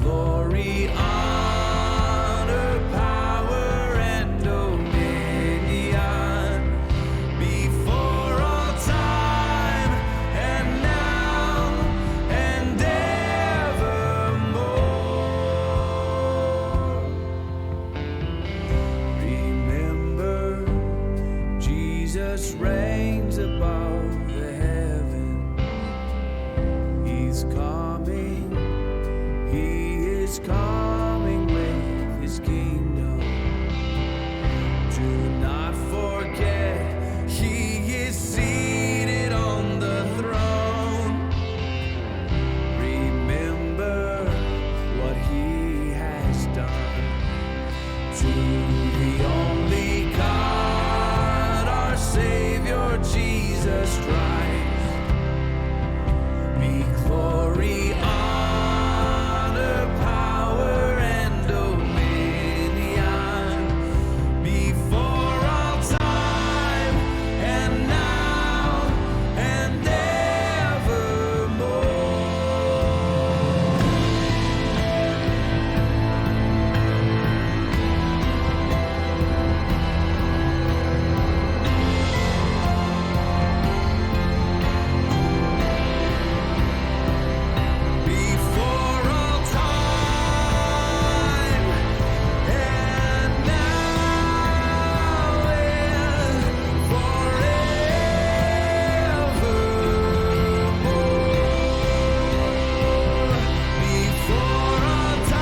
glory, honor, power, and dominion before all time and now and evermore. Remember, Jesus reigns above the heavens. He's coming. He is coming with his kingdom. Do not forget, he is seated on the throne. Remember what he has done. To the only God, our Savior Jesus Christ, be glory, honor, power, and dominion before all time and now and evermore. Before all time and now and forevermore. Before all time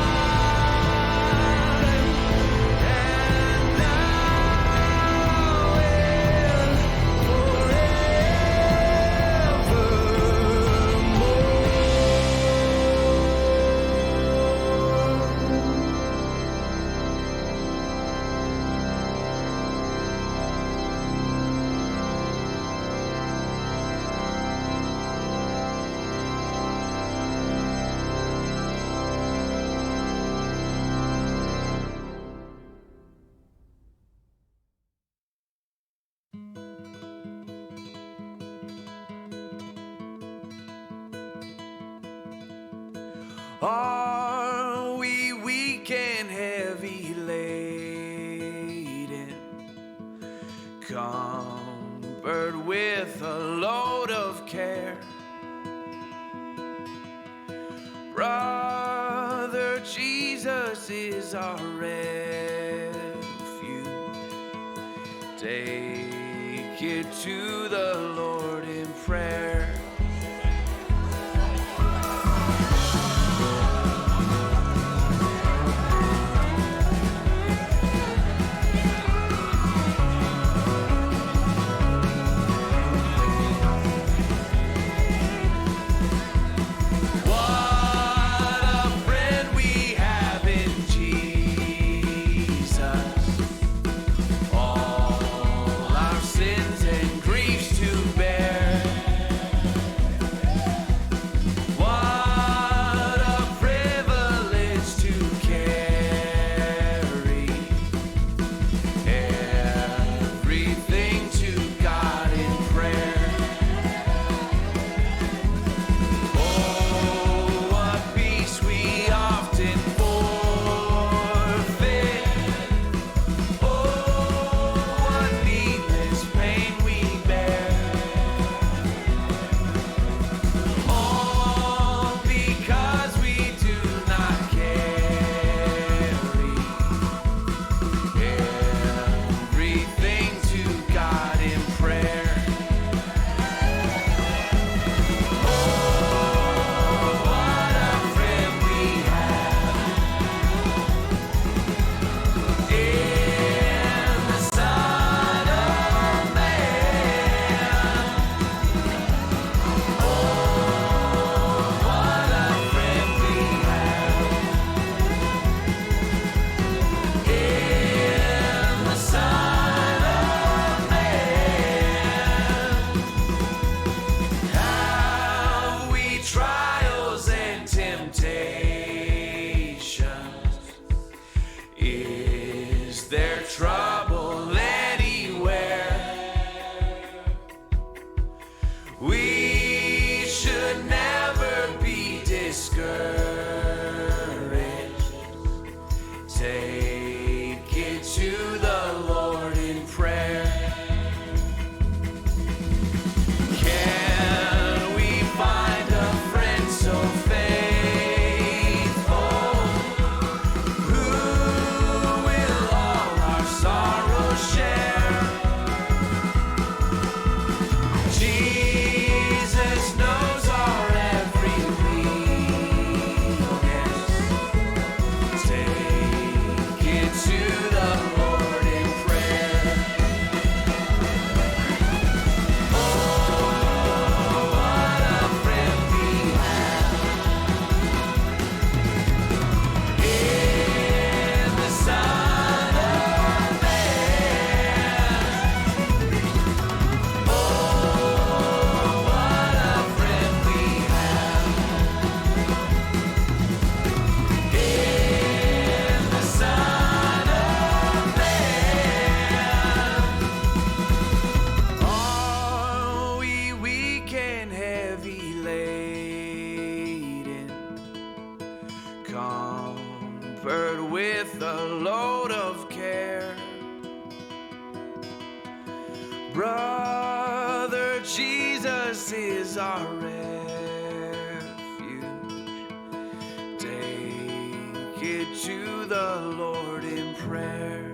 and now and Are we weak and heavy laden, cumbered with a load of care? Brother, Jesus is our refuge. Take it to the Lord in prayer. What a friend we have in Jesus. All our sins and griefs to bear. What a privilege to carry everything to God in prayer. Oh, what peace we often forfeit. Oh, what needless pain we bear. All because we do not carry everything to God in prayer. Oh, what a friend we have in the Son of Man. Oh, what a friend we have in the Son of Man. Have we trials and temptations? Is there trouble anywhere? We should never be discouraged. Jesus is our refuge. Take it to the Lord in prayer.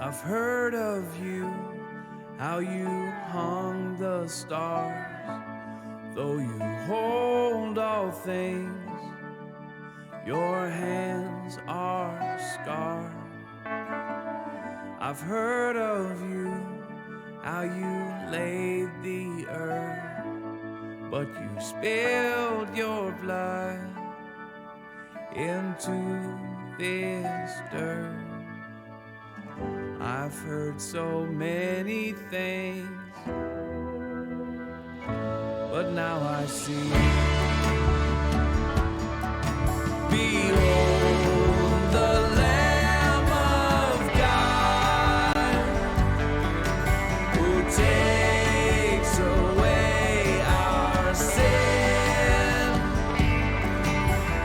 I've heard of you, how you hung the stars. Though you hold all things, your hands are scarred. I've heard of you, how you laid the earth, but you spilled your blood into this dirt. I've heard so many things, but now I see. Behold the Lamb of God, who takes away our sin.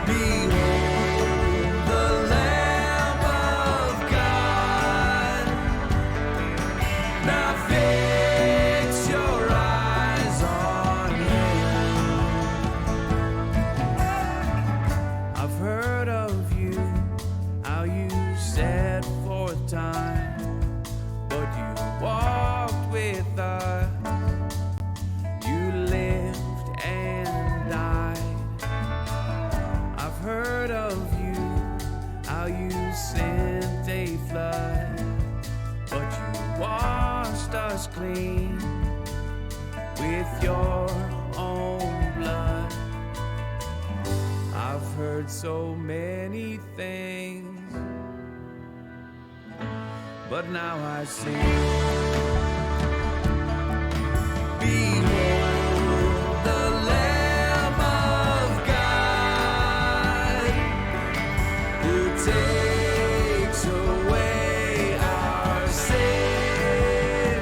Behold the Lamb of God. Now fix your eyes on Him. I've heard of you, how you set forth time, but you walked with us. You lived and died. I've heard of you, how you sent a flood, but you washed us clean with your own blood. I've heard so many things, but now I see. Behold the Lamb of God, who takes away our sin.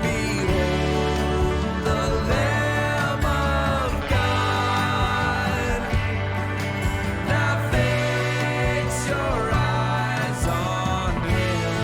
Behold the Lamb of God. Now fix your eyes on Him.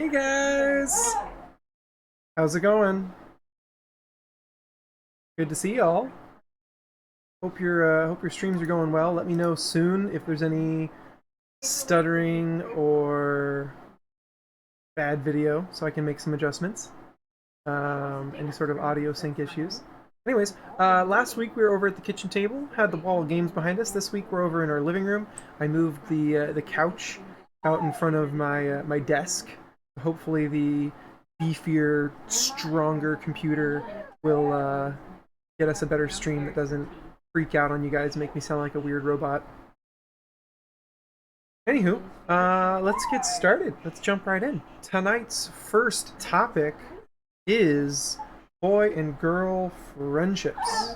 Hey guys! How's it going? Good to see y'all. Hope your streams are going well. Let me know soon if there's any stuttering or bad video so I can make some adjustments. Any sort of audio sync issues. Anyways, last week we were over at the kitchen table, had the wall of games behind us. This week we're over in our living room. I moved the couch out in front of my desk. Hopefully the beefier, stronger computer will get us a better stream that doesn't freak out on you guys and make me sound like a weird robot. Anywho, let's get started. Let's jump right in. Tonight's first topic is boy and girl friendships.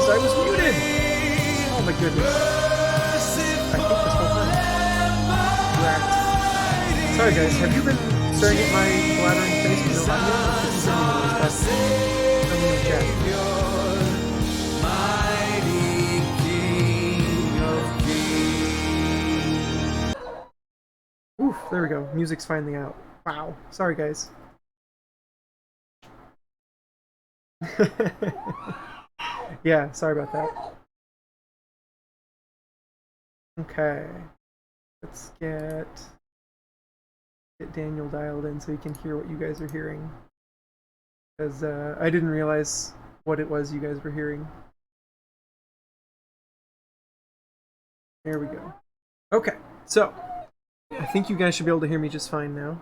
I was muted! Oh my goodness. I think this whole time. Correct. Sorry guys, have you been staring at my blathering face with no audio? Or did you send me one of those? Tell me in the chat. Oof, there we go. Music's finally out. Wow. Sorry guys. Yeah, sorry about that. Okay. Let's get Daniel dialed in so he can hear what you guys are hearing. Because I didn't realize what it was you guys were hearing. There we go. Okay, so I think you guys should be able to hear me just fine now.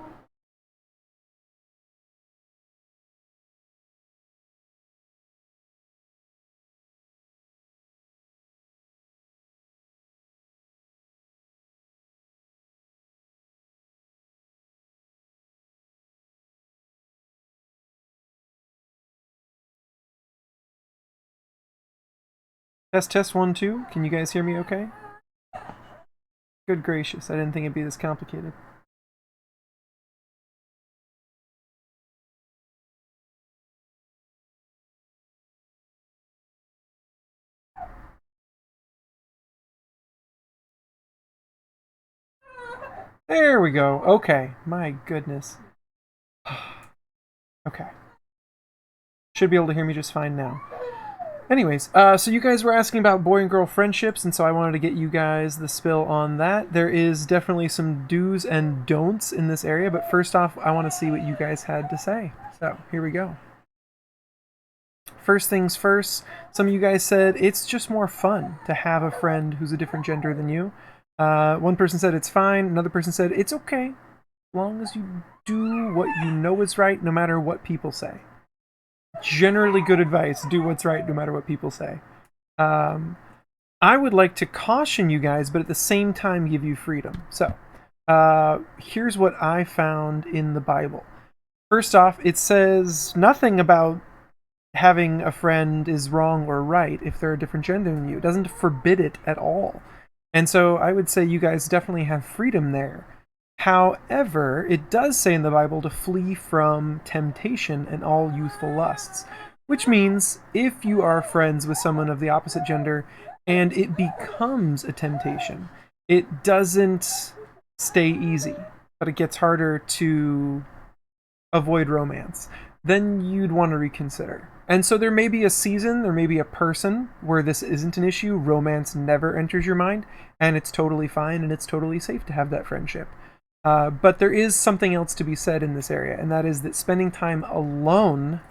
Test 1 2. Can you guys hear me okay? Good gracious, I didn't think it'd be this complicated. There we go. Okay, my goodness. Okay. Should be able to hear me just fine now. Anyways, so you guys were asking about boy and girl friendships, and so I wanted to get you guys the spill on that. There is definitely some do's and don'ts in this area, but first off, I want to see what you guys had to say. So, here we go. First things first, some of you guys said it's just more fun to have a friend who's a different gender than you. One person said it's fine, another person said it's okay, as long as you do what you know is right, no matter what people say. Generally good advice. Do what's right no matter what people say. I would like to caution you guys, but at the same time give you freedom. So, here's what I found in the Bible. First off, it says nothing about having a friend is wrong or right if they're a different gender than you. It doesn't forbid it at all. And so I would say you guys definitely have freedom there. However, it does say in the Bible to flee from temptation and all youthful lusts, which means if you are friends with someone of the opposite gender and it becomes a temptation, it doesn't stay easy, but it gets harder to avoid romance, then you'd want to reconsider. And so there may be a season, there may be a person where this isn't an issue, romance never enters your mind, and it's totally fine and it's totally safe to have that friendship. But there is something else to be said in this area, and that is that spending time alone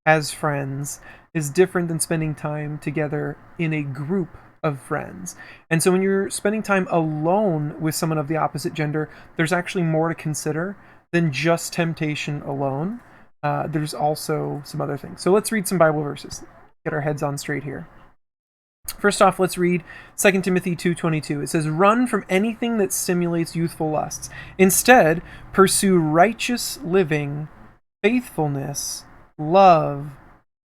as friends is different than spending time together in a group of friends. And so when you're spending time alone with someone of the opposite gender, there's actually more to consider than just temptation alone. There's also some other things. So let's read some Bible verses. Get our heads on straight here. First off, let's read 2 Timothy 2:22. It says, "Run from anything that stimulates youthful lusts. Instead, pursue righteous living, faithfulness, love,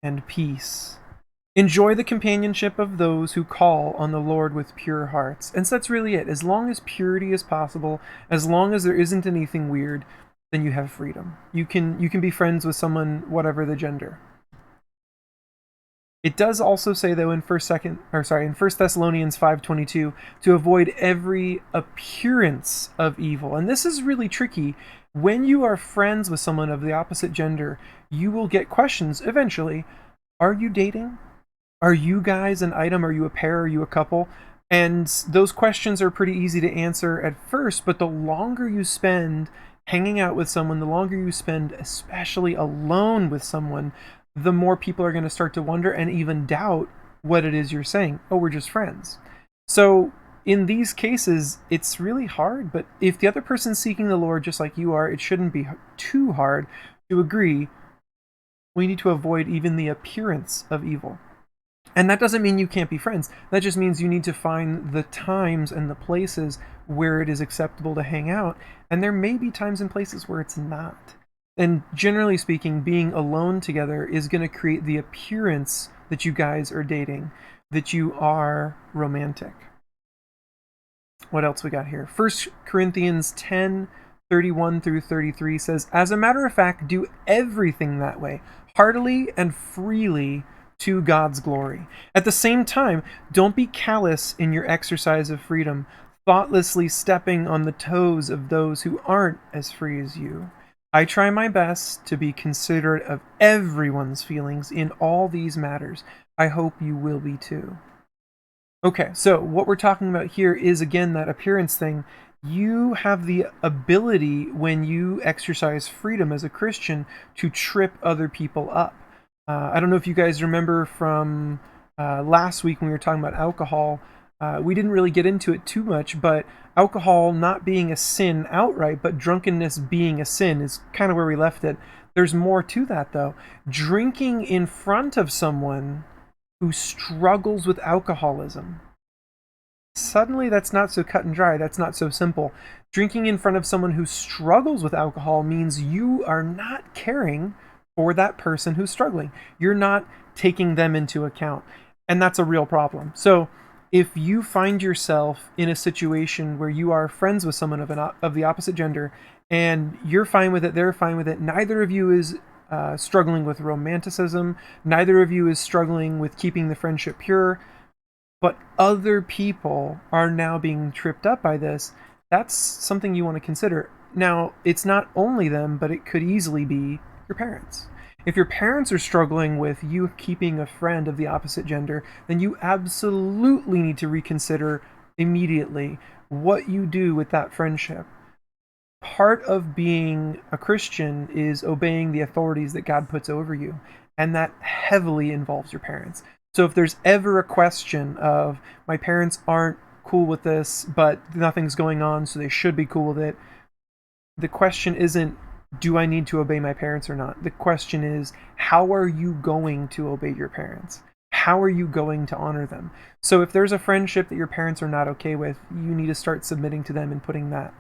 and peace. Enjoy the companionship of those who call on the Lord with pure hearts." And so that's really it. As long as purity is possible, as long as there isn't anything weird, then you have freedom. You can be friends with someone, whatever the gender. It does also say, though, in 1 Thessalonians 5:22, to avoid every appearance of evil. And this is really tricky. When you are friends with someone of the opposite gender, you will get questions eventually. Are you dating? Are you guys an item? Are you a pair? Are you a couple? And those questions are pretty easy to answer at first, but the longer you spend hanging out with someone, the longer you spend especially alone with someone, the more people are going to start to wonder and even doubt what it is you're saying. Oh, we're just friends. So in these cases, it's really hard, but if the other person's seeking the Lord just like you are, it shouldn't be too hard to agree. We need to avoid even the appearance of evil. And that doesn't mean you can't be friends. That just means you need to find the times and the places where it is acceptable to hang out. And there may be times and places where it's not. And generally speaking, being alone together is going to create the appearance that you guys are dating, that you are romantic. What else we got here? 1 Corinthians 10:31 through 33 says, "As a matter of fact, do everything that way, heartily and freely, to God's glory. At the same time, don't be callous in your exercise of freedom, thoughtlessly stepping on the toes of those who aren't as free as you. I try my best to be considerate of everyone's feelings in all these matters. I hope you will be too." Okay, so what we're talking about here is, again, that appearance thing. You have the ability, when you exercise freedom as a Christian, to trip other people up. I don't know if you guys remember from last week when we were talking about alcohol. We didn't really get into it too much, but alcohol not being a sin outright, but drunkenness being a sin is kind of where we left it. There's more to that, though. Drinking in front of someone who struggles with alcoholism. Suddenly, that's not so cut and dry. That's not so simple. Drinking in front of someone who struggles with alcohol means you are not caring for that person who's struggling. You're not taking them into account. And that's a real problem. So if you find yourself in a situation where you are friends with someone of the opposite gender, and you're fine with it, they're fine with it, neither of you is struggling with romanticism, neither of you is struggling with keeping the friendship pure, but other people are now being tripped up by this, that's something you want to consider. Now, it's not only them, but it could easily be your parents. If your parents are struggling with you keeping a friend of the opposite gender, then you absolutely need to reconsider immediately what you do with that friendship. Part of being a Christian is obeying the authorities that God puts over you, and that heavily involves your parents. So if there's ever a question of, my parents aren't cool with this, but nothing's going on, so they should be cool with it, the question isn't, do I need to obey my parents or not? The question is, how are you going to obey your parents? How are you going to honor them? So if there's a friendship that your parents are not okay with, you need to start submitting to them and putting them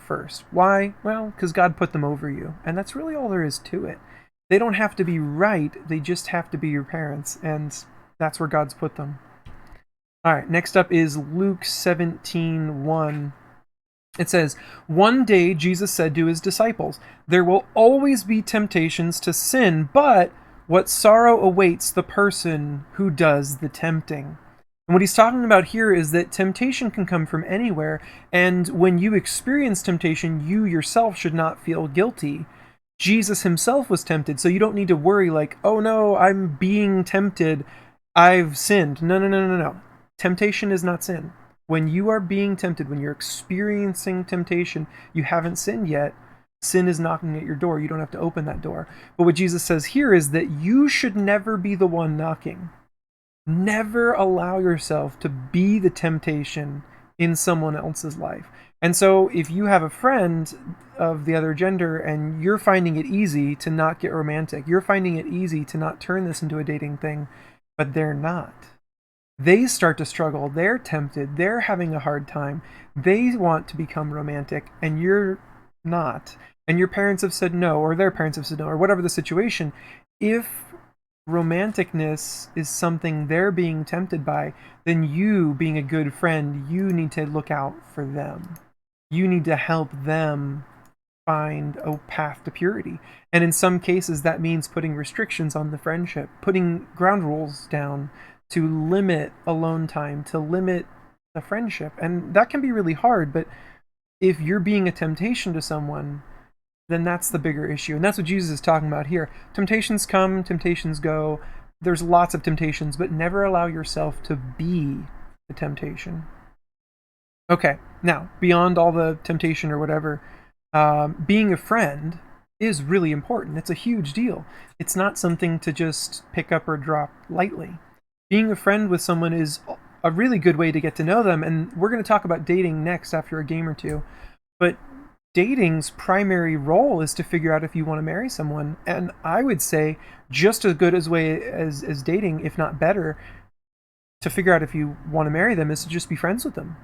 first. Why? Well, because God put them over you. And that's really all there is to it. They don't have to be right, they just have to be your parents. And that's where God's put them. All right, next up is Luke 17:1. It says, "One day Jesus said to his disciples, 'There will always be temptations to sin, but what sorrow awaits the person who does the tempting.'" And what he's talking about here is that temptation can come from anywhere, and when you experience temptation, you yourself should not feel guilty. Jesus himself was tempted, so you don't need to worry like, oh no, I'm being tempted, I've sinned. No. Temptation is not sin. When you are being tempted, when you're experiencing temptation, you haven't sinned yet. Sin is knocking at your door. You don't have to open that door. But what Jesus says here is that you should never be the one knocking. Never allow yourself to be the temptation in someone else's life. And so if you have a friend of the other gender and you're finding it easy to not get romantic, you're finding it easy to not turn this into a dating thing, but they're not. They start to struggle, they're tempted, they're having a hard time, they want to become romantic, and you're not. And your parents have said no, or their parents have said no, or whatever the situation. If romanticness is something they're being tempted by, then you, being a good friend, you need to look out for them. You need to help them find a path to purity. And in some cases, that means putting restrictions on the friendship, putting ground rules down to limit alone time, to limit the friendship. And that can be really hard, but if you're being a temptation to someone, then that's the bigger issue. And that's what Jesus is talking about here. Temptations come, temptations go. There's lots of temptations, but never allow yourself to be the temptation. Okay, now, beyond all the temptation or whatever, being a friend is really important. It's a huge deal. It's not something to just pick up or drop lightly. Being a friend with someone is a really good way to get to know them, and we're going to talk about dating next after a game or two. But dating's primary role is to figure out if you want to marry someone, and I would say just as good as way as dating, if not better, to figure out if you want to marry them is to just be friends with them.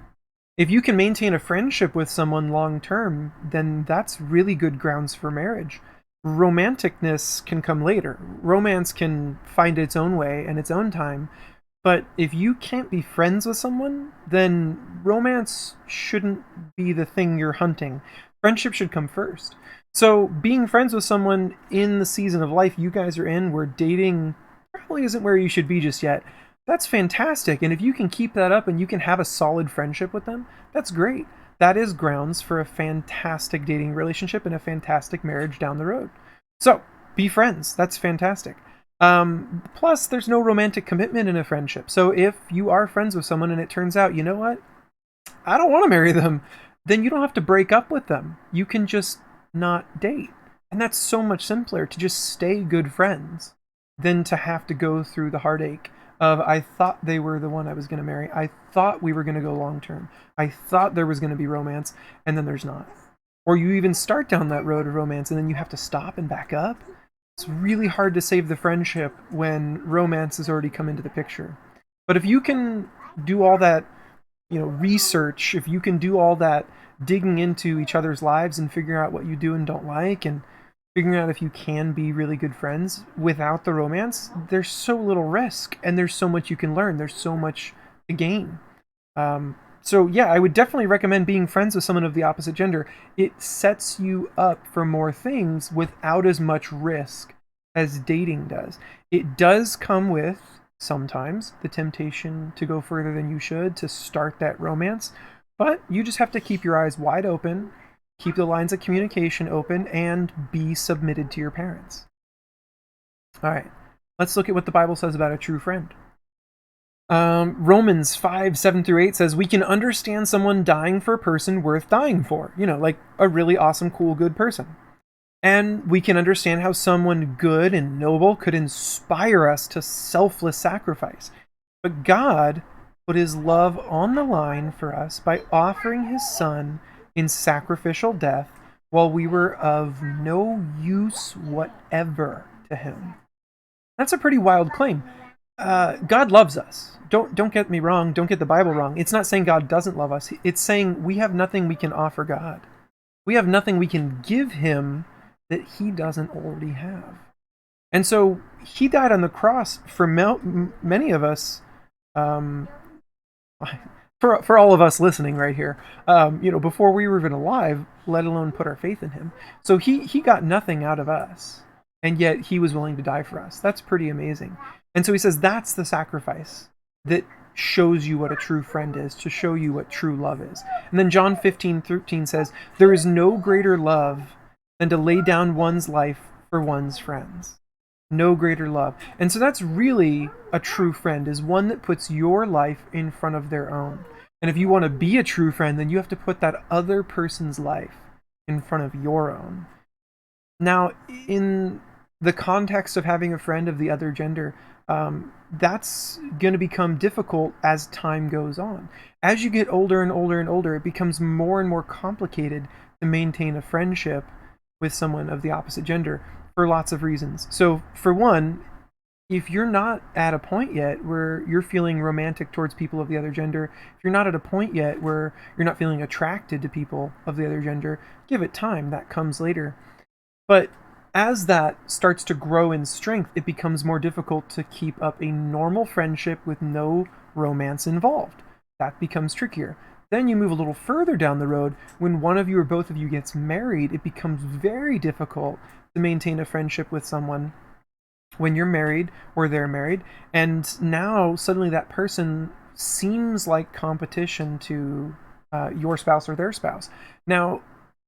If you can maintain a friendship with someone long term, then that's really good grounds for marriage. Romanticness can come later. Romance can find its own way and its own time. But if you can't be friends with someone, then romance shouldn't be the thing you're hunting. Friendship should come first. So being friends with someone in the season of life you guys are in, where dating probably isn't where you should be just yet, that's fantastic. And if you can keep that up and you can have a solid friendship with them, that's great. That is grounds for a fantastic dating relationship and a fantastic marriage down the road. So be friends. That's fantastic. Plus, there's no romantic commitment in a friendship. So if you are friends with someone and it turns out, you know what, I don't want to marry them, then you don't have to break up with them. You can just not date. And that's so much simpler to just stay good friends than to have to go through the heartache of, I thought they were the one I was going to marry. I thought we were going to go long term. I thought there was going to be romance, and then there's not. Or you even start down that road of romance and then you have to stop and back up. It's really hard to save the friendship when romance has already come into the picture. But if you can do all that, research, if you can do all that digging into each other's lives and figuring out what you do and don't like, and figuring out if you can be really good friends without the romance, there's so little risk and there's so much you can learn. There's so much to gain. So yeah, I would definitely recommend being friends with someone of the opposite gender. It sets you up for more things without as much risk as dating does. It does come with, sometimes, the temptation to go further than you should, to start that romance, but you just have to keep your eyes wide open, keep the lines of communication open, and be submitted to your parents. All right, let's look at what the Bible says about a true friend. Romans 5:7-8 says, we can understand someone dying for a person worth dying for. Like a really awesome, cool, good person. And we can understand how someone good and noble could inspire us to selfless sacrifice. But God put his love on the line for us by offering his son in sacrificial death while we were of no use whatever to him. That's a pretty wild claim. God loves us. Don't get me wrong. Don't get the Bible wrong. It's not saying God doesn't love us. It's saying we have nothing we can offer God. We have nothing we can give him that he doesn't already have. And so he died on the cross for many of us, for all of us listening right here, before we were even alive, let alone put our faith in him. So he got nothing out of us, and yet he was willing to die for us. That's pretty amazing. And so he says that's the sacrifice that shows you what a true friend is, to show you what true love is. And then John 15:13 says, there is no greater love than to lay down one's life for one's friends. No greater love. And so that's really a true friend, is one that puts your life in front of their own. And if you want to be a true friend, then you have to put that other person's life in front of your own. Now, in the context of having a friend of the other gender, that's going to become difficult as time goes on. As you get older and older and older, it becomes more and more complicated to maintain a friendship with someone of the opposite gender for lots of reasons. So, for one, if you're not at a point yet where you're feeling romantic towards people of the other gender, if you're not at a point yet where you're not feeling attracted to people of the other gender, give it time. That comes later. But as that starts to grow in strength, it becomes more difficult to keep up a normal friendship with no romance involved. That becomes trickier. Then you move a little further down the road. When one of you or both of you gets married, it becomes very difficult to maintain a friendship with someone when you're married or they're married. And now suddenly that person seems like competition to your spouse or their spouse. Now,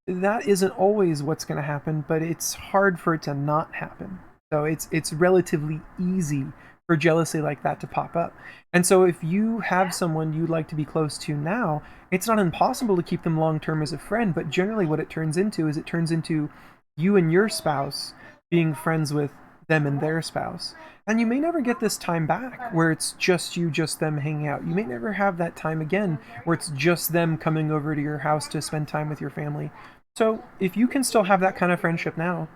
that isn't always what's going to happen, but it's hard for it to not happen. So it's relatively easy for jealousy like that to pop up. And so if you have someone you'd like to be close to now, it's not impossible to keep them long term as a friend, but generally what it turns into is it turns into you and your spouse being friends with them and their spouse. And you may never get this time back where it's just you, just them hanging out. You may never have that time again where it's just them coming over to your house to spend time with your family. So if you can still have that kind of friendship now,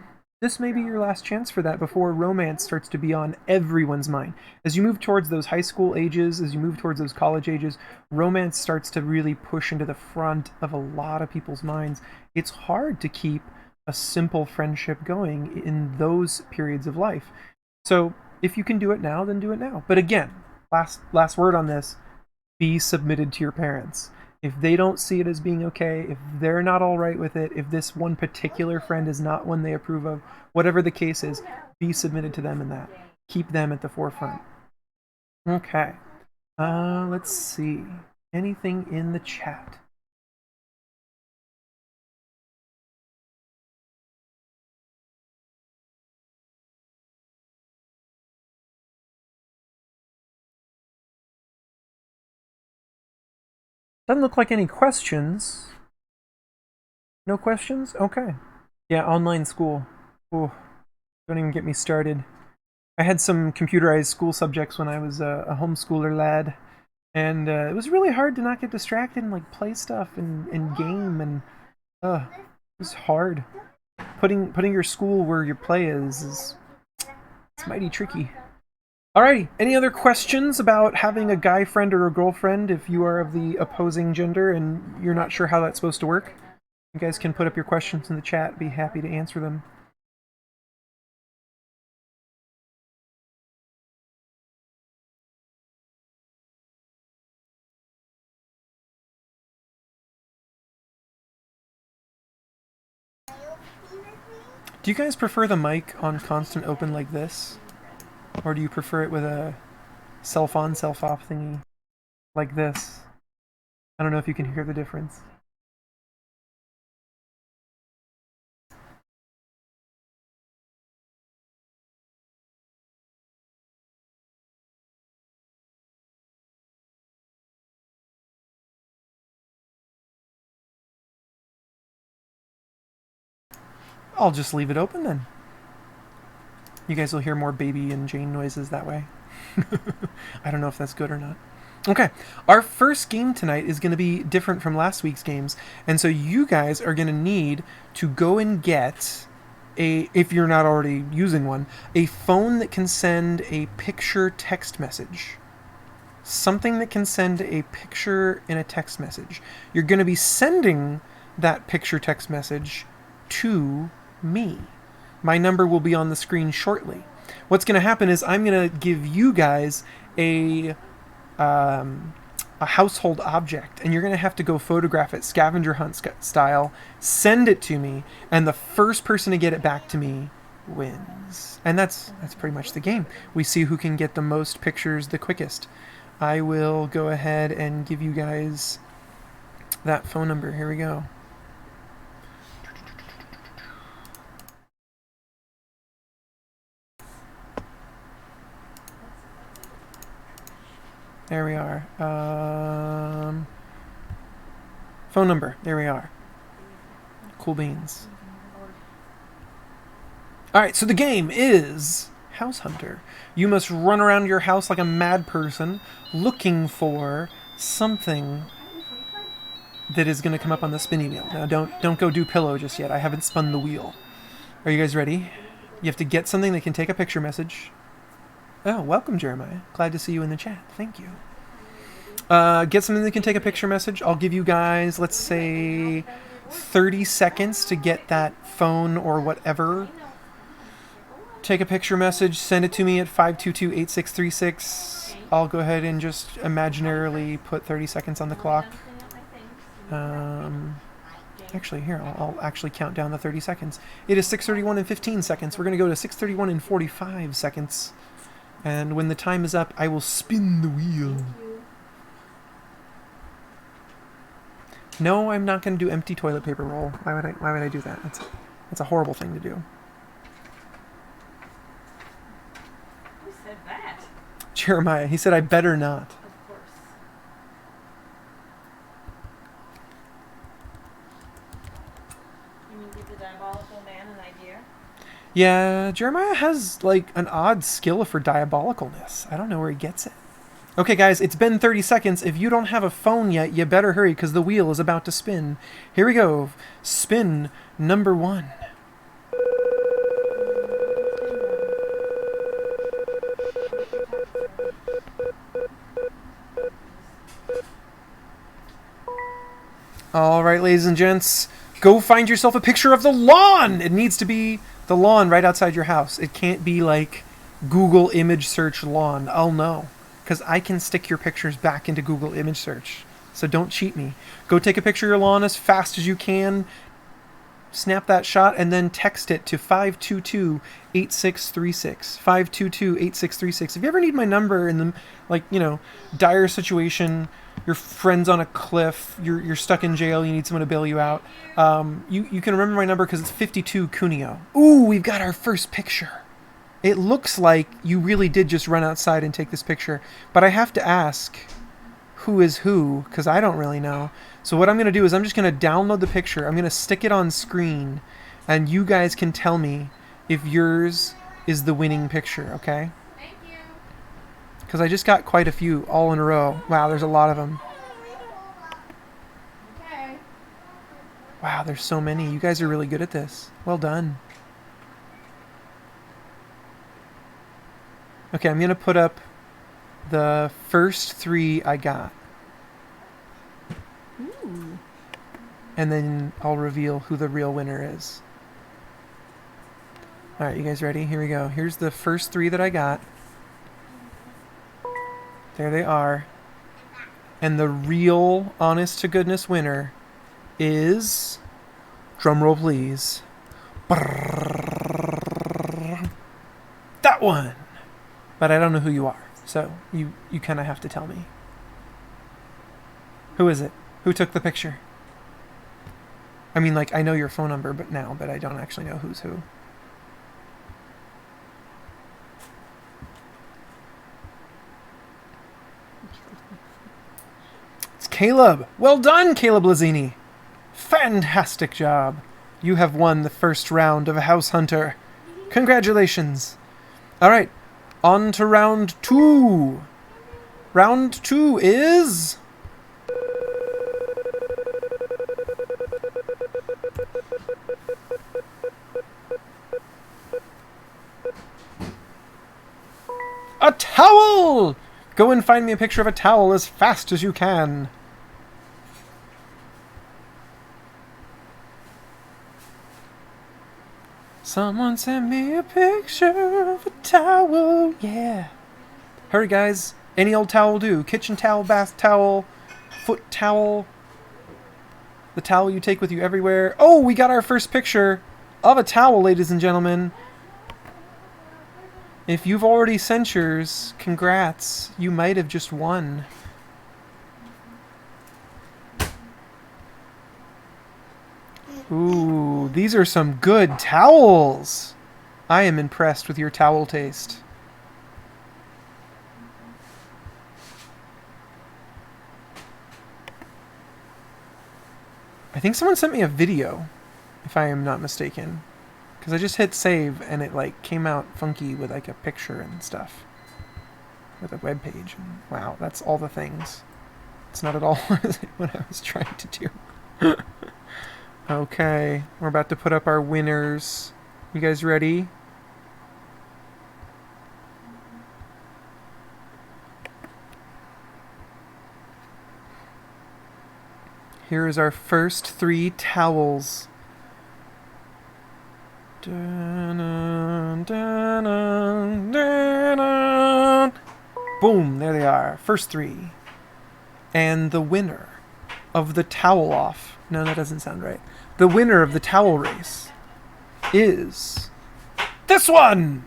this may be your last chance for that before romance starts to be on everyone's mind. As you move towards those high school ages, as you move towards those college ages, romance starts to really push into the front of a lot of people's minds. It's hard to keep a simple friendship going in those periods of life. So if you can do it now, then do it now. But again, last word on this, be submitted to your parents. If they don't see it as being okay, if they're not all right with it, if this one particular friend is not one they approve of, whatever the case is, be submitted to them in that. Keep them at the forefront. Okay. Let's see. Anything in the chat? Doesn't look like any questions. No questions? Okay. Yeah, online school. Oh, don't even get me started. I had some computerized school subjects when I was a homeschooler lad, and it was really hard to not get distracted and like play stuff and game, and it was hard. Putting your school where your play is it's mighty tricky. Alrighty, any other questions about having a guy friend or a girlfriend if you are of the opposing gender and you're not sure how that's supposed to work? You guys can put up your questions in the chat. Be happy to answer them. Do you guys prefer the mic on constant open like this? Or do you prefer it with a self-on, self-off thingy like this? I don't know if you can hear the difference. I'll just leave it open then. You guys will hear more Baby and Jane noises that way. I don't know if that's good or not. Okay, our first game tonight is going to be different from last week's games, and so you guys are going to need to go and get if you're not already using one, a phone that can send a picture text message. Something that can send a picture in a text message. You're going to be sending that picture text message to me. My number will be on the screen shortly. What's going to happen is I'm going to give you guys a household object, and you're going to have to go photograph it scavenger hunt style, send it to me, and the first person to get it back to me wins. And that's pretty much the game. We see who can get the most pictures the quickest. I will go ahead and give you guys that phone number. Here we go. There we are. Phone number. There we are. Cool beans. Alright, so the game is House Hunter. You must run around your house like a mad person looking for something that is going to come up on the spinning wheel. Now don't go do pillow just yet. I haven't spun the wheel. Are you guys ready? You have to get something that can take a picture message. Oh, welcome, Jeremiah. Glad to see you in the chat. Thank you. Get something that can take a picture message. I'll give you guys, let's say, 30 seconds to get that phone or whatever. Take a picture message, send it to me at 522-8636. I'll go ahead and just imaginarily put 30 seconds on the clock. Actually, here, I'll actually count down the 30 seconds. It is 6:31 and 15 seconds. We're going to go to 6:31 and 45 seconds. And when the time is up, I will spin the wheel. No, I'm not going to do empty toilet paper roll. Why would I do that? That's a horrible thing to do. Who said that? Jeremiah. He said I better not. Of course. You mean give the diabolical man an idea? Yeah, Jeremiah has like an odd skill for diabolicalness. I don't know where he gets it. Okay, guys, it's been 30 seconds. If you don't have a phone yet, you better hurry because the wheel is about to spin. Here we go. Spin number 1. All right, ladies and gents, go find yourself a picture of the lawn. It needs to be the lawn right outside your house. It can't be like Google image search lawn. I'll know. Because I can stick your pictures back into Google image search. So don't cheat me. Go take a picture of your lawn as fast as you can. Snap that shot and then text it to 522-8636. 522-8636. If you ever need my number in the, dire situation, your friend's on a cliff, you're stuck in jail, you need someone to bail you out, you can remember my number because it's 52 Cuneo. Ooh, we've got our first picture. It looks like you really did just run outside and take this picture. But I have to ask who is who, because I don't really know. So what I'm going to do is I'm just going to download the picture. I'm going to stick it on screen. And you guys can tell me if yours is the winning picture, okay? Thank you. Because I just got quite a few all in a row. Wow, there's a lot of them. Okay. Wow, there's so many. You guys are really good at this. Well done. Okay, I'm going to put up the first 3 I got. Ooh. And then I'll reveal who the real winner is. Alright, you guys ready? Here we go. Here's the first 3 that I got. There they are. And the real, honest-to-goodness winner is... Drumroll, please. That one! But I don't know who you are, so you kind of have to tell me. Who is it? Who took the picture? I mean, I know your phone number but I don't actually know who's who. It's Caleb! Well done, Caleb Lazzini! Fantastic job! You have won the first round of House Hunter. Congratulations! Alright. On to round 2. Round 2 is... a towel! Go and find me a picture of a towel as fast as you can. Someone send me a picture of a towel, yeah. Hurry, guys. Any old towel will do. Kitchen towel, bath towel, foot towel. The towel you take with you everywhere. Oh, we got our first picture of a towel, ladies and gentlemen. If you've already sent yours, congrats. You might have just won. Ooh, these are some good towels. I am impressed with your towel taste. I think someone sent me a video, if I am not mistaken. Because I just hit save and it like came out funky with like a picture and stuff. With a web page. Wow, that's all the things. It's not at all what I was trying to do. Okay, we're about to put up our winners. You guys ready? Here is our first 3 towels. Dun, dun, dun, dun. Boom, there they are. First 3. And the winner of the towel off. No, that doesn't sound right. The winner of the towel race is this one!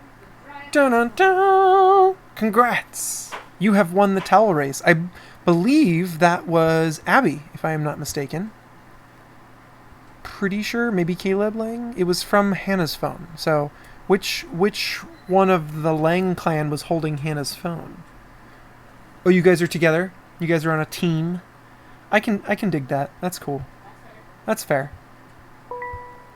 Dun, dun, dun. Congrats! You have won the towel race. I believe that was Abby, if I am not mistaken. Pretty sure, maybe Caleb Lang. It was from Hannah's phone. So, which one of the Lang clan was holding Hannah's phone? Oh, you guys are together? You guys are on a team? I can dig that. That's cool. That's fair.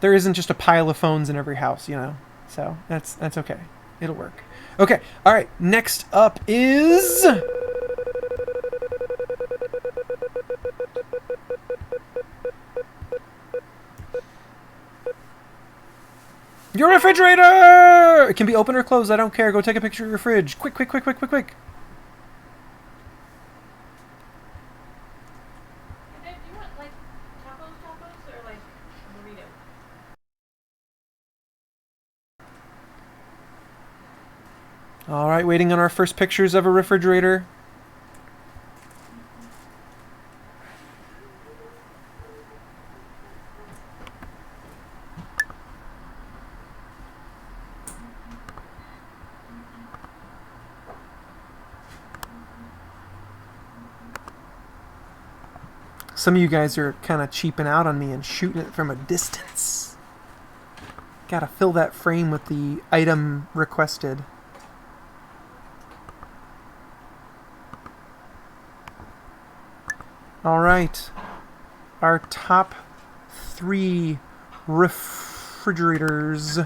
There isn't just a pile of phones in every house, you know. So, that's okay. It'll work. Okay. All right. Next up is your refrigerator! It can be open or closed. I don't care. Go take a picture of your fridge. Quick, quick, quick, quick, quick, quick. Do you want like tacos or like a burrito? All right, waiting on our first pictures of a refrigerator. Some of you guys are kind of cheaping out on me and shooting it from a distance. Gotta fill that frame with the item requested. All right. Our top 3 refrigerators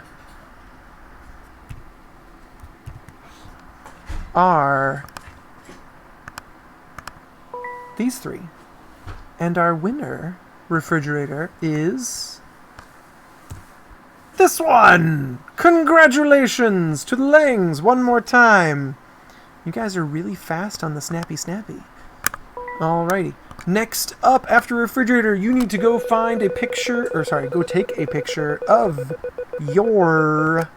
are these 3. And our winner refrigerator is this one! Congratulations to the Langs one more time. You guys are really fast on the snappy. Alrighty. Next up, after refrigerator, you need to go find a picture, go take a picture of your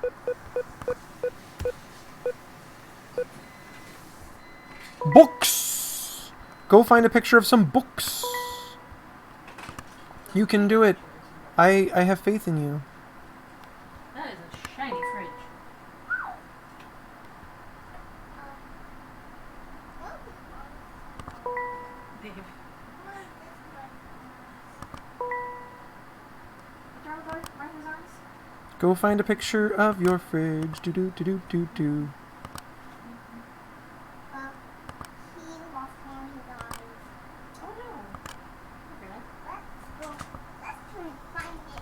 books. Go find a picture of some books. You can do it. I have faith in you. That is a shiny fridge. Babe. Go find a picture of your fridge. Do do do do do do. He lost one of his eyes. Oh no. Okay. Let's try and find it.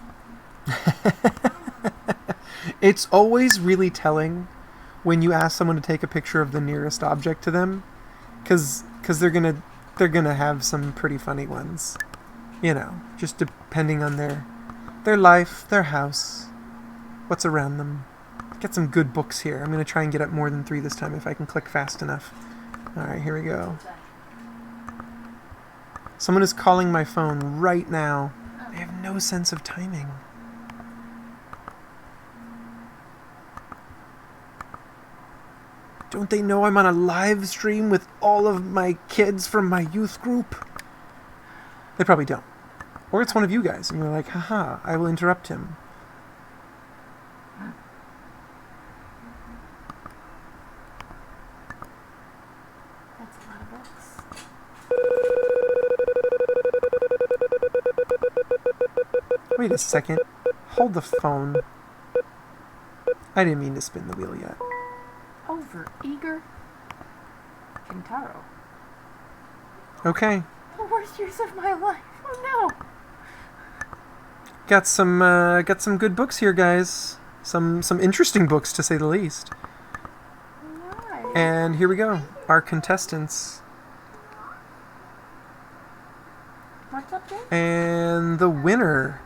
It's always really telling when you ask someone to take a picture of the nearest object to them, because they're gonna have some pretty funny ones, you know, just depending on their life, their house, what's around them. Get some good books here. I'm gonna try and get up more than 3 this time if I can click fast enough. All right, here we go. Someone is calling my phone right now. They have no sense of timing. Don't they know I'm on a live stream with all of my kids from my youth group? They probably don't. Or it's one of you guys, and you're like, haha, I will interrupt him. That's a lot of books. Wait a second. Hold the phone. I didn't mean to spin the wheel yet. Over eager. Kintaro. Okay. The worst years of my life. Oh no. Got some good books here, guys. Some interesting books, to say the least. Nice. And here we go. Our contestants. What's up, Jay? And the winner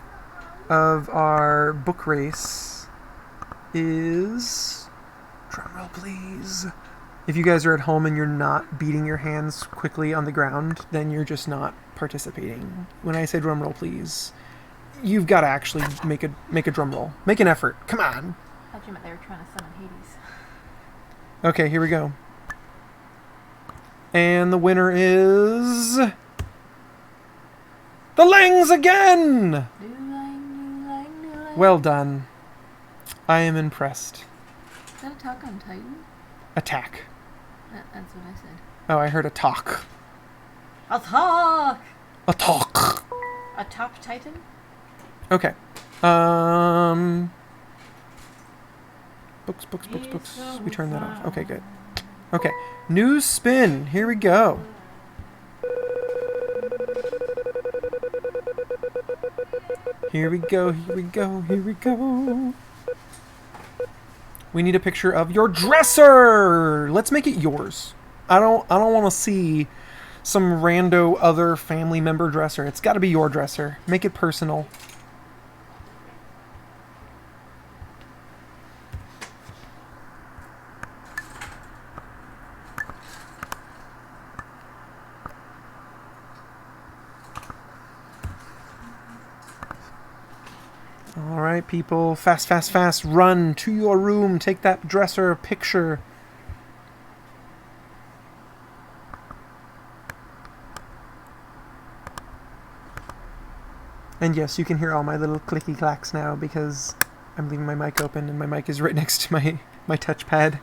of our book race is... Drumroll, please. If you guys are at home and you're not beating your hands quickly on the ground, then you're just not participating. When I say drumroll, please, you've got to actually make a drum roll. Make an effort. Come on. I thought you meant they were trying to summon Hades. Okay, here we go. And the winner is... The Langs again! Well done. I am impressed. Is that Attack on Titan? Attack. That's what I said. Oh, I heard a talk. Attack! A talk. A top Titan? Okay. Books. We turn that off. Okay, good. Okay. New spin. Here we go. Here we go. We need a picture of your dresser. Let's make it yours. I don't want to see some rando other family member dresser. It's got to be your dresser. Make it personal. All right, people. Fast. Run to your room. Take that dresser picture. And yes, you can hear all my little clicky clacks now because I'm leaving my mic open and my mic is right next to my touchpad.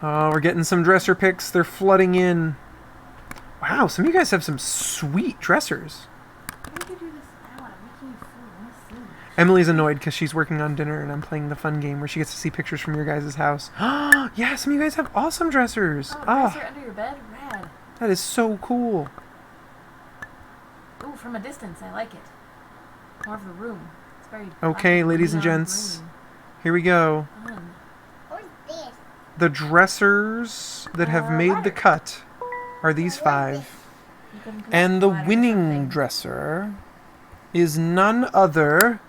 Oh, we're getting some dresser pics. They're flooding in. Wow, some of you guys have some sweet dressers. Why did you do this now? I'm making you full. I want to see. Emily's annoyed because she's working on dinner and I'm playing the fun game where she gets to see pictures from your guys' house. Yeah, some of you guys have awesome dressers. Oh, dresser under your bed? Rad. That is so cool. Ooh, from a distance, I like it. More of the room. It's very... Okay, black, ladies and neon gents, green. here we go. Fun. What's this? The dressers that have made the cut are these 5. You couldn't collect And the ladder or winning something. dresser is none other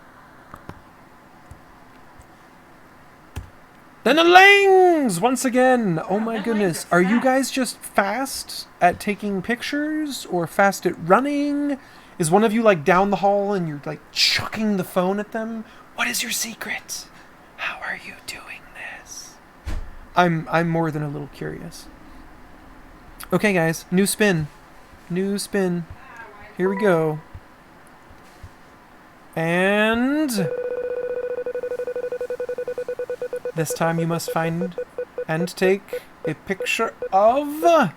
than the Langs once again. Oh my them goodness. Langs are Are you fast. guys just fast at taking pictures or fast at running? Is one of you like down the hall and you're like chucking the phone at them? What is your secret? How are you doing this? I'm more than a little curious. Okay guys, new spin. Here we go. And this time you must find and take a picture of a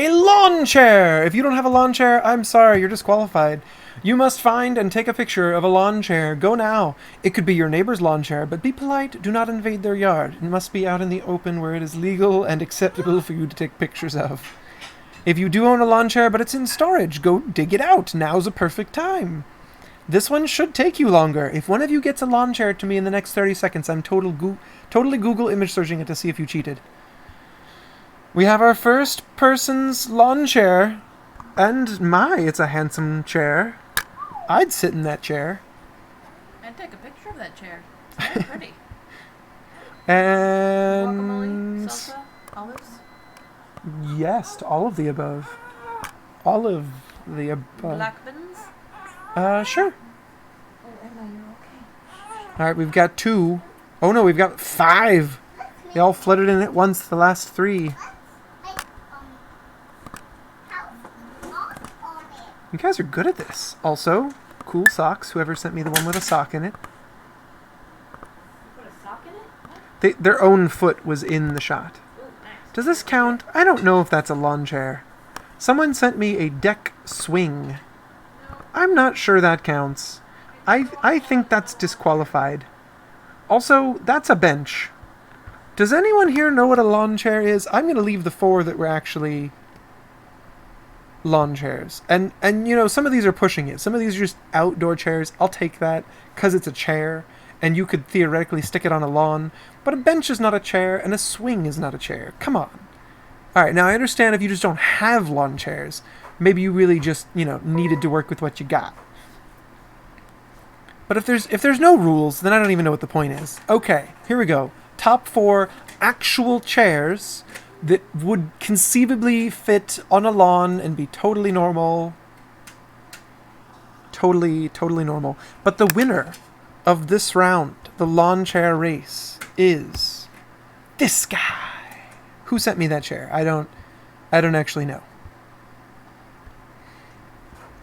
lawn chair. If you don't have a lawn chair, I'm sorry, you're disqualified. You must find and take a picture of a lawn chair. Go now. It could be your neighbor's lawn chair, but be polite. Do not invade their yard. It must be out in the open where it is legal and acceptable for you to take pictures of. If you do own a lawn chair, but it's in storage, go dig it out. Now's a perfect time. This one should take you longer. If one of you gets a lawn chair to me in the next 30 seconds, I'm totally Google image searching it to see if you cheated. We have our first person's lawn chair. And it's a handsome chair. I'd sit in that chair. I'd take a picture of that chair. It's very pretty. And Guacamole, salsa, olives. yes, to all of the above. All of the above. Black beans. Sure. Oh, Emma, you're okay. All right, we've got 2. Oh no, we've got 5. They all flooded in at once. The last 3. You guys are good at this. Also, cool socks. Whoever sent me the one with a sock in it. You put a sock in it? What? Their own foot was in the shot. Ooh, nice. Does this count? I don't know if that's a lawn chair. Someone sent me a deck swing. I'm not sure that counts. I think that's disqualified. Also, that's a bench. Does anyone here know what a lawn chair is? I'm going to leave the 4 that were actually lawn chairs. And you know, some of these are pushing it. Some of these are just outdoor chairs. I'll take that because it's a chair, and you could theoretically stick it on a lawn. But a bench is not a chair, and a swing is not a chair. Come on. All right, now I understand if you just don't have lawn chairs. Maybe you really just, you know, needed to work with what you got. But if there's no rules, then I don't even know what the point is. Okay, here we go. Top 4 actual chairs that would conceivably fit on a lawn and be totally normal. Totally normal. But the winner of this round, the lawn chair race, is this guy. Who sent me that chair? I don't actually know.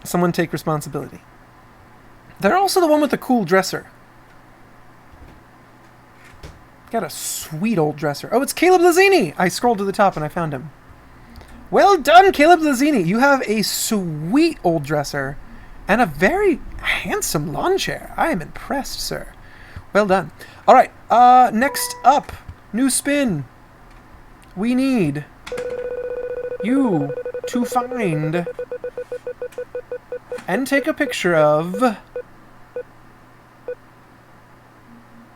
Someone take responsibility. They're also the one with the cool dresser. Got a sweet old dresser. Oh, it's Caleb Lazzini! I scrolled to the top and I found him. Well done, Caleb Lazzini! You have a sweet old dresser and a very handsome lawn chair. I am impressed, sir. Well done. All right, next up, new spin. We need you to find and take a picture of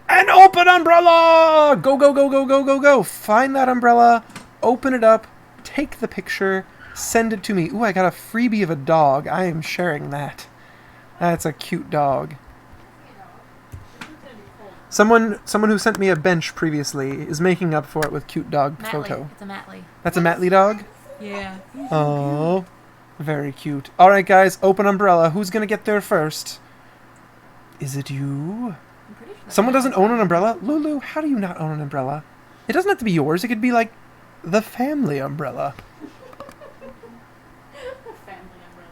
an open umbrella! Go, go, go, go, go, go, go. Find that umbrella, open it up, take the picture, send it to me. Ooh, I got a freebie of a dog. I am sharing that. That's a cute dog. Someone who sent me a bench previously is making up for it with cute dog photo. It's a Matley. That's a Matley dog? Yeah. Oh, very cute. All right, guys, open umbrella. Who's going to get there first? Is it you? I'm pretty sure Someone doesn't own an umbrella? Lulu, how do you not own an umbrella? It doesn't have to be yours. It could be like the family umbrella. Family umbrella.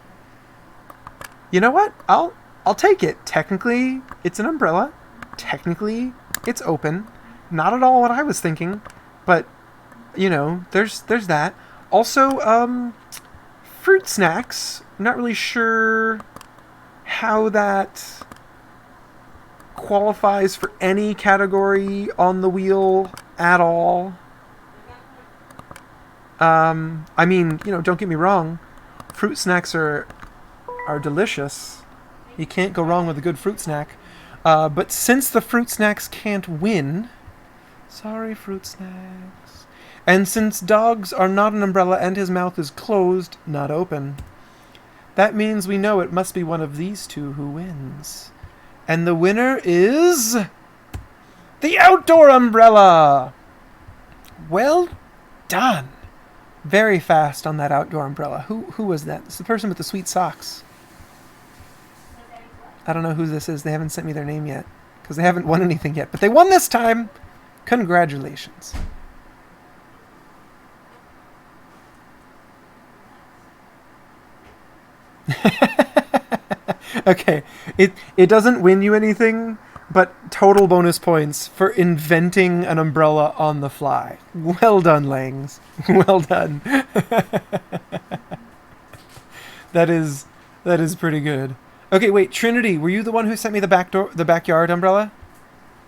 You know what? I'll take it. Technically, it's an umbrella. Technically, it's open. Not at all what I was thinking, but you know, there's that. Also, fruit snacks. I'm not really sure how that qualifies for any category on the wheel at all. I mean, you know, don't get me wrong. Fruit snacks are delicious. You can't go wrong with a good fruit snack. But since the fruit snacks can't win, sorry, fruit snacks. And since dogs are not an umbrella and his mouth is closed, not open, that means we know it must be one of these two who wins. And the winner is the outdoor umbrella. Well done. Very fast on that outdoor umbrella. Who was that? It's the person with the sweet socks. I don't know who this is. They haven't sent me their name yet because they haven't won anything yet. But they won this time. Congratulations. Okay. It doesn't win you anything, but total bonus points for inventing an umbrella on the fly. Well done, Langs. Well done. That is pretty good. Okay, wait, Trinity, were you the one who sent me the backyard umbrella?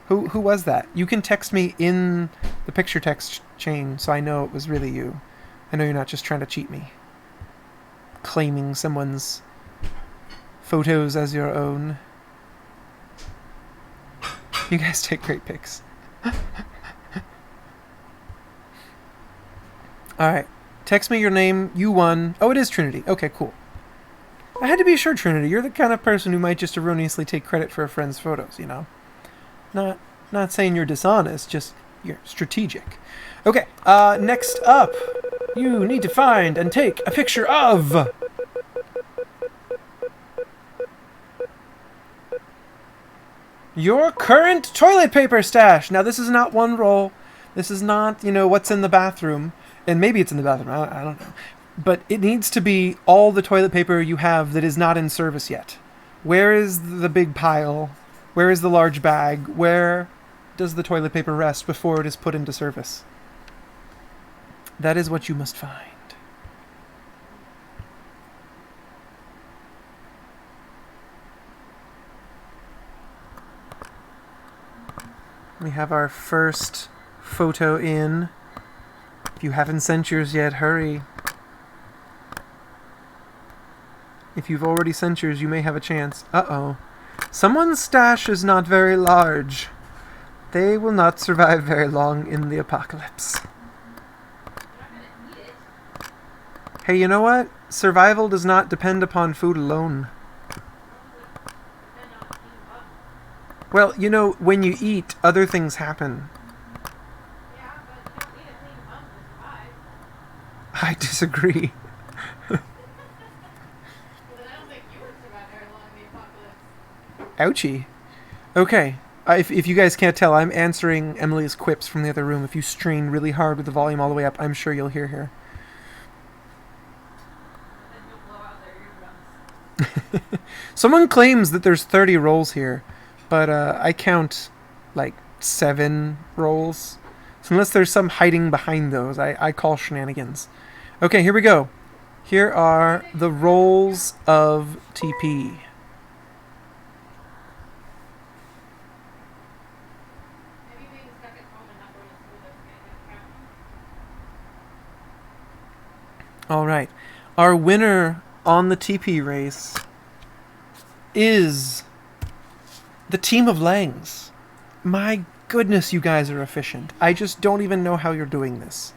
Who was that? You can text me in the picture text chain so I know it was really you. I know you're not just trying to cheat me. Claiming someone's photos as your own. You guys take great pics. Alright, text me your name, you won. Oh, it is Trinity. Okay, cool. I had to be sure, Trinity. You're the kind of person who might just erroneously take credit for a friend's photos, you know? Not saying you're dishonest, just you're strategic. Okay, next up, you need to find and take a picture of your current toilet paper stash. Now, this is not one roll. This is not, you know, what's in the bathroom. And maybe it's in the bathroom. I don't know. But it needs to be all the toilet paper you have that is not in service yet. Where is the big pile? Where is the large bag? Where does the toilet paper rest before it is put into service? That is what you must find. We have our first photo in. If you haven't sent yours yet, hurry. If you've already sent yours, you may have a chance. Uh-oh. Someone's stash is not very large. They will not survive very long in the apocalypse. Hey, you know what? Survival does not depend upon food alone. Well, you know, when you eat, other things happen. Yeah, but you don't need a clean bum to survive. I disagree. Well, then I don't think you would survive very long in the apocalypse. Ouchie. Okay. If you guys can't tell, I'm answering Emily's quips from the other room. If you strain really hard with the volume all the way up, I'm sure you'll hear her. Then you'll blow out their eardrums. Someone claims that there's 30 rolls here, but I count like 7 rolls. So unless there's some hiding behind those, I call shenanigans. Okay, here we go. Here are the rolls of TP. Maybe being stuck at home and not going to school doesn't make that count. All right. Our winner on the TP race is the team of Langs. My goodness, you guys are efficient. I just don't even know how you're doing this.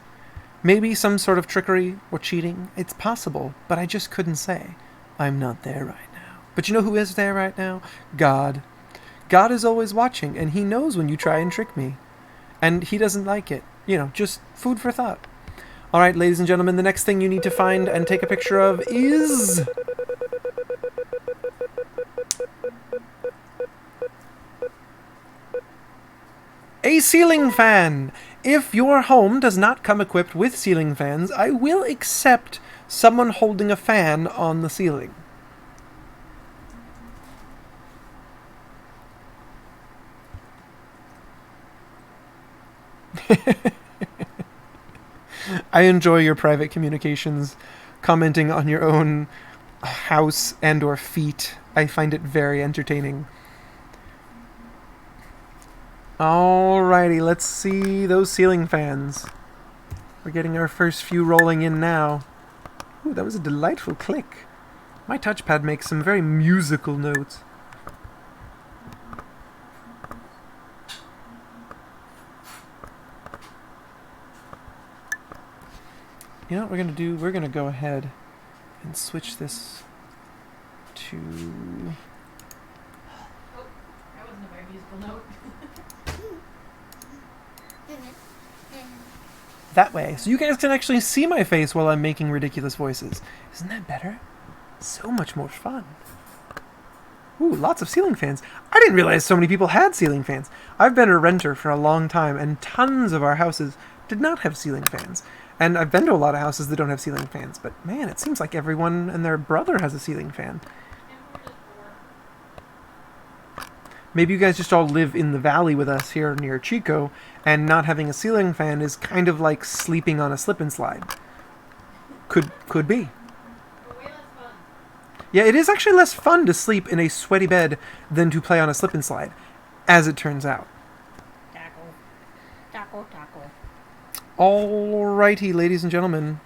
Maybe some sort of trickery or cheating. It's possible, but I just couldn't say. I'm not there right now. But you know who is there right now? God. God is always watching, and he knows when you try and trick me. And he doesn't like it. You know, just food for thought. All right, ladies and gentlemen, the next thing you need to find and take a picture of is... a ceiling fan! If your home does not come equipped with ceiling fans, I will accept someone holding a fan on the ceiling. I enjoy your private communications, commenting on your own house and or feet. I find it very entertaining. Alrighty, let's see those ceiling fans. We're getting our first few rolling in now. Ooh, that was a delightful click. My touchpad makes some very musical notes. You know what we're going to do? We're going to go ahead and switch this to... Oh, that wasn't a very musical note. that way. So you guys can actually see my face while I'm making ridiculous voices. Isn't that better? So much more fun. Ooh, lots of ceiling fans. I didn't realize so many people had ceiling fans. I've been a renter for a long time, and tons of our houses did not have ceiling fans. And I've been to a lot of houses that don't have ceiling fans, but man, it seems like everyone and their brother has a ceiling fan. Maybe you guys just all live in the valley with us here near Chico, and not having a ceiling fan is kind of like sleeping on a slip and slide. Could be. But way less fun. Yeah, it is actually less fun to sleep in a sweaty bed than to play on a slip and slide, as it turns out. Taco. Taco, taco. Alrighty, ladies and gentlemen.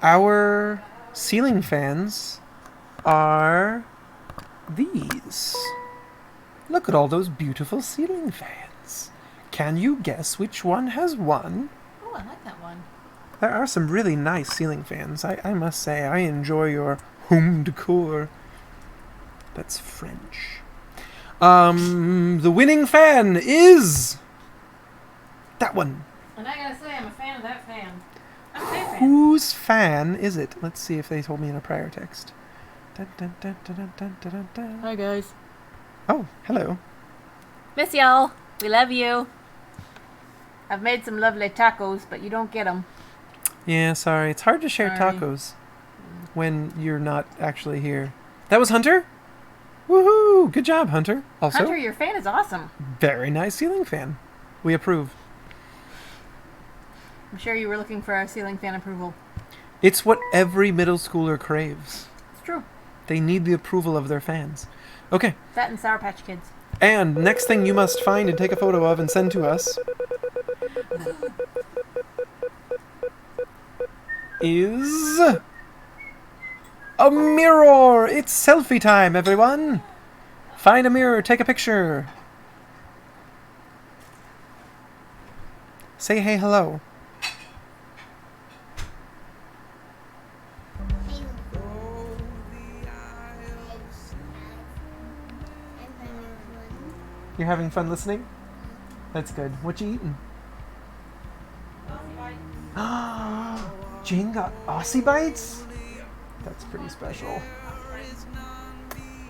Our ceiling fans are these. Look at all those beautiful ceiling fans. Can you guess which one has won? Oh, I like that one. There are some really nice ceiling fans. I must say, I enjoy your home decor. That's French. The winning fan is... that one. And I gotta say, I'm a fan of that fan. I'm a fan. Whose fan is it? Let's see if they told me in a prior text. Dun, dun, dun, dun, dun, dun, dun, dun, dun. Hi, guys. Oh, hello. Miss y'all. We love you. I've made some lovely tacos, but you don't get them. Yeah, sorry. It's hard to share Sorry. tacos when you're not actually here. That was Hunter? Woohoo! Good job, Hunter. Also, Hunter, your fan is awesome. very nice ceiling fan. We approve. I'm sure you were looking for our ceiling fan approval. It's what every middle schooler craves. It's true. They need the approval of their fans. Okay, That and Sour Patch Kids. and next thing you must find and take a photo of and send to us is a mirror. It's selfie time, everyone. Find a mirror, take a picture. Say hey, hello. You're having fun listening? That's good. What you eating? Jane got Aussie Bites? That's pretty special.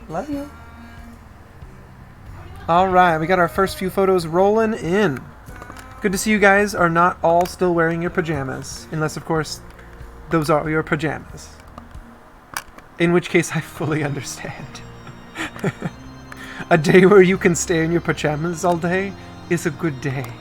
Love you. Alright, we got our first few photos rolling in. Good to see you guys are not all still wearing your pajamas. Unless, of course, those are your pajamas. In which case, I fully understand. A day where you can stay in your pajamas all day is a good day.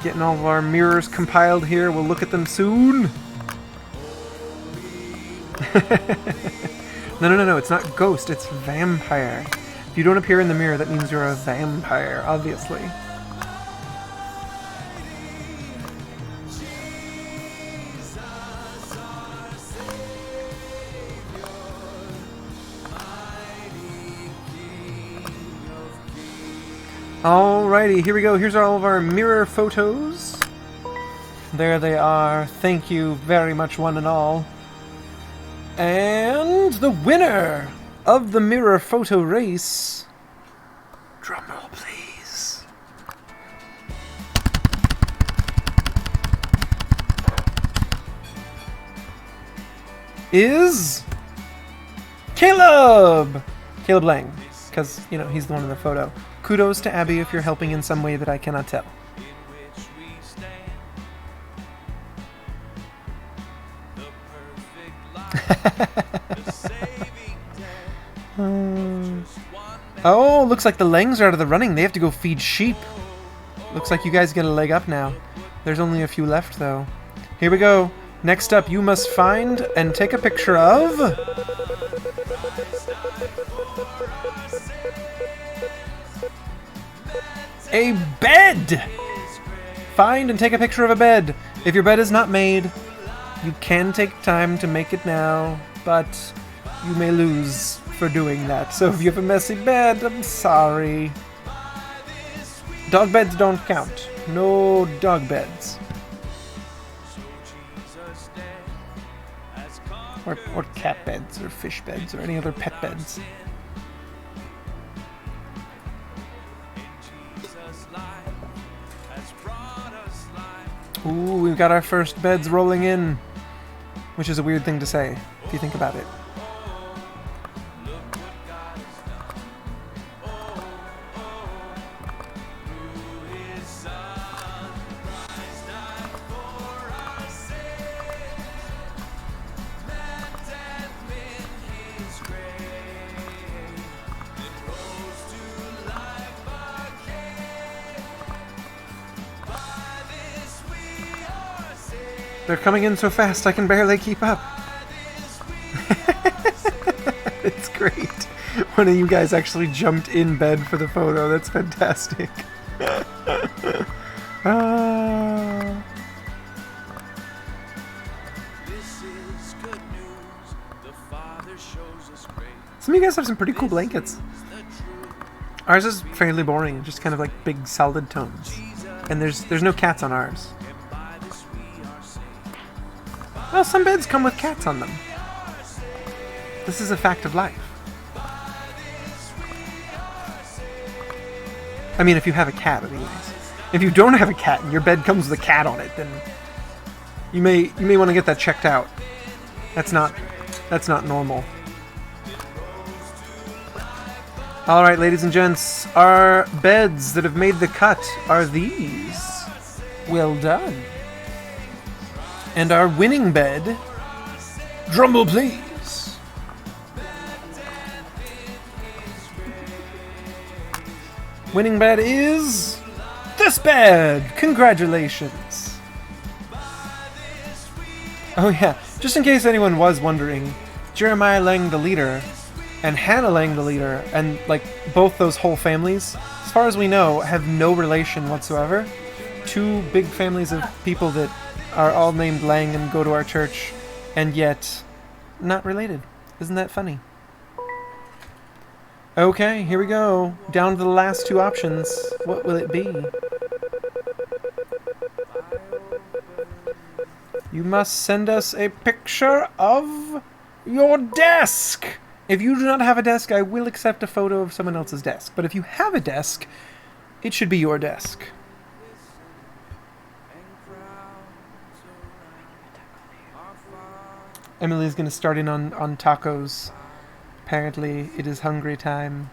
Getting all of our mirrors compiled here. We'll look at them soon. No. It's not ghost. It's vampire. If you don't appear in the mirror, that means you're a vampire, obviously. Alrighty, here we go. Here's all of our mirror photos. There they are. Thank you very much, one and all. And the winner of the mirror photo race, drumroll please, is Caleb! Caleb Lang, because, you know, he's the one in the photo. Kudos to Abby if you're helping in some way that I cannot tell. Oh, looks like the Langs are out of the running. They have to go feed sheep. Looks like you guys get a leg up now. There's only a few left, though. Here we go. Next up, you must find and take a picture of... a bed! Find and take a picture of a bed. If your bed is not made, you can take time to make it now, but you may lose for doing that. So if you have a messy bed, I'm sorry. Dog beds don't count. No dog beds. Or cat beds, or fish beds, or any other pet beds. Ooh, we've got our first beds rolling in. Which is a weird thing to say, if you think about it. They're coming in so fast I can barely keep up. It's great. One of you guys actually jumped in bed for the photo. That's fantastic. Some of you guys have some pretty cool blankets. Ours is fairly boring, just kind of like big solid tones. And there's no cats on ours. Well, some beds come with cats on them. This is a fact of life. I mean, if you have a cat, anyways. If you don't have a cat and your bed comes with a cat on it, then you may want to get that checked out. That's not normal. All right, ladies and gents, our beds that have made the cut are these. Well done. And our winning bed, drumroll please, Winning bed is this bed. Congratulations. Oh yeah, just in case anyone was wondering, Jeremiah Lang the leader and Hannah Lang the leader, and like both those whole families, as far as we know, have no relation whatsoever. Two big families of people that are all named Lang and go to our church, and yet not related. Isn't that funny? Okay, here we go. Down to the last two options. What will it be? You must send us a picture of your desk. If you do not have a desk, I will accept a photo of someone else's desk. But if you have a desk, it should be your desk. Emily's going to start in on tacos. Apparently, it is hungry time.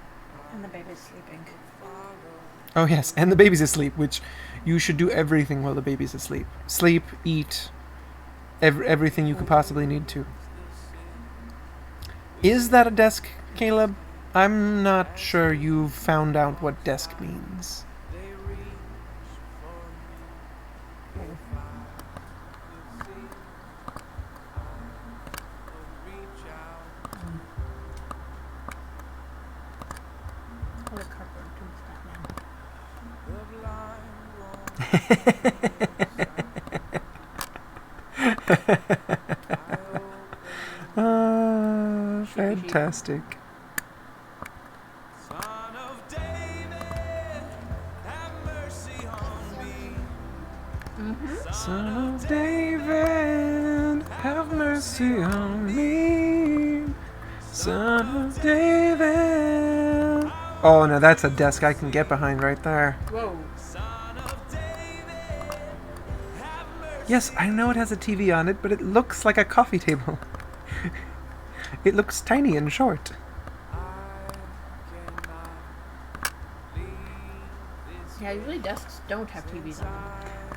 And the baby's sleeping. Oh yes, and the baby's asleep, which you should do everything while the baby's asleep. Sleep, eat, everything you could possibly need to. Is that a desk, Caleb? I'm not sure you've found out what desk means. What a cardboard Fantastic. Son of David, have mercy on me. Son of David, have mercy on me. Son of David. Oh, no, that's a desk I can get behind right there. Whoa. Yes, I know it has a TV on it, but it looks like a coffee table. It looks tiny and short. Yeah, usually desks don't have TVs on them.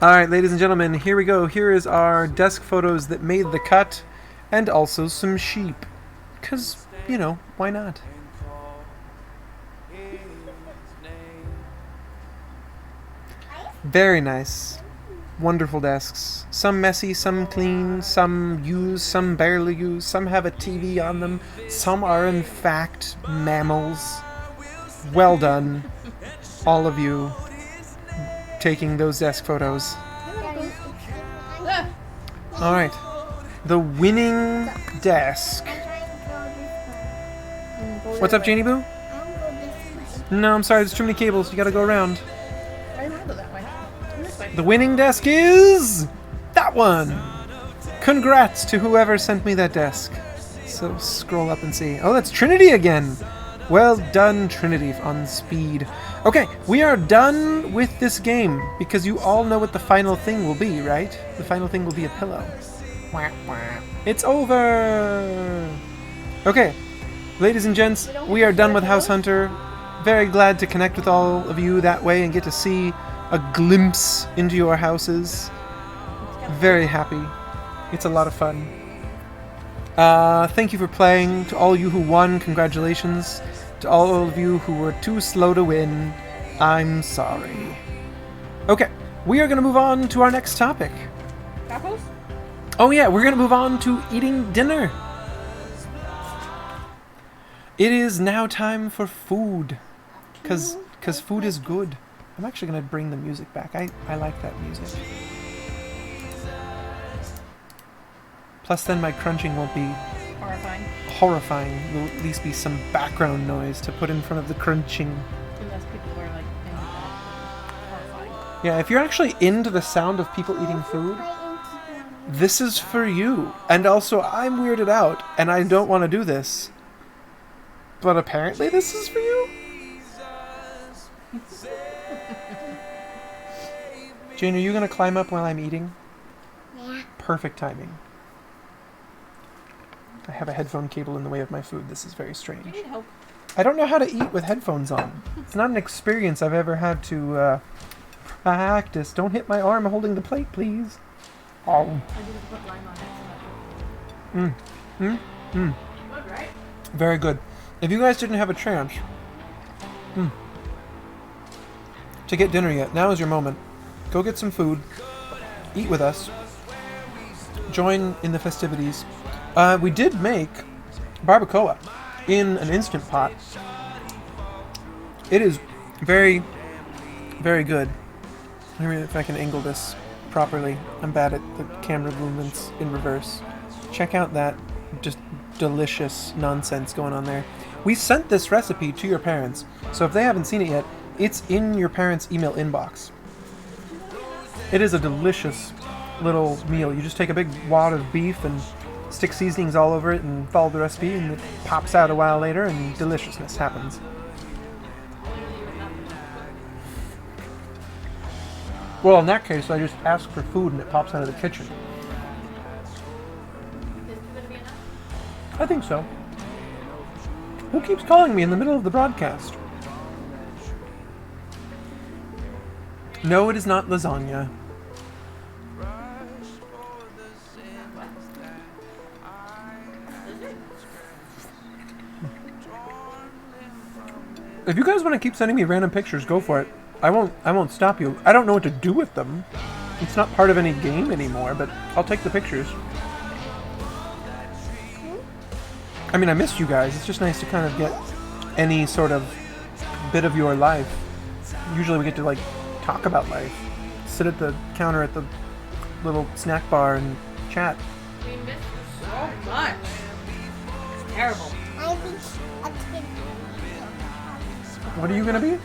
Alright, ladies and gentlemen, here we go. Here is our desk photos that made the cut, and also some sheep. 'Cause, you know, why not? Very nice. Wonderful desks. Some messy, some clean, some used, some barely used, some have a TV on them, some are in fact mammals. Well done, all of you, taking those desk photos. Alright, the winning desk. What's up, Janie Boo? No, I'm sorry, there's too many cables, you gotta go around. I don't go that way. This way. The winning desk is that one. Congrats to whoever sent me that desk. So scroll up and see. Oh, that's Trinity again. Well done, Trinity, on speed. Okay, we are done with this game because you all know what the final thing will be, right? The final thing will be a pillow. It's over. Okay, ladies and gents, we are done with House Hunter. Very glad to connect with all of you that way and get to see a glimpse into your houses. Very happy. It's a lot of fun. Thank you for playing. To all you who won, congratulations. To all of you who were too slow to win, I'm sorry. Okay, we are going to move on to our next topic. Tacos? Oh yeah, we're going to move on to eating dinner. It is now time for food. Because food is good. I'm actually going to bring the music back. I like that music. Plus then my crunching won't be Horrifying. horrifying. There'll at least be some background noise to put in front of the crunching. Unless people are like into that. Horrifying. Yeah, if you're actually into the sound of people eating food, this is for you. And also, I'm weirded out, and I don't want to do this. But apparently this is for you? Jane, are you going to climb up while I'm eating? Yeah. Perfect timing. I have a headphone cable in the way of my food. This is very You strange. need help. I don't know how to eat with headphones on. It's not an experience I've ever had to practice. Don't hit my arm holding the plate, please. Oh. I didn't put lime on it. Good, right? Very good. If you guys didn't have a chance, to get dinner yet, now is your moment. Go get some food. Eat with us. Join in the festivities. We did make barbacoa in an Instant Pot. It is very, very good. Let me see if I can angle this properly. I'm bad at the camera movements in reverse. Check out that just delicious nonsense going on there. We sent this recipe to your parents, so if they haven't seen it yet, it's in your parents' email inbox. It is a delicious little meal. You just take a big wad of beef and stick seasonings all over it and follow the recipe, and it pops out a while later and deliciousness happens. Well, in that case, I just ask for food and it pops out of the kitchen. I think so. Who keeps calling me in the middle of the broadcast? No, it is not lasagna. If you guys want to keep sending me random pictures, go for it. I won't stop you. I don't know what to do with them. It's not part of any game anymore, but I'll take the pictures. I mean, I missed you guys. It's just nice to kind of get any sort of bit of your life. Usually we get to, like, talk about life. Sit at the counter at the little snack bar and chat. We miss you so much. It's terrible. I think a kid. What are you gonna be?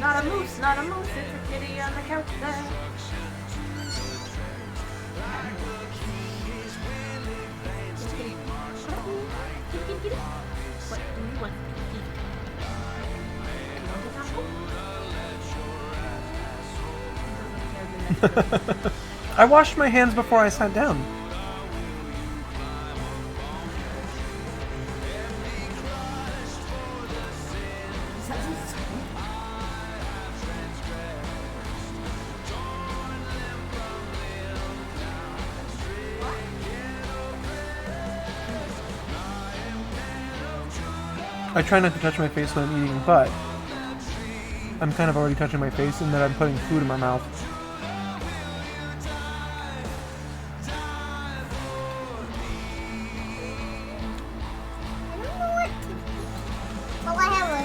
Not a moose, not a moose. It's a kitty on the couch there. What do you want to eat? I washed my hands before I sat down. I try not to touch my face when I'm eating, but I'm kind of already touching my face in that I'm putting food in my mouth. I don't know what to eat. Well, I have a.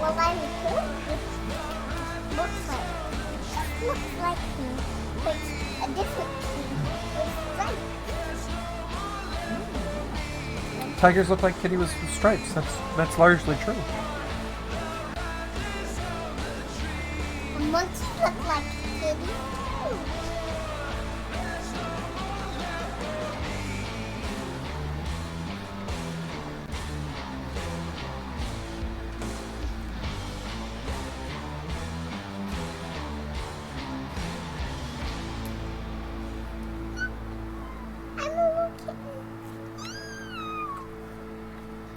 Well, I have a coat which looks like me, but a different me with stripes. Tigers look like kitty with stripes. That's largely true. And monkeys look like kitty. I'm a little kitten.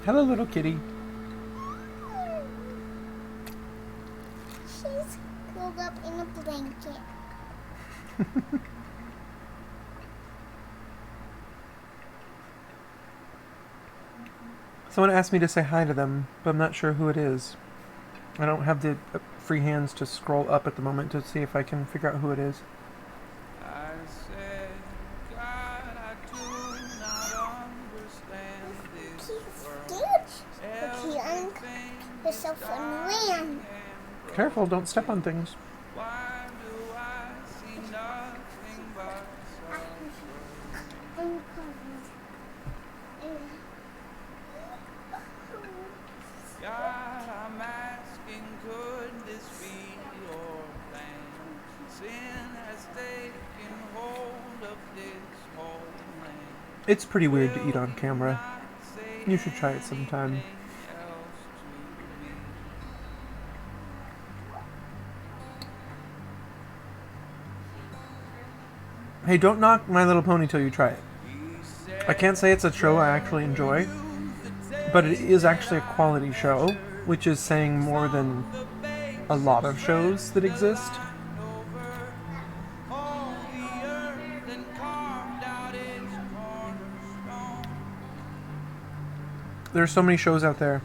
Hello, little kitty. She's curled up in a blanket. Someone asked me to say hi to them, but I'm not sure who it is. I don't have the free hands to scroll up at the moment to see if I can figure out who it is. I said, God, I do not understand this She's world. scared, but she uncovered herself and ran. Careful, don't step on things. Why do I see nothing but sorrow? Uncovered. God, I'm asking, could this be your plan? Sin has taken hold of this whole land. It's pretty weird to eat on camera. You should try it sometime. Hey, don't knock My Little Pony till you try it. I can't say it's a show I actually enjoy, but it is actually a quality show, which is saying more than a lot of shows that exist. There's so many shows out there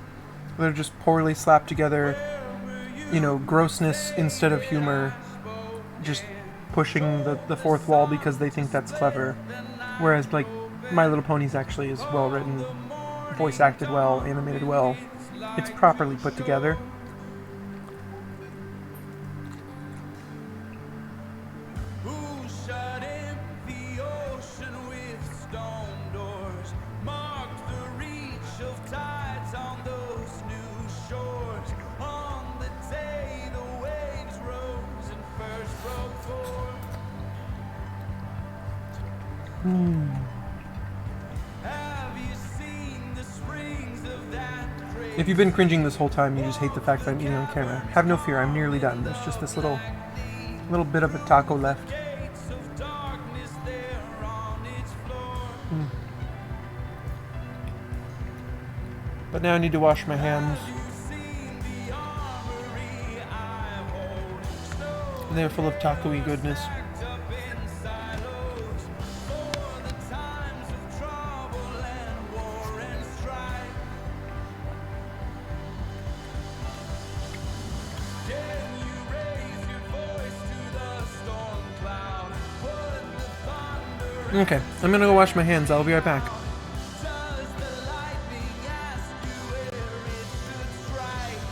that are just poorly slapped together, you know, grossness instead of humor, just pushing the fourth wall because they think that's clever. Whereas, like, My Little Ponies actually is well written, voice acted well, animated well. It's properly put together. Who shut in the ocean with stone doors, marked the reach of tides on those new shores, on the day the waves rose and first broke forth. Have you seen the springs of that great If you've been cringing this whole time, you just hate the fact that I'm eating on camera. Have no fear, I'm nearly done. There's just this little bit of a taco left. gates of darkness there on its floor? But now I need to wash my hands. Seen the armory I hold, They're full of taco-y goodness. stacked up in silos for the times of trouble and war and strife. Can you raise your voice to the storm cloud? Put the thunder. Okay, I'm gonna go wash my hands. I'll be right back. Does the lightning ask you where it should strike?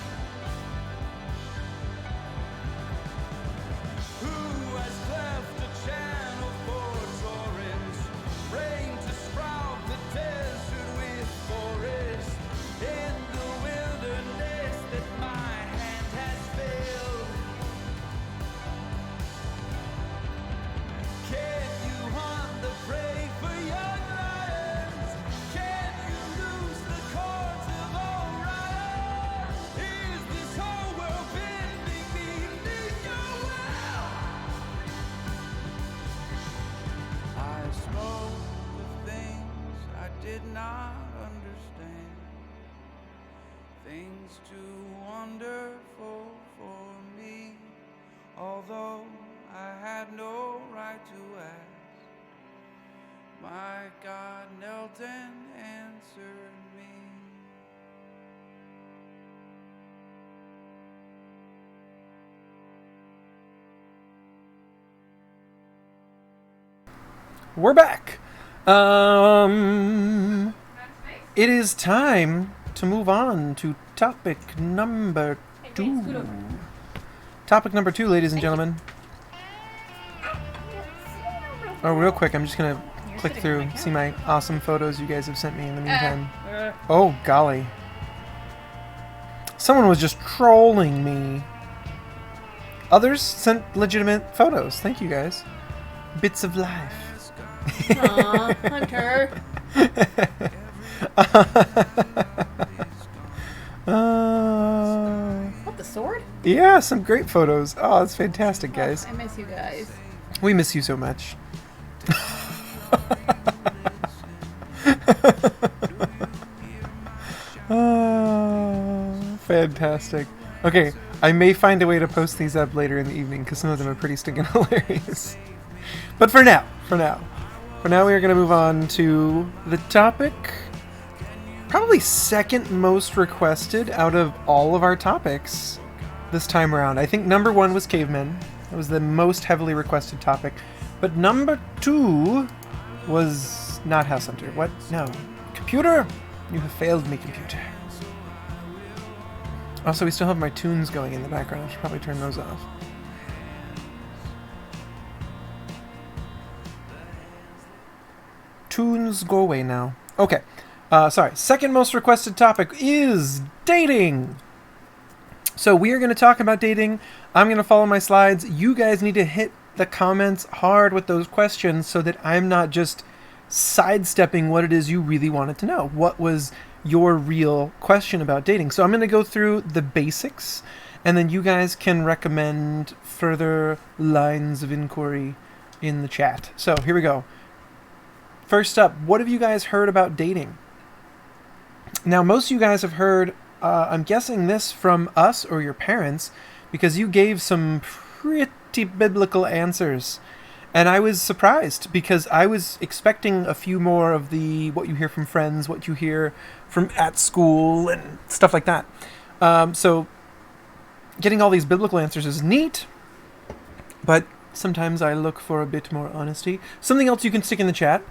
Who has cleft a channel for torrents? Rain to sprout the desert with forest. In the wilderness that my hand has filled. Can you hunt the prey for young lions? Can you loose the cords of Orion? Is this whole world bending beneath your will? I spoke of things I did not understand, things too wonderful for me, although I had no right to ask. My God knelt and answered me. We're back. It is time to move on to topic number two. Topic number two, ladies and gentlemen. Oh, real quick, I'm just gonna click through, see my awesome photos you guys have sent me in the meantime. Oh, golly. Someone was just trolling me. Others sent legitimate photos. Thank you, guys. Bits of life. Aw, Hunter. What, the sword? Yeah, some great photos. Oh, that's fantastic, guys. I miss you guys. We miss you so much. Oh, fantastic. Okay, I may find a way to post these up later in the evening because some of them are pretty stinking hilarious. But for now, we are going to move on to the topic probably second most requested out of all of our topics this time around. I think number one was cavemen. That was the most heavily requested topic. But number two was not House Hunter. What? No. Computer! You have failed me, computer. Also, we still have my tunes going in the background. I should probably turn those off. Tunes go away now. Okay. Sorry. Second most requested topic is dating. So we are going to talk about dating. I'm going to follow my slides. You guys need to hit the comments hard with those questions so that I'm not just sidestepping what it is you really wanted to know. What was your real question about dating? So I'm going to go through the basics, and then you guys can recommend further lines of inquiry in the chat. So here we go. First up, what have you guys heard about dating? Now, most of you guys have heard, I'm guessing this from us or your parents, because you gave some pretty biblical answers. And I was surprised because I was expecting a few more of the what you hear from friends, what you hear from at school, and stuff like that. So getting all these biblical answers is neat, but sometimes I look for a bit more honesty. Something else you can stick in the chat,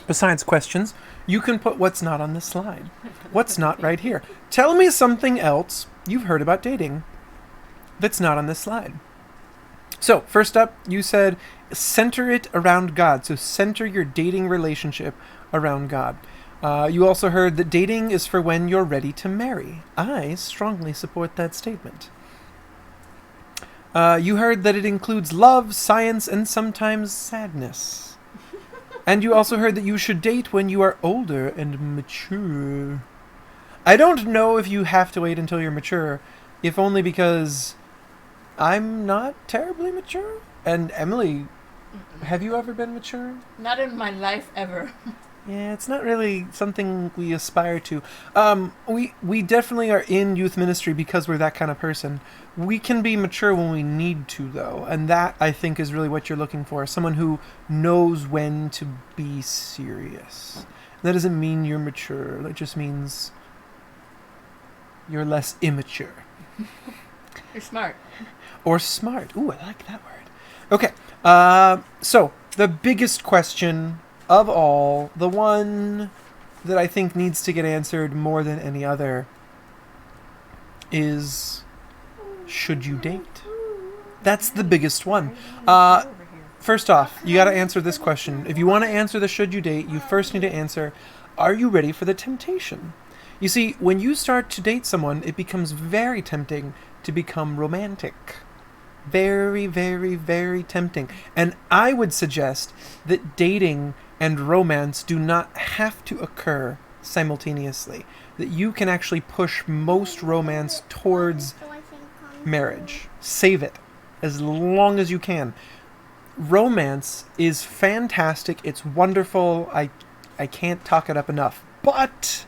besides questions, you can put what's not on this slide. What's not right here. Tell me something else you've heard about dating that's not on this slide. So, first up, you said center it around God. So, center your dating relationship around God. You also heard that dating is for when you're ready to marry. I strongly support that statement. You heard that it includes love, science, and sometimes sadness. And you also heard that you should date when you are older and mature. I don't know if you have to wait until you're mature, if only because I'm not terribly mature. And Emily, have you ever been mature? Not in my life ever. Yeah, it's not really something we aspire to. We definitely are in youth ministry because we're that kind of person. We can be mature when we need to, though, and that, I think, is really what you're looking for. Someone who knows when to be serious. That doesn't mean you're mature. That just means you're less immature. You're smart. Or smart. Ooh, I like that word. Okay, so the biggest question of all, the one that I think needs to get answered more than any other, is should you date? That's the biggest one. First off, you got to answer this question. If you want to answer the should you date, you first need to answer, are you ready for the temptation? You see, when you start to date someone, it becomes very tempting to become romantic. Very, very, very tempting. And I would suggest that dating and romance do not have to occur simultaneously. That you can actually push most romance towards marriage. Save it as long as you can. Romance is fantastic. It's wonderful. I can't talk it up enough. But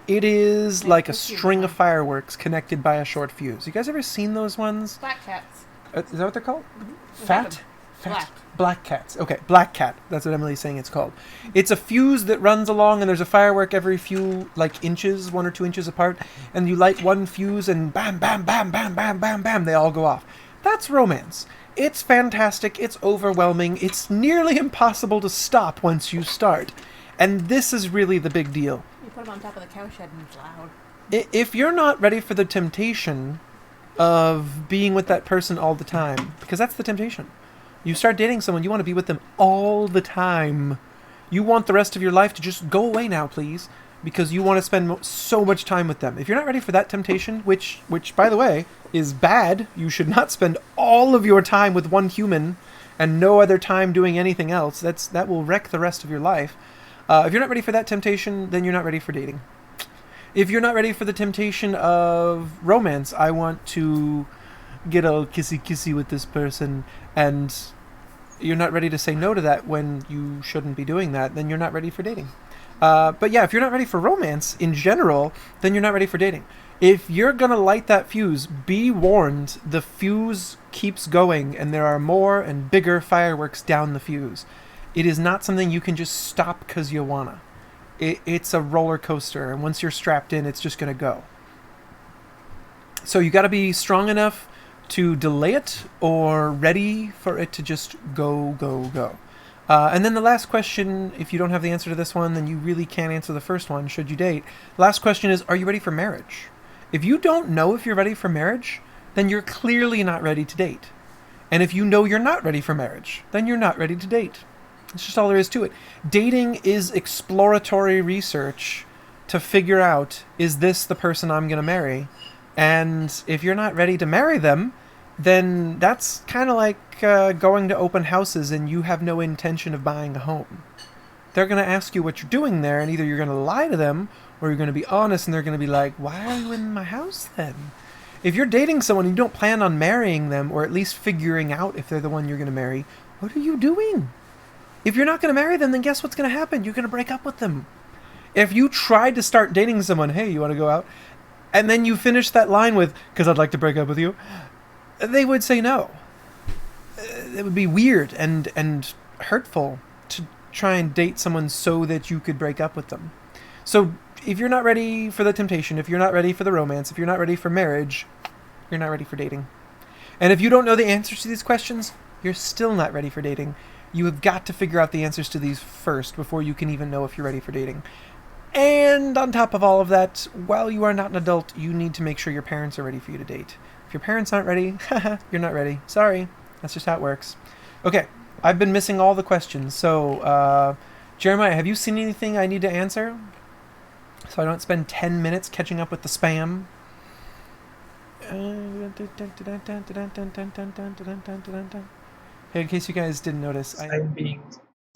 it is like a string of fireworks connected by a short fuse. You guys ever seen those ones? Black cats. Is that what they're called? Fat? Fat? Black cats. Okay, black cat. That's what Emily's saying it's called. It's a fuse that runs along, and there's a firework every few, inches, 1 or 2 inches apart, and you light one fuse, and bam, bam, bam, bam, bam, bam, bam, they all go off. That's romance. It's fantastic. It's overwhelming. It's nearly impossible to stop once you start. And this is really the big deal. You put them on top of the cowshed and it's loud. If you're not ready for the temptation of being with that person all the time, because that's the temptation. You start dating someone, you want to be with them all the time. You want the rest of your life to just go away now, please, because you want to spend so much time with them. If you're not ready for that temptation, which by the way, is bad, you should not spend all of your time with one human and no other time doing anything else. That will wreck the rest of your life. If you're not ready for that temptation, then you're not ready for dating. If you're not ready for the temptation of romance, I want to get all kissy-kissy with this person, and you're not ready to say no to that when you shouldn't be doing that, then you're not ready for dating. But yeah, if you're not ready for romance in general, then you're not ready for dating. If you're going to light that fuse, be warned, the fuse keeps going, and there are more and bigger fireworks down the fuse. It is not something you can just stop because you wanna. It's a roller coaster, and once you're strapped in, it's just going to go. So you got to be strong enough to delay it or ready for it to just go, go, go. And then the last question, if you don't have the answer to this one, then you really can't answer the first one, should you date. Last question is, are you ready for marriage? If you don't know if you're ready for marriage, then you're clearly not ready to date. And if you know you're not ready for marriage, then you're not ready to date. That's just all there is to it. Dating is exploratory research to figure out, is this the person I'm going to marry? And if you're not ready to marry them, then that's kind of like going to open houses and you have no intention of buying a home. They're going to ask you what you're doing there, and either you're going to lie to them or you're going to be honest, and they're going to be like, why are you in my house then? If you're dating someone and you don't plan on marrying them, or at least figuring out if they're the one you're going to marry, what are you doing? If you're not going to marry them, then guess what's going to happen? You're going to break up with them. If you tried to start dating someone, hey, you want to go out? And then you finish that line with, because I'd like to break up with you, they would say no. it would be weird and hurtful to try and date someone so that you could break up with them. So if you're not ready for the temptation, if you're not ready for the romance, if you're not ready for marriage, you're not ready for dating. And if you don't know the answers to these questions, you're still not ready for dating. You have got to figure out the answers to these first before you can even know if you're ready for dating. And on top of all of that, while you are not an adult, you need to make sure your parents are ready for you to date. If your parents aren't ready, you're not ready. Sorry. That's just how it works. Okay, I've been missing all the questions. So, Jeremiah, have you seen anything I need to answer? So I don't spend 10 minutes catching up with the spam. Hey, in case you guys didn't notice, I'm being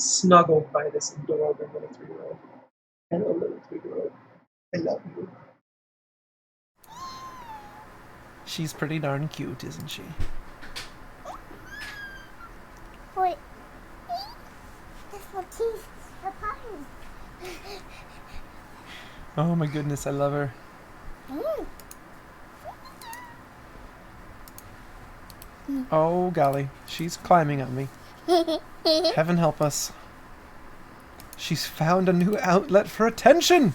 snuggled by this adorable little 3-year-old. Hello, little 3-year-old. I love you. She's pretty darn cute, isn't she? Wait. That's what he's the puppy. Oh my goodness, I love her. Oh golly, she's climbing on me. Heaven help us. She's found a new outlet for attention.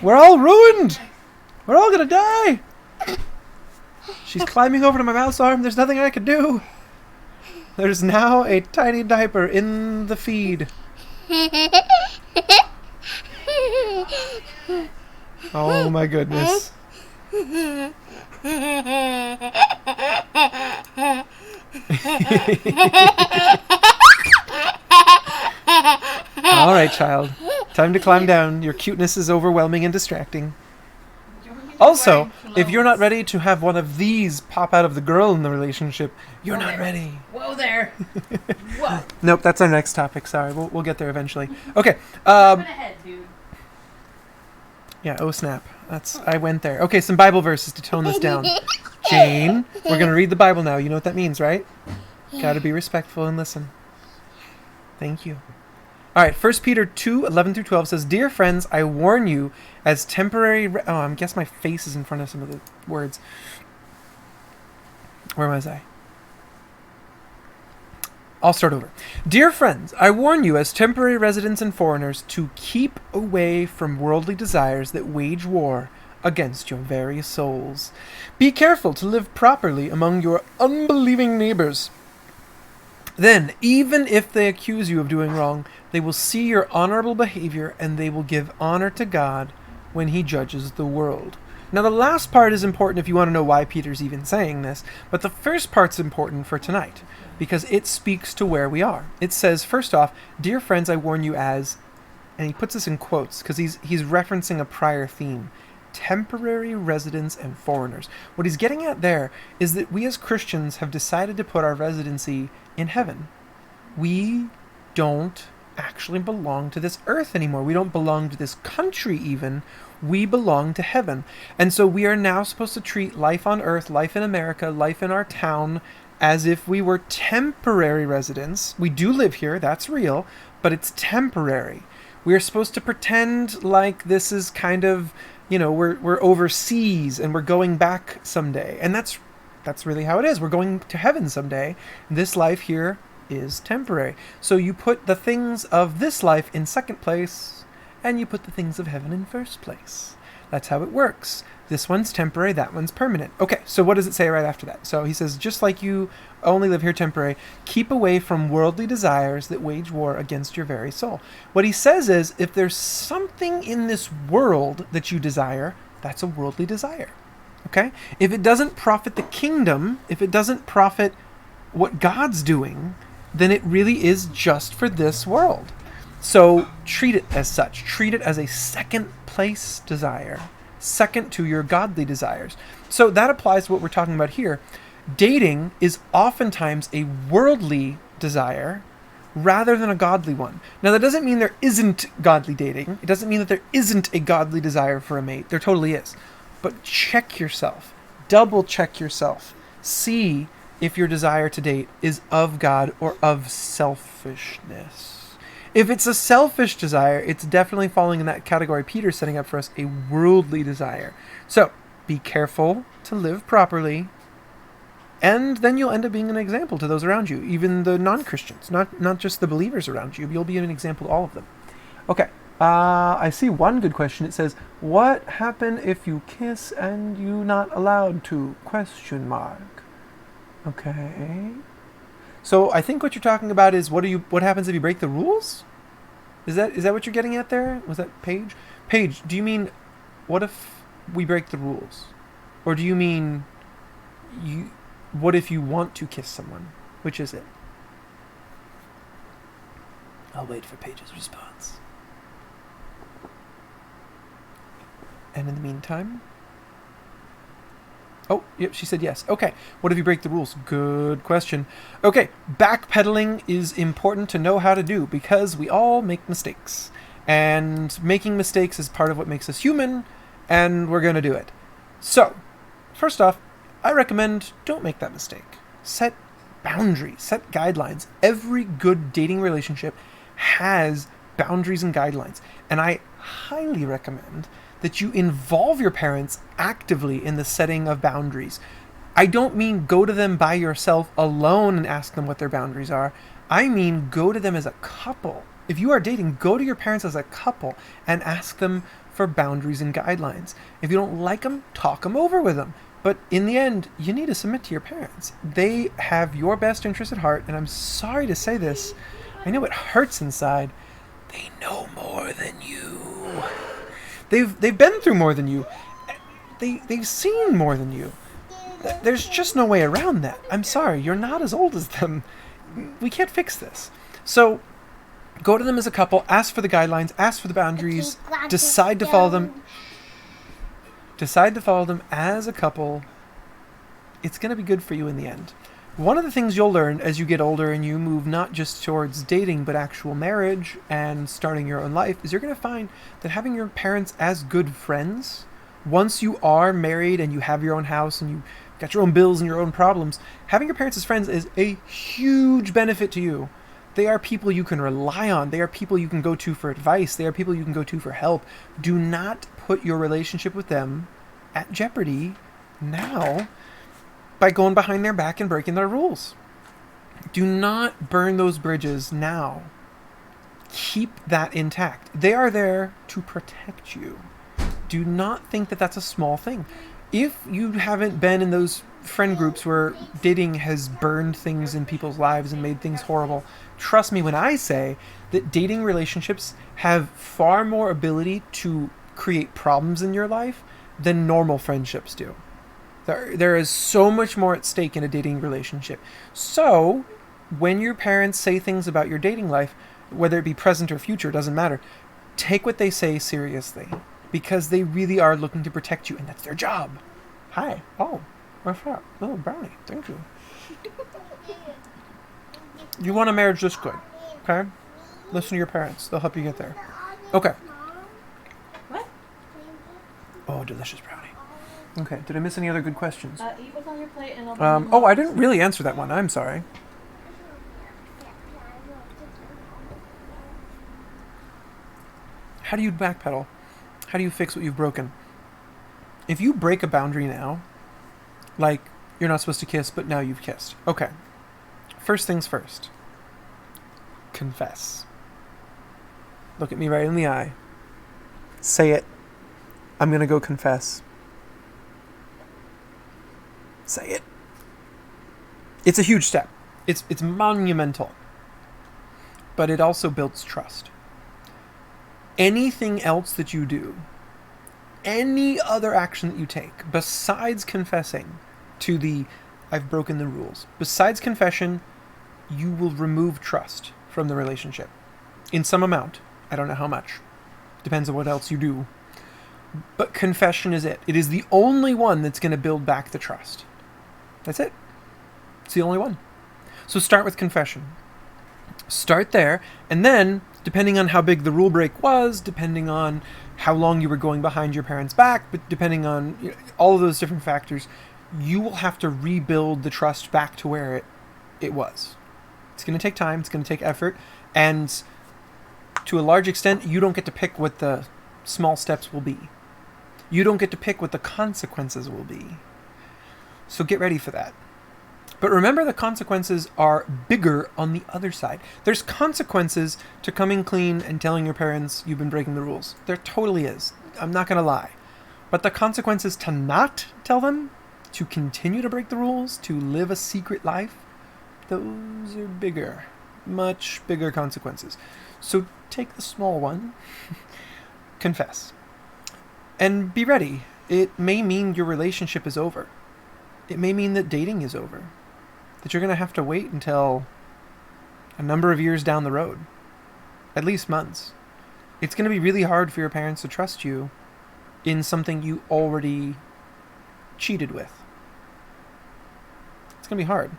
We're all ruined. We're all gonna die. She's climbing over to my mouse arm. There's nothing I can do. There's now a tiny diaper in the feed. Oh my goodness. All right, child. Time to climb down. Your cuteness is overwhelming and distracting. Also, if you're not ready to have one of these pop out of the girl in the relationship, you're not ready. Whoa there. Whoa. Nope, that's our next topic. Sorry, we'll get there eventually. Okay. Jumping ahead, dude. Yeah, oh snap. I went there. Okay, some Bible verses to tone this down. Jane, we're going to read the Bible now. You know what that means, right? Got to be respectful and listen. Thank you. All right, 1 Peter 2:11-12 says, "Dear friends, I warn you as temporary..." I guess my face is in front of some of the words. Where was I? I'll start over. "Dear friends, I warn you as temporary residents and foreigners to keep away from worldly desires that wage war against your very souls. Be careful to live properly among your unbelieving neighbors. Then, even if they accuse you of doing wrong, they will see your honorable behavior and they will give honor to God when he judges the world." Now, the last part is important if you want to know why Peter's even saying this, but the first part's important for tonight because it speaks to where we are. It says, first off, "Dear friends, I warn you as," and he puts this in quotes because he's referencing a prior theme, temporary residents and foreigners. What he's getting at there is that we as Christians have decided to put our residency in heaven. We don't actually belong to this earth anymore. We don't belong to this country even. We belong to heaven. And so we are now supposed to treat life on earth, life in America, life in our town, as if we were temporary residents. We do live here, that's real, but it's temporary. We are supposed to pretend like this is kind of, we're overseas and we're going back someday. And that's really how it is. We're going to heaven someday. This life here is temporary. So you put the things of this life in second place, and you put the things of heaven in first place. That's how it works. This one's temporary, that one's permanent. Okay, so what does it say right after that? So he says, just like you only live here temporary, keep away from worldly desires that wage war against your very soul. What he says is, if there's something in this world that you desire, that's a worldly desire. Okay? If it doesn't profit the kingdom, if it doesn't profit what God's doing, then it really is just for this world. So treat it as such. Treat it as a second place desire, second to your godly desires. So that applies to what we're talking about here. Dating is oftentimes a worldly desire rather than a godly one. Now, that doesn't mean there isn't godly dating. It doesn't mean that there isn't a godly desire for a mate. There totally is. But check yourself. Double check yourself. See if your desire to date is of God or of selfishness. If it's a selfish desire, it's definitely falling in that category Peter's setting up for us, a worldly desire. So, be careful to live properly And then you'll end up being an example to those around you, even the non-Christians, not just the believers around you. You'll be an example to all of them. Okay, I see one good question. It says, what happen if you kiss and you not allowed to? Question mark. Okay. So I think what you're talking about is what happens if you break the rules? Is that what you're getting at there? Was that Paige? Paige, do you mean what if we break the rules? Or do you mean what if you want to kiss someone? Which is it? I'll wait for Paige's response. And in the meantime... Oh, yep, she said yes. Okay, what if you break the rules? Good question. Okay, backpedaling is important to know how to do because we all make mistakes. And making mistakes is part of what makes us human, and we're going to do it. So, first off, I recommend don't make that mistake. Set boundaries, set guidelines. Every good dating relationship has boundaries and guidelines. And I highly recommend that you involve your parents actively in the setting of boundaries. I don't mean go to them by yourself alone and ask them what their boundaries are. I mean go to them as a couple. If you are dating, go to your parents as a couple and ask them for boundaries and guidelines. If you don't like them, talk them over with them. But in the end, you need to submit to your parents. They have your best interest at heart, and I'm sorry to say this. I know it hurts inside. They know more than you. They've been through more than you. They've seen more than you. There's just no way around that. I'm sorry, you're not as old as them. We can't fix this. So go to them as a couple, ask for the guidelines, ask for the boundaries, decide to follow them. Decide to follow them as a couple. It's going to be good for you in the end. One of the things you'll learn as you get older and you move not just towards dating, but actual marriage and starting your own life, is you're going to find that having your parents as good friends, once you are married and you have your own house and you got your own bills and your own problems, having your parents as friends is a huge benefit to you. They are people you can rely on. They are people you can go to for advice. They are people you can go to for help. Do not put your relationship with them at jeopardy now by going behind their back and breaking their rules. Do not burn those bridges now. Keep that intact. They are there to protect you. Do not think that that's a small thing. If you haven't been in those friend groups where dating has burned things in people's lives and made things horrible, trust me when I say that dating relationships have far more ability to create problems in your life than normal friendships do. There is so much more at stake in a dating relationship. So, when your parents say things about your dating life, whether it be present or future, doesn't matter, take what they say seriously. Because they really are looking to protect you, and that's their job. Hi. Oh, what's up? Oh, brownie. Thank you. You want a marriage this good, okay? Listen to your parents. They'll help you get there. Okay. What? Oh, delicious brownie. Okay, did I miss any other good questions? Eat what's on your plate and I'll Oh, I didn't really answer that one. I'm sorry. How do you backpedal? How do you fix what you've broken? If you break a boundary now, like you're not supposed to kiss, but now you've kissed. Okay. First things first. Confess. Look at me right in the eye. Say it. I'm going to go confess. Say it. It's a huge step. It's monumental. But it also builds trust. Anything else that you do, any other action that you take, besides confessing to the I've broken the rules, besides confession, you will remove trust from the relationship. In some amount. I don't know how much. Depends on what else you do. But confession is it. It is the only one that's going to build back the trust. That's it. It's the only one. So start with confession. Start there, and then, depending on how big the rule break was, depending on how long you were going behind your parents' back, but depending on all of those different factors, you will have to rebuild the trust back to where it was. It's going to take time, it's going to take effort, and to a large extent, you don't get to pick what the small steps will be. You don't get to pick what the consequences will be. So get ready for that. But remember, the consequences are bigger on the other side. There's consequences to coming clean and telling your parents you've been breaking the rules. There totally is. I'm not going to lie. But the consequences to not tell them, to continue to break the rules, to live a secret life, those are bigger. Much bigger consequences. So take the small one, confess, and be ready. It may mean your relationship is over. It may mean that dating is over. That you're going to have to wait until a number of years down the road. At least months. It's going to be really hard for your parents to trust you in something you already cheated with. It's going to be hard.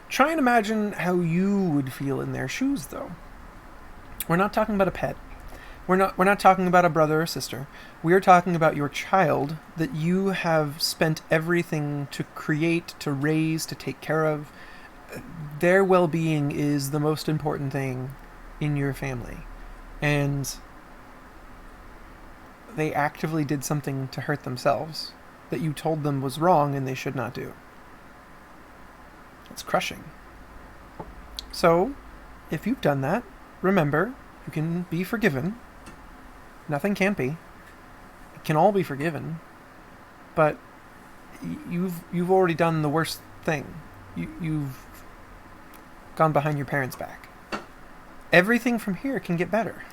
Try and imagine how you would feel in their shoes, though. We're not talking about a pet. We're not talking about a brother or sister. We are talking about your child that you have spent everything to create, to raise, to take care of. Their well-being is the most important thing in your family. And they actively did something to hurt themselves that you told them was wrong and they should not do. It's crushing. So, if you've done that, remember, you can be forgiven. Nothing can't be. It can all be forgiven. But you've already done the worst thing. You've gone behind your parents' back. Everything from here can get better.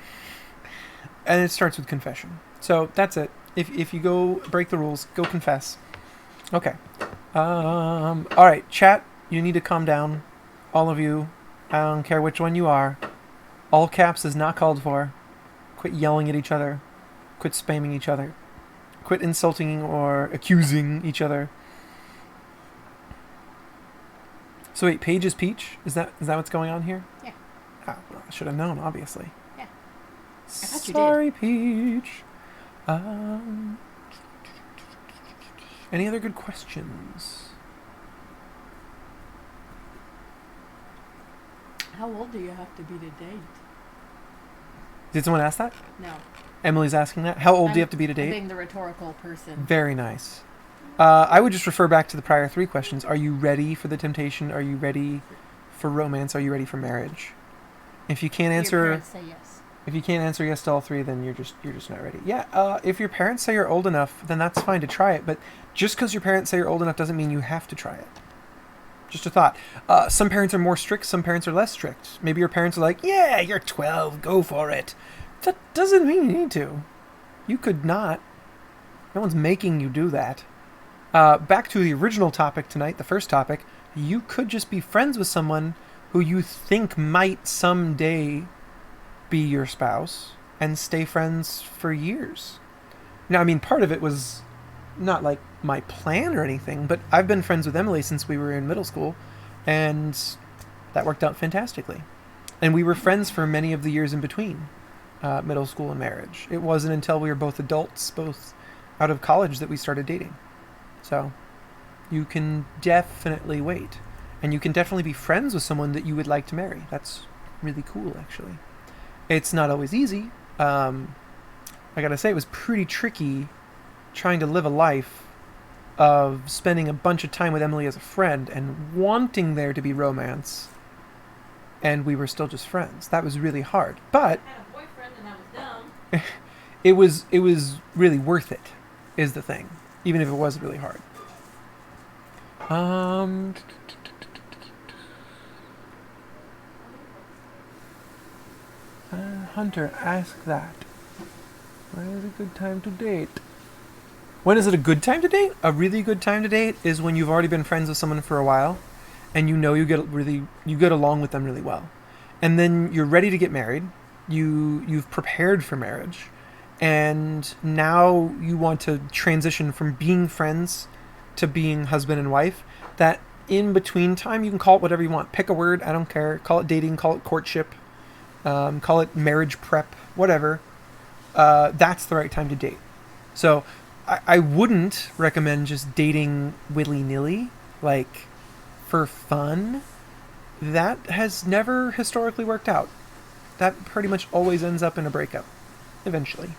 And it starts with confession. So that's it. If you go break the rules, go confess. Okay. All right, chat. You need to calm down. All of you. I don't care which one you are. All caps is not called for. Quit yelling at each other. Quit spamming each other. Quit insulting or accusing each other. So wait, Paige is Peach? Is that what's going on here? Yeah. Ah, well, I should have known, obviously. Yeah. I thought you did. Sorry, Peach. Any other good questions? How old do you have to be to date? Did someone ask that? No. Emily's asking that. How old do you have to be to I'm date? being the rhetorical person. Very nice. I would just refer back to the prior 3 questions. Are you ready for the temptation? Are you ready for romance? Are you ready for marriage? If you can't Your answer, parents say yes. if you can't answer yes to all 3, then you're just not ready. Yeah. If your parents say you're old enough, then that's fine to try it. But just because your parents say you're old enough doesn't mean you have to try it. Just a thought. Some parents are more strict. Some parents are less strict. Maybe your parents are like, yeah, you're 12. Go for it. That doesn't mean you need to. You could not. No one's making you do that. Back to the original topic tonight, the first topic. You could just be friends with someone who you think might someday be your spouse and stay friends for years. Now, I mean, part of it was not like my plan or anything, but I've been friends with Emily since we were in middle school, and that worked out fantastically. And we were friends for many of the years in between middle school and marriage. It wasn't until we were both adults, both out of college, that we started dating. So you can definitely wait. And you can definitely be friends with someone that you would like to marry. That's really cool, actually. It's not always easy. I gotta say, it was pretty tricky trying to live a life of spending a bunch of time with Emily as a friend and wanting there to be romance, and we were still just friends. That was really hard. But I had a boyfriend and I was dumb. it was really worth it, is the thing. Even if it was really hard. Hunter, ask that. When is a good time to date? When is it a good time to date? A really good time to date is when you've already been friends with someone for a while, and you know you get along with them really well, and then you're ready to get married. You've prepared for marriage, and now you want to transition from being friends to being husband and wife. That in between time, you can call it whatever you want. Pick a word. I don't care. Call it dating. Call it courtship. Call it marriage prep. Whatever. That's the right time to date. So I wouldn't recommend just dating willy-nilly, like for fun. That has never historically worked out. That pretty much always ends up in a breakup, eventually.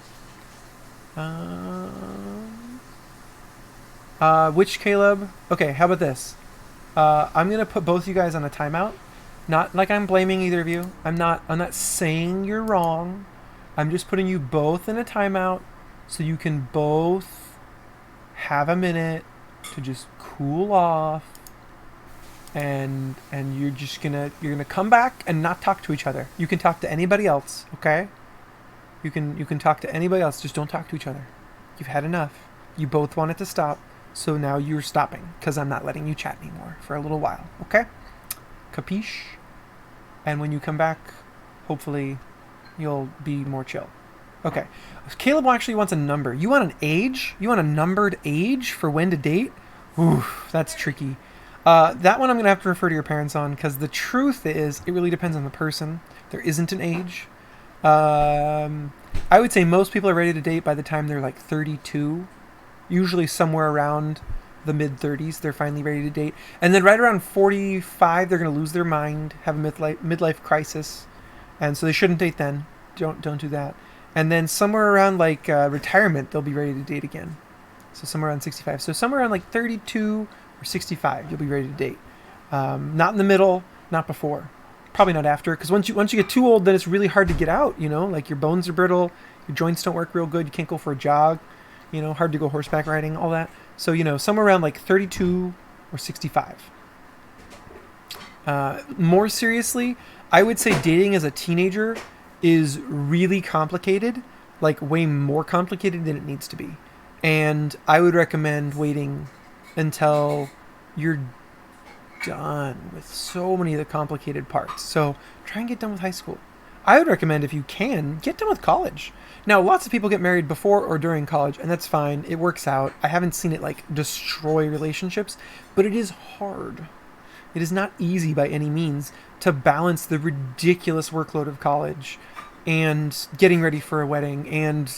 Which Caleb? Okay, how about this? I'm gonna put both you guys on a timeout. Not like I'm blaming either of you. I'm not saying you're wrong. I'm just putting you both in a timeout so you can both have a minute to just cool off. And you're gonna come back and not talk to each other. You can talk to anybody else, okay? You can talk to anybody else. Just don't talk to each other. You've had enough. You both want it to stop, so now you're stopping because I'm not letting you chat anymore for a little while, okay? Capiche? And when you come back, hopefully you'll be more chill. Okay. Caleb actually wants a number. You want an age? You want a numbered age for when to date? Oof, that's tricky. That one I'm going to have to refer to your parents on because the truth is it really depends on the person. There isn't an age. I would say most people are ready to date by the time they're like 32. Usually somewhere around the mid-30s, they're finally ready to date. And then right around 45, they're going to lose their mind, have a midlife crisis. And so they shouldn't date then. Don't do that. And then somewhere around like retirement, they'll be ready to date again. So somewhere around 65. So somewhere around like 32 or 65, you'll be ready to date. Not in the middle, not before. Probably not after, because once you get too old, then it's really hard to get out, you know? Like your bones are brittle, your joints don't work real good, you can't go for a jog, you know, hard to go horseback riding, all that. So, you know, somewhere around like 32 or 65. More seriously, I would say dating as a teenager is really complicated, like way more complicated than it needs to be. And I would recommend waiting until you're done with so many of the complicated parts. So try and get done with high school. I would recommend, if you can, get done with college. Now, lots of people get married before or during college, and that's fine. It works out. I haven't seen it like destroy relationships, but it is hard. It is not easy by any means to balance the ridiculous workload of college and getting ready for a wedding and,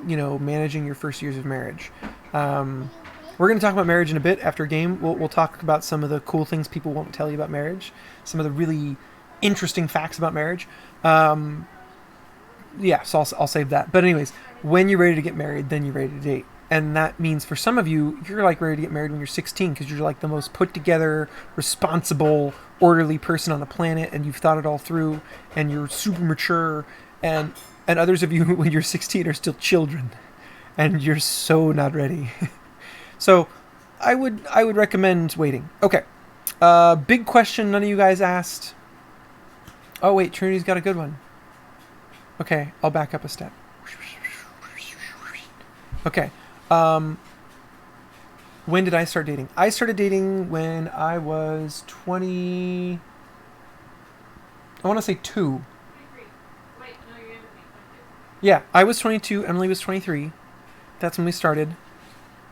you know, managing your first years of marriage. We're going to talk about marriage in a bit after a game. We'll talk about some of the cool things people won't tell you about marriage, some of the really interesting facts about marriage. Yeah, so I'll save that. But anyways, when you're ready to get married, then you're ready to date. And that means for some of you, you're like ready to get married when you're 16 because you're like the most put together, responsible, orderly person on the planet, and you've thought it all through, and you're super mature. And others of you, when you're 16, are still children, and you're so not ready. So I would recommend waiting. Okay. Big question none of you guys asked. Oh, wait, Trinity's got a good one. Okay, I'll back up a step. Okay. When did I start dating? I started dating when I was 20... I want to say 2. 23. Wait, no, you're younger than me. 22. Yeah, I was 22. Emily was 23. That's when we started.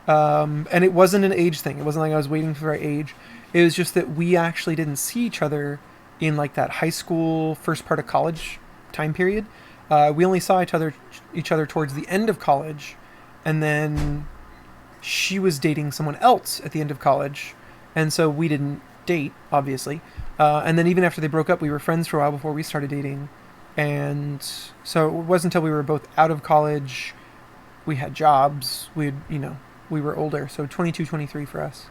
And it wasn't an age thing. It wasn't like I was waiting for the right age. It was just that we actually didn't see each other in like that high school, first part of college time period. We only saw each other towards the end of college. And then she was dating someone else at the end of college. And so we didn't date, obviously. And then even after they broke up, we were friends for a while before we started dating. And so it wasn't until we were both out of college, we had jobs, we were older. So 22, 23 for us.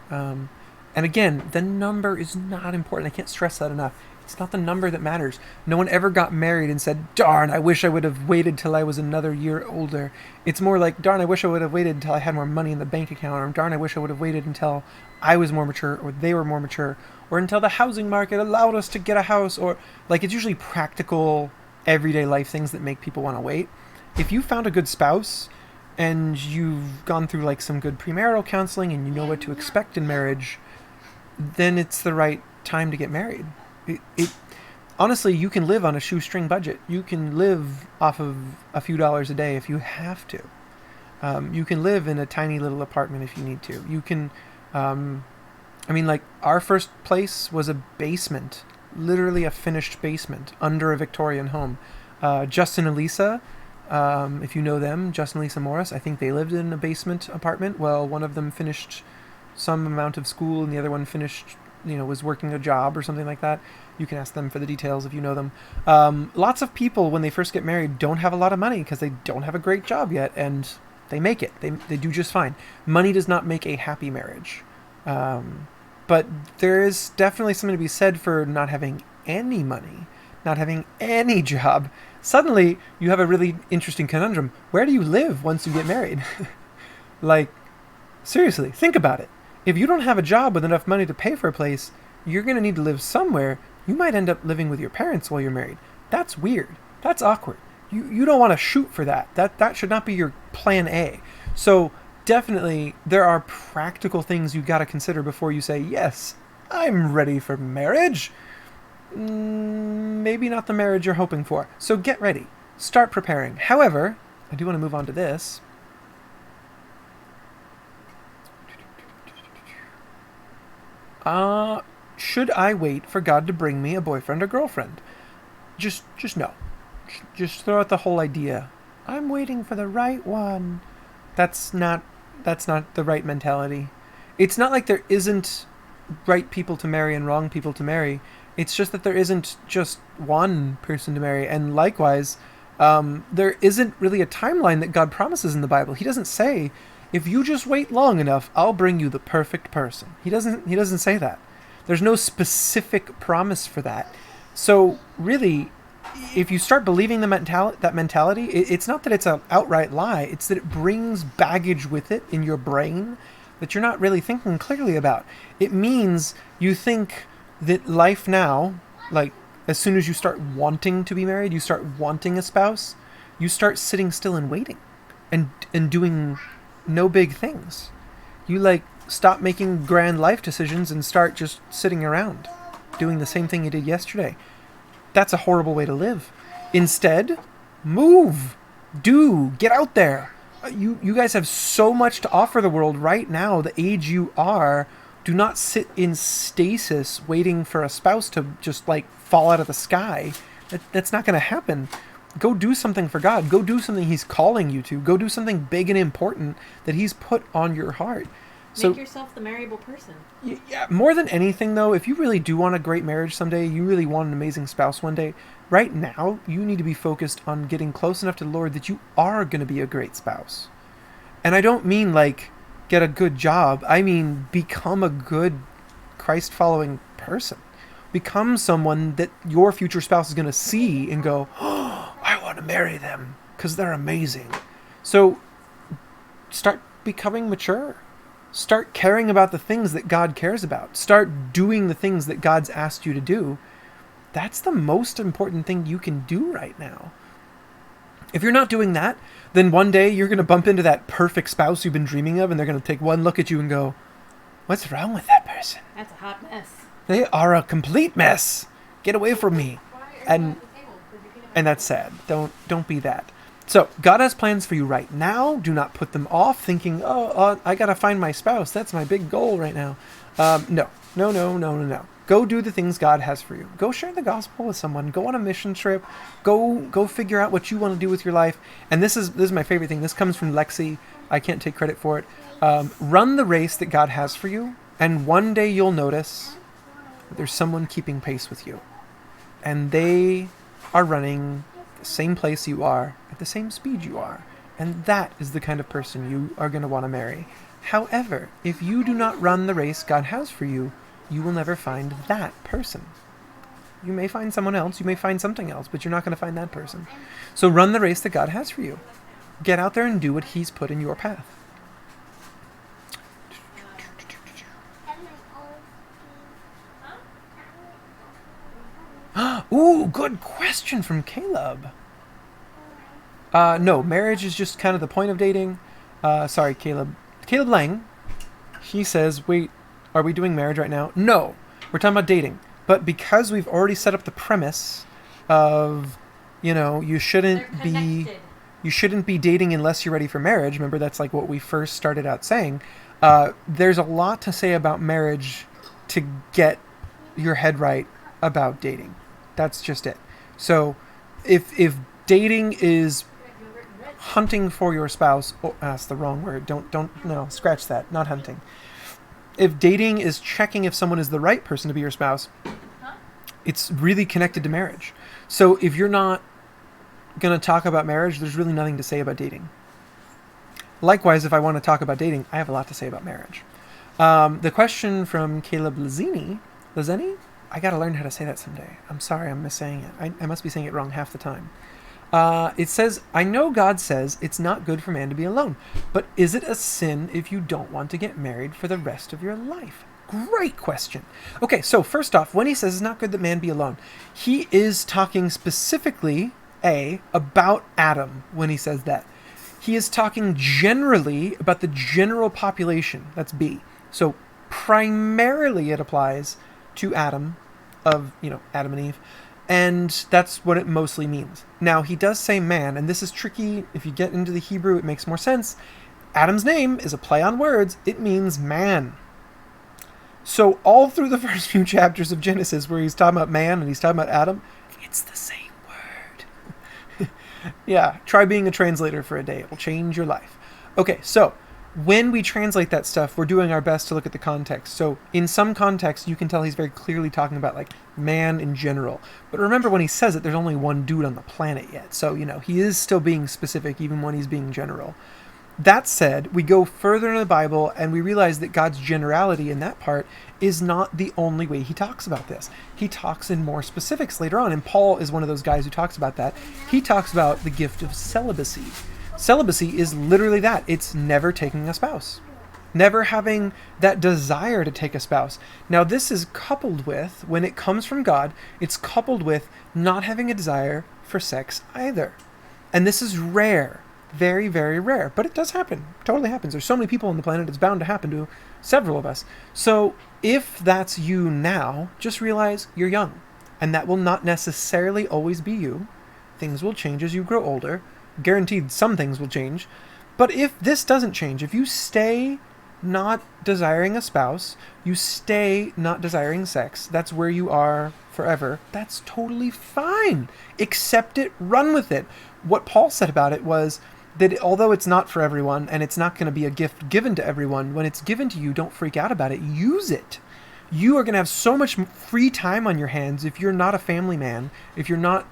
And again, the number is not important. I can't stress that enough. It's not the number that matters. No one ever got married and said, darn, I wish I would have waited till I was another year older. It's more like, darn, I wish I would have waited until I had more money in the bank account, or darn, I wish I would have waited until I was more mature, or they were more mature, or until the housing market allowed us to get a house, or like it's usually practical, everyday life things that make people want to wait. If you found a good spouse and you've gone through like some good premarital counseling and you know what to expect in marriage, then it's the right time to get married. Honestly, you can live on a shoestring budget. You can live off of a few dollars a day if you have to. You can live in a tiny little apartment if you need to. You can, like our first place was a basement, literally a finished basement under a Victorian home. Justin and Lisa, if you know them, Justin and Lisa Morris, I think they lived in a basement apartment. Well, one of them finished some amount of school and the other one finished, was working a job or something like that. You can ask them for the details if you know them. Lots of people, when they first get married, don't have a lot of money because they don't have a great job yet, and they make it. They do just fine. Money does not make a happy marriage. But there is definitely something to be said for not having any money, not having any job. Suddenly, you have a really interesting conundrum. Where do you live once you get married? Like, seriously, think about it. If you don't have a job with enough money to pay for a place, you're going to need to live somewhere. You might end up living with your parents while you're married. That's weird. That's awkward. You don't want to shoot for that. That should not be your plan A. So definitely there are practical things you got to consider before you say, yes, I'm ready for marriage. Maybe not the marriage you're hoping for. So get ready. Start preparing. However, I do want to move on to this. Should I wait for God to bring me a boyfriend or girlfriend? Just no. Just throw out the whole idea. I'm waiting for the right one. That's not the right mentality. It's not like there isn't right people to marry and wrong people to marry. It's just that there isn't just one person to marry. And likewise, there isn't really a timeline that God promises in the Bible. He doesn't say, if you just wait long enough, I'll bring you the perfect person. He doesn't say that. There's no specific promise for that. So really, if you start believing that mentality, it's not that it's an outright lie. It's that it brings baggage with it in your brain that you're not really thinking clearly about. It means you think that life now, like as soon as you start wanting to be married, you start wanting a spouse, you start sitting still and waiting and doing no big things. You like stop making grand life decisions and start just sitting around doing the same thing you did yesterday. That's a horrible way to live. Instead, move, get out there. You guys have so much to offer the world right now, the age you are. Do not sit in stasis waiting for a spouse to just like fall out of the sky. That's not going to happen. Go do something for God. Go do something He's calling you to. Go do something big and important that He's put on your heart. So, Make yourself the marriable person. Yeah, more than anything, though, if you really do want a great marriage someday, you really want an amazing spouse one day, right now, you need to be focused on getting close enough to the Lord that you are going to be a great spouse. And I don't mean, like, get a good job. I mean, become a good Christ-following person. Become someone that your future spouse is going to see and go, oh, I want to marry them because they're amazing. So start becoming mature. Start caring about the things that God cares about. Start doing the things that God's asked you to do. That's the most important thing you can do right now. If you're not doing that, then one day you're going to bump into that perfect spouse you've been dreaming of, and they're going to take one look at you and go, what's wrong with that person? That's a hot mess. They are a complete mess. Get away from me. And that's sad. Don't be that. So, God has plans for you right now. Do not put them off thinking, I got to find my spouse. That's my big goal right now. No. Go do the things God has for you. Go share the gospel with someone. Go on a mission trip. Go figure out what you want to do with your life. And this is my favorite thing. This comes from Lexi. I can't take credit for it. Run the race that God has for you. And one day you'll notice that there's someone keeping pace with you. And they are running the same place you are, at the same speed you are. And that is the kind of person you are going to want to marry. However, if you do not run the race God has for you, you will never find that person. You may find someone else, you may find something else, but you're not going to find that person. So run the race that God has for you. Get out there and do what He's put in your path. Ooh, good question from Caleb. No, marriage is just kind of the point of dating. Sorry, Caleb. Caleb Lang, he says, wait, are we doing marriage right now? No, we're talking about dating. But because we've already set up the premise of, you shouldn't be dating unless you're ready for marriage. Remember, that's like what we first started out saying. There's a lot to say about marriage to get your head right about dating. That's just it. So if dating is hunting for your spouse, that's the wrong word. No, scratch that. Not hunting. If dating is checking if someone is the right person to be your spouse, it's really connected to marriage. So if you're not going to talk about marriage, there's really nothing to say about dating. Likewise, if I want to talk about dating, I have a lot to say about marriage. The question from Caleb Lazini, I gotta learn how to say that someday. I'm sorry, I'm missaying it. I must be saying it wrong half the time. It says, I know God says it's not good for man to be alone, but is it a sin if you don't want to get married for the rest of your life? Great question. Okay, so first off, when he says it's not good that man be alone, he is talking specifically, about Adam when he says that. He is talking generally about the general population. That's B. So primarily it applies to Adam, of, Adam and Eve. And that's what it mostly means. Now, he does say man, and this is tricky. If you get into the Hebrew, it makes more sense. Adam's name is a play on words. It means man. So all through the first few chapters of Genesis, where he's talking about man and he's talking about Adam, it's the same word. Yeah, try being a translator for a day. It will change your life. Okay, so when we translate that stuff, we're doing our best to look at the context. So in some contexts, you can tell he's very clearly talking about like man in general. But remember, when he says it, there's only one dude on the planet yet. So, he is still being specific even when he's being general. That said, we go further into the Bible and we realize that God's generality in that part is not the only way he talks about this. He talks in more specifics later on, and Paul is one of those guys who talks about that. He talks about the gift of celibacy. Celibacy is literally that. It's never taking a spouse. Never having that desire to take a spouse. Now, this is coupled with, when it comes from God, it's coupled with not having a desire for sex either. And this is rare. Very, very rare. But it does happen. It totally happens. There's so many people on the planet, it's bound to happen to several of us. So if that's you now, just realize you're young. And that will not necessarily always be you. Things will change as you grow older. Guaranteed some things will change. But if this doesn't change, if you stay not desiring a spouse, you stay not desiring sex, that's where you are forever, that's totally fine. Accept it, run with it. What Paul said about it was that although it's not for everyone and it's not going to be a gift given to everyone, when it's given to you, don't freak out about it. Use it. You are going to have so much free time on your hands if you're not a family man, if you're not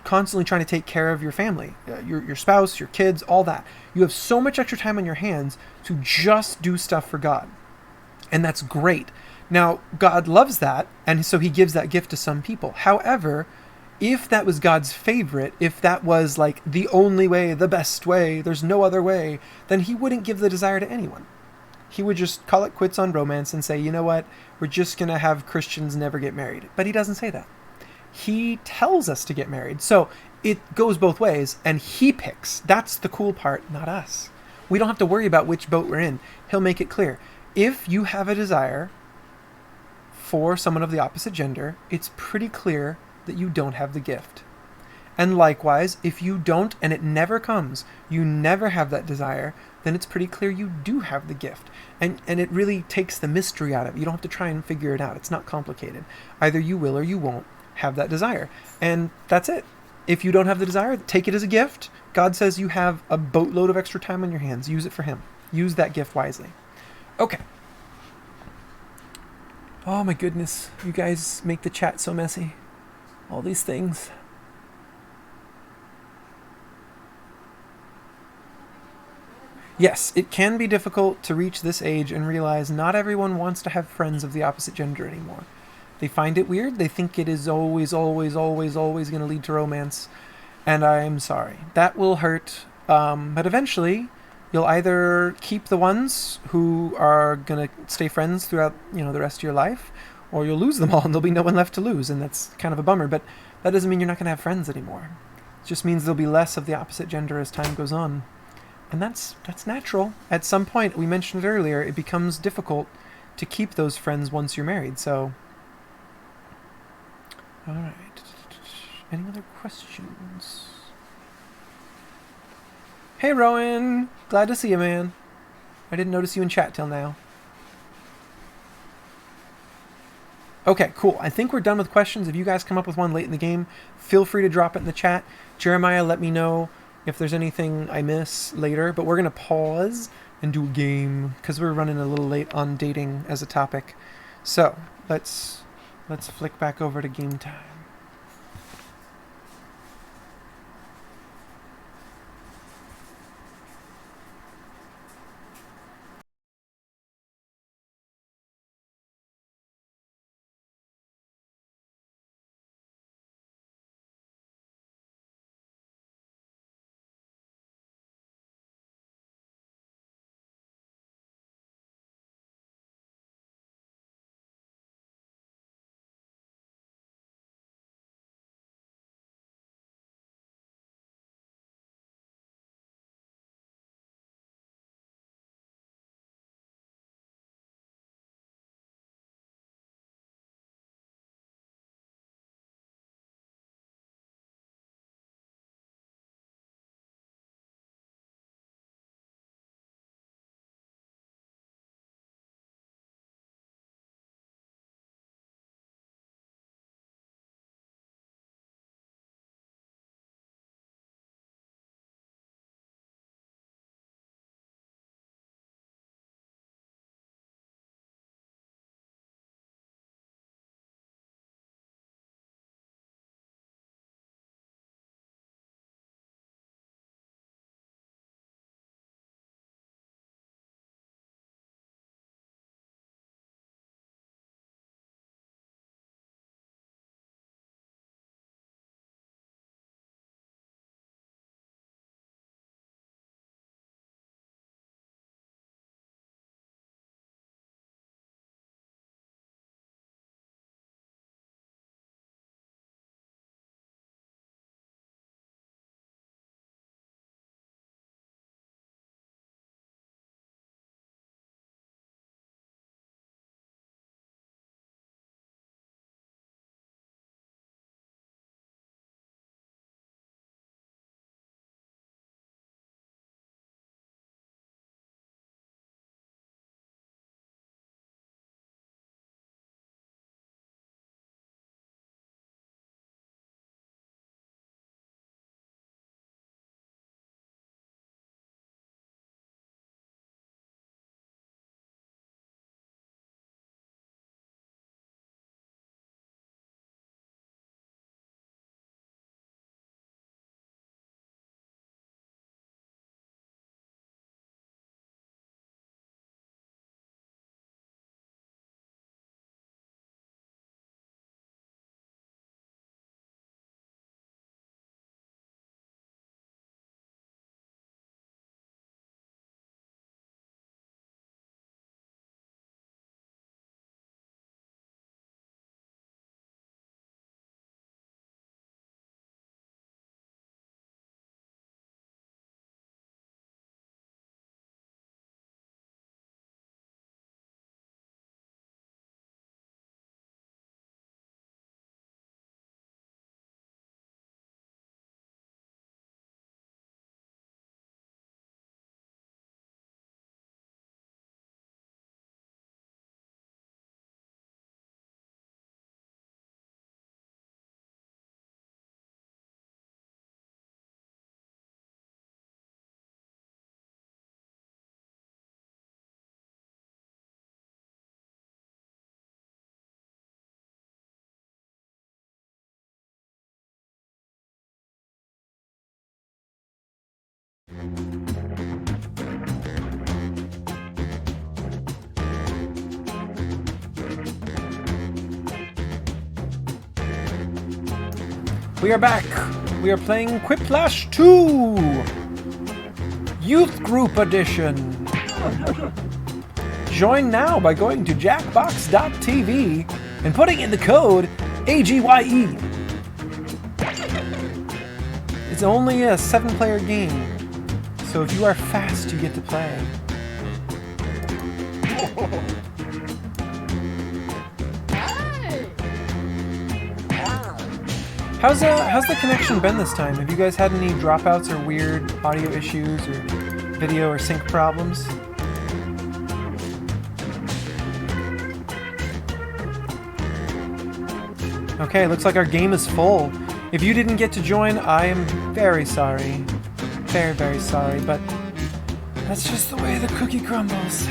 constantly trying to take care of your family, your spouse, your kids, all that. You have so much extra time on your hands to just do stuff for God. And that's great. Now, God loves that, and so he gives that gift to some people. However, if that was God's favorite, if that was like the only way, the best way, there's no other way, then he wouldn't give the desire to anyone. He would just call it quits on romance and say, you know what, we're just going to have Christians never get married. But he doesn't say that. He tells us to get married. So it goes both ways, and he picks. That's the cool part, not us. We don't have to worry about which boat we're in. He'll make it clear. If you have a desire for someone of the opposite gender, it's pretty clear that you don't have the gift. And likewise, if you don't, and it never comes, you never have that desire, then it's pretty clear you do have the gift. And it really takes the mystery out of it. You don't have to try and figure it out. It's not complicated. Either you will or you won't have that desire. And that's it. If you don't have the desire, take it as a gift. God says you have a boatload of extra time on your hands. Use it for him. Use that gift wisely. Okay. Oh my goodness. You guys make the chat so messy. All these things. Yes, it can be difficult to reach this age and realize not everyone wants to have friends of the opposite gender anymore. They find it weird. They think it is always going to lead to romance. And I'm sorry. That will hurt. But eventually, you'll either keep the ones who are going to stay friends throughout, the rest of your life, or you'll lose them all and there'll be no one left to lose. And that's kind of a bummer. But that doesn't mean you're not going to have friends anymore. It just means there'll be less of the opposite gender as time goes on. And that's natural. At some point, we mentioned it earlier, it becomes difficult to keep those friends once you're married. So, all right. Any other questions? Hey, Rowan. Glad to see you, man. I didn't notice you in chat till now. Okay, cool. I think we're done with questions. If you guys come up with one late in the game, feel free to drop it in the chat. Jeremiah, let me know if there's anything I miss later. But we're going to pause and do a game because we're running a little late on dating as a topic. So let's flick back over to game time. We are back. We are playing Quiplash 2! Youth Group Edition. Join now by going to jackbox.tv and putting in the code AGYE. It's only a 7-player game, so if you are fast, you get to play. How's the connection been this time? Have you guys had any dropouts or weird audio issues or video or sync problems? Okay, looks like our game is full. If you didn't get to join, I am very sorry. Very, very sorry, but that's just the way the cookie crumbles.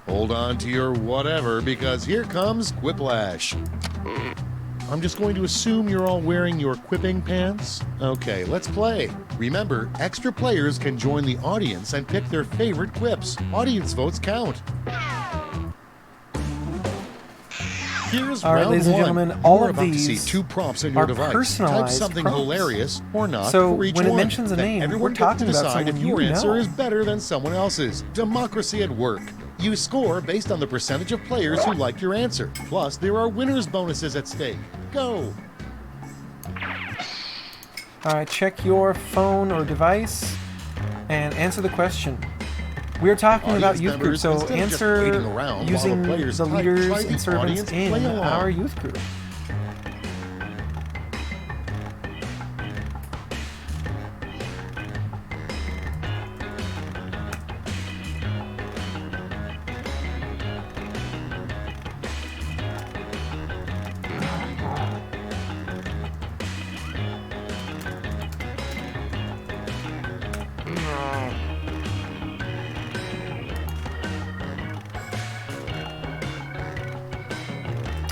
Hold on to your whatever, because here comes Quiplash. I'm just going to assume you're all wearing your quipping pants. Okay, let's play. Remember, extra players can join the audience and pick their favorite quips. Audience votes count. Here's All right, round ladies and one. gentlemen, all You're of about to see these 2 prompts on your are device. Type personalized something prompts. hilarious or not So for each when it one. mentions a Then name, everyone we're talking gets to about decide if someone your you answer know. is better than someone else's. Democracy at work. You score based on the percentage of players who like your answer. Plus, there are winners' bonuses at stake. Go! All right, check your phone or device and answer the question. We're talking about Audience youth members, group, so instead of just answer waiting around while using the players the type, leaders try the and servants audience in play along. our youth group.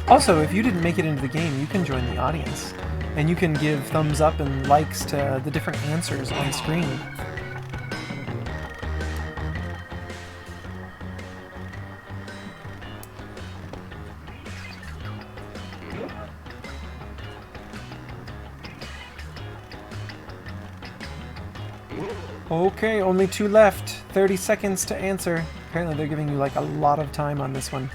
Also, if you didn't make it into the game, you can join the audience. And you can give thumbs up and likes to the different answers on screen. Okay, only 2 left. 30 seconds to answer. Apparently they're giving you like a lot of time on this one.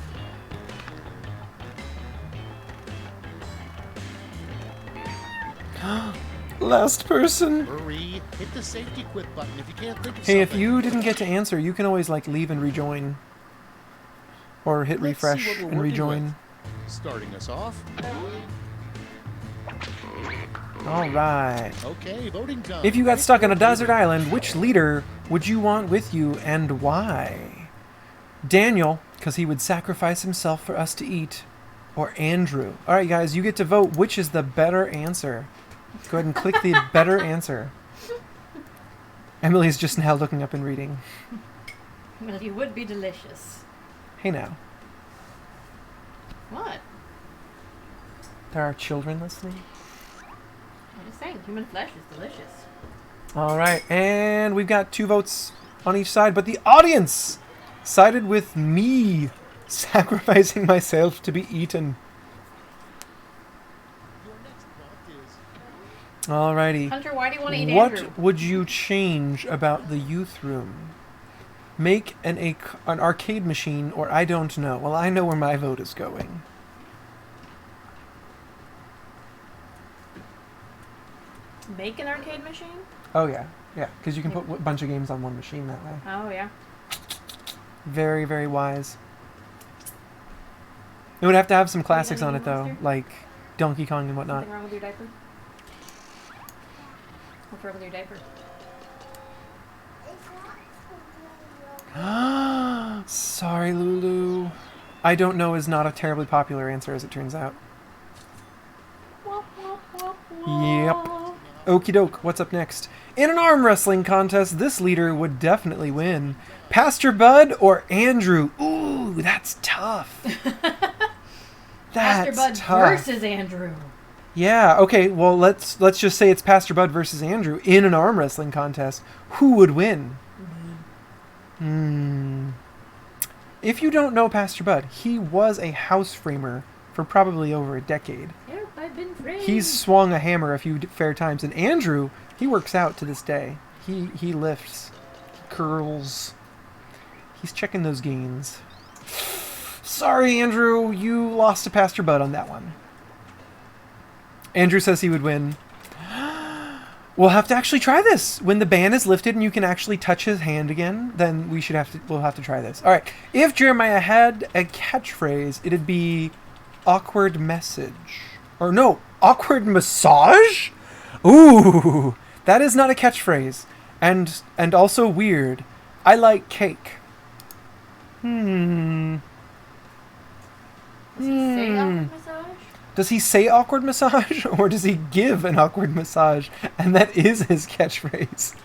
Last person. Hurry! Hit the safety quit button if you can't think of Hey, if something. you didn't get to answer, you can always like leave and rejoin. Or hit Let's see refresh what we're and working rejoin. with. Starting us off. Alright. Okay, voting time. If you got stuck on a desert island, which leader would you want with you and why? Daniel, because he would sacrifice himself for us to eat. Or Andrew. Alright guys, you get to vote which is the better answer. Go ahead and click the better answer. Emily's just now looking up and reading. Well, you would be delicious. Hey now. What? There are children listening. I'm just saying, human flesh is delicious. Alright, and we've got 2 votes on each side, but the audience sided with me sacrificing myself to be eaten. Your next prompt is Alrighty. Hunter, why do you want to eat What Andrew? would you change about the youth room? Make an arcade machine, or I don't know. Well, I know where my vote is going. Make an arcade machine? Oh yeah, yeah, because you can put a bunch of games on one machine that way. Oh, yeah. Very, very wise. It would have to have some classics on it though, Monster? like Donkey Kong and whatnot. Something wrong with your diaper? What's wrong with your diaper? Sorry, Lulu. I don't know is not a terribly popular answer, as it turns out. Yep. Okie doke, what's up next? In an arm wrestling contest, this leader would definitely win. Pastor Bud or Andrew? Ooh, that's tough. Pastor That's Bud tough. versus Andrew. Yeah, okay, well, let's just say it's Pastor Bud versus Andrew in an arm wrestling contest. Who would win? If you don't know Pastor Bud, he was a house framer for probably over a decade. Yep, I've been framed. He's swung a hammer a few fair times. And Andrew, he works out to this day. He lifts. He curls. He's checking those gains. Sorry, Andrew, you lost to Pastor Bud on that one. Andrew says he would win. We'll have to actually try this. When the ban is lifted and you can actually touch his hand again, then we'll have to try this. All right. If Jeremiah had a catchphrase, it'd be awkward message. Or no, awkward massage? Ooh, that is not a catchphrase. And also weird. I like cake. Does he say awkward massage? Does he say awkward massage, or does he give an awkward massage, and that is his catchphrase?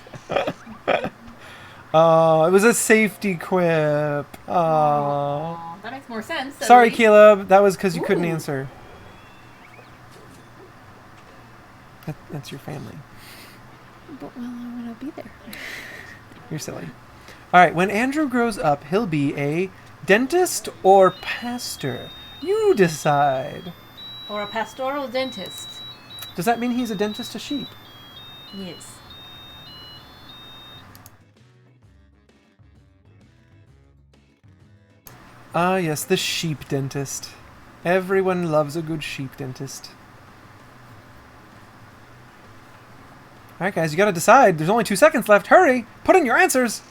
Oh, it was a safety quip. Oh. That makes more sense. at Sorry, least. Caleb. That was because you couldn't Ooh. answer. That's your family. But well, I want to be there. You're silly. All right, when Andrew grows up, he'll be a dentist or pastor. You decide. Or a pastoral dentist. Does that mean he's a dentist to sheep? Yes. Ah, yes, the sheep dentist. Everyone loves a good sheep dentist. Alright, guys, you gotta decide. There's only 2 seconds left. Hurry! Put in your answers!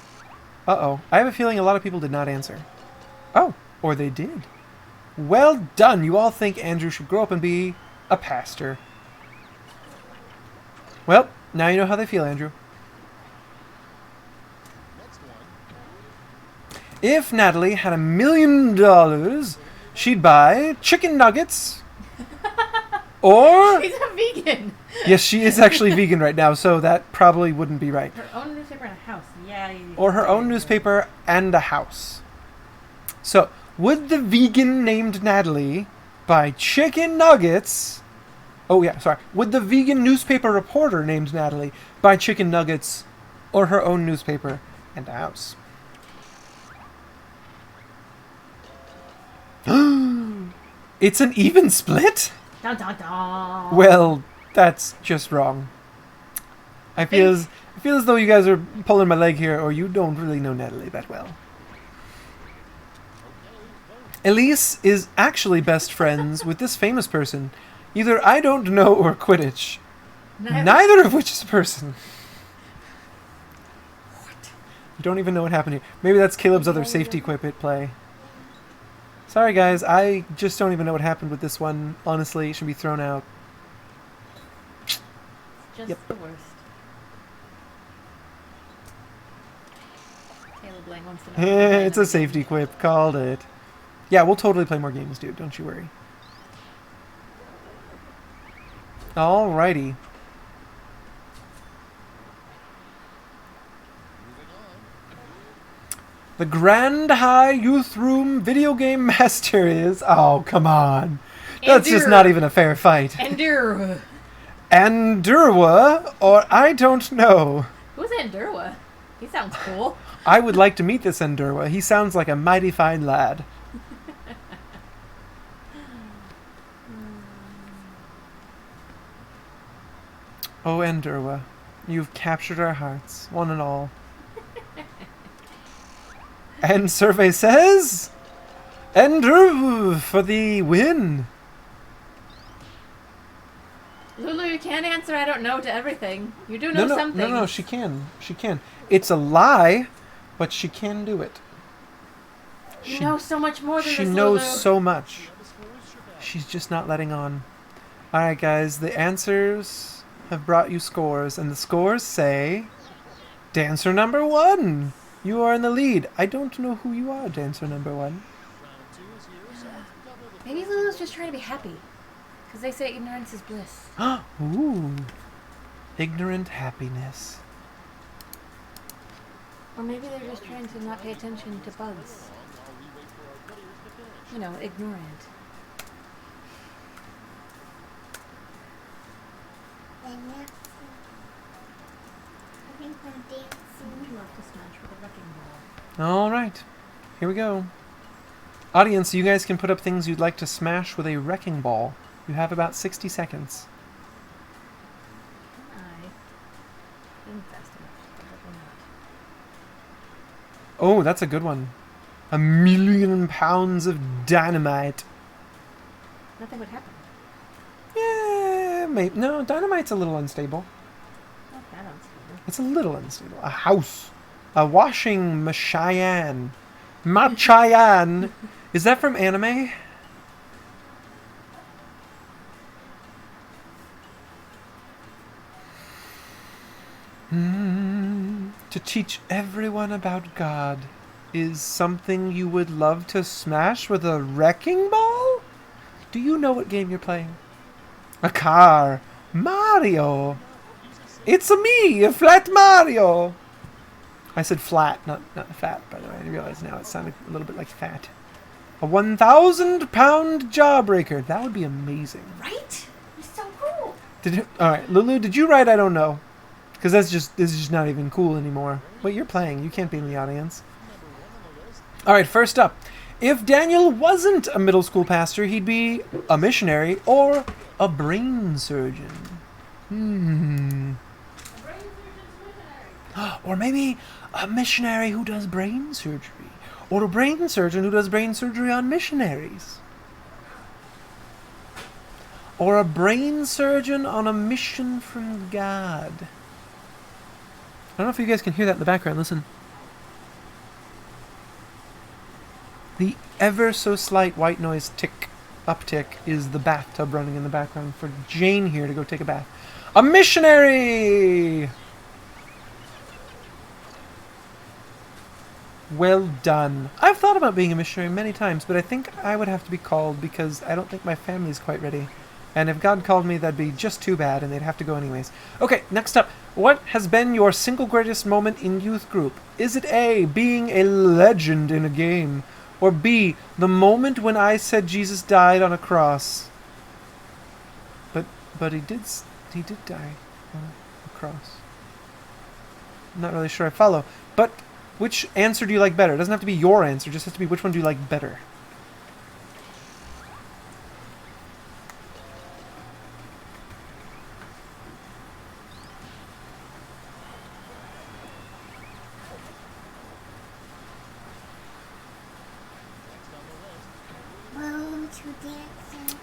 Uh-oh. I have a feeling a lot of people did not answer. Oh, or they did. Well done! You all think Andrew should grow up and be a pastor. Well, now you know how they feel, Andrew. If Natalie had $1 million, she'd buy chicken nuggets, or... She's a vegan. Yes, she is actually vegan right now, so that probably wouldn't be right. Her own newspaper and a house. Yeah. Or her own newspaper and a house. So, would the vegan named Natalie buy chicken nuggets... Oh, yeah, sorry. Would the vegan newspaper reporter named Natalie buy chicken nuggets or her own newspaper and a house? It's an even split? Dun, dun, dun. Well, that's just wrong. I feel as though you guys are pulling my leg here, or you don't really know Natalie that well. Elise is actually best friends with this famous person. Either I don't know or Quidditch. Neither of which is a person. What? You don't even know what happened here. Maybe that's Caleb's other safety quip at play. Sorry guys, I just don't even know what happened with this one. Honestly, it should be thrown out. Just Yep. the worst. Caleb Lang wants to know. It's a safety quip. Called it. Yeah, we'll totally play more games, dude. Don't you worry. Alrighty. The Grand High Youth Room Video Game Master is... Oh, come on. That's just not even a fair fight. Endurwa. Andurwa, or I don't know. Who's Endurwa? He sounds cool. I would like to meet this Andurwa. He sounds like a mighty fine lad. Oh, Andurwa, you've captured our hearts, one and all. And survey says... Andurwa for the win. Lulu, you can't answer I don't know to everything. You do know something. No, she can. She can. It's a lie, but she can do it. You know so much more than She this, knows Lulu. so much. She's just not letting on. Alright, guys, the answers have brought you scores, and the scores say... Dancer number 1! You are in the lead. I don't know who you are, dancer number 1. Maybe Lulu's just trying to be happy. Because they say ignorance is bliss. Ooh. Ignorant happiness. Or maybe they're just trying to not pay attention to bugs. You know, ignorant. And dancing. I think we're dancing. I'd love to smash with a wrecking ball. All right. Here we go. Audience, you guys can put up things you'd like to smash with a wrecking ball. You have about 60 seconds. Can I? Being fast enough. Probably not. Oh, that's a good one. 1,000,000 pounds of dynamite. Nothing would happen. Yeah, maybe. No, dynamite's a little unstable. Not that unstable. It's a little unstable. A house. A washing machine. Machayan. Is that from anime? To teach everyone about God is something you would love to smash with a wrecking ball? Do you know what game you're playing? A car. Mario. It's a me, a flat Mario. I said flat, not fat, by the way. I realize now it sounded a little bit like fat. A 1,000-pound jawbreaker. That would be amazing. Right? You're so cool. All right, Lulu, did you write I don't know? Because this is just not even cool anymore. Wait, you're playing. You can't be in the audience. All right, first up. If Daniel wasn't a middle school pastor, he'd be a missionary or a brain surgeon. Or maybe a missionary who does brain surgery. Or a brain surgeon who does brain surgery on missionaries. Or a brain surgeon on a mission from God. I don't know if you guys can hear that in the background. Listen. The ever so slight white noise uptick is the bathtub running in the background for Jane here to go take a bath. A missionary! Well done. I've thought about being a missionary many times, but I think I would have to be called because I don't think my family's quite ready. And if God called me, that'd be just too bad, and they'd have to go anyways. Okay, next up. What has been your single greatest moment in youth group? Is it A, being a legend in a game? Or B, the moment when I said Jesus died on a cross? But he did die on a cross. I'm not really sure I follow. But which answer do you like better? It doesn't have to be your answer, it just has to be which one do you like better.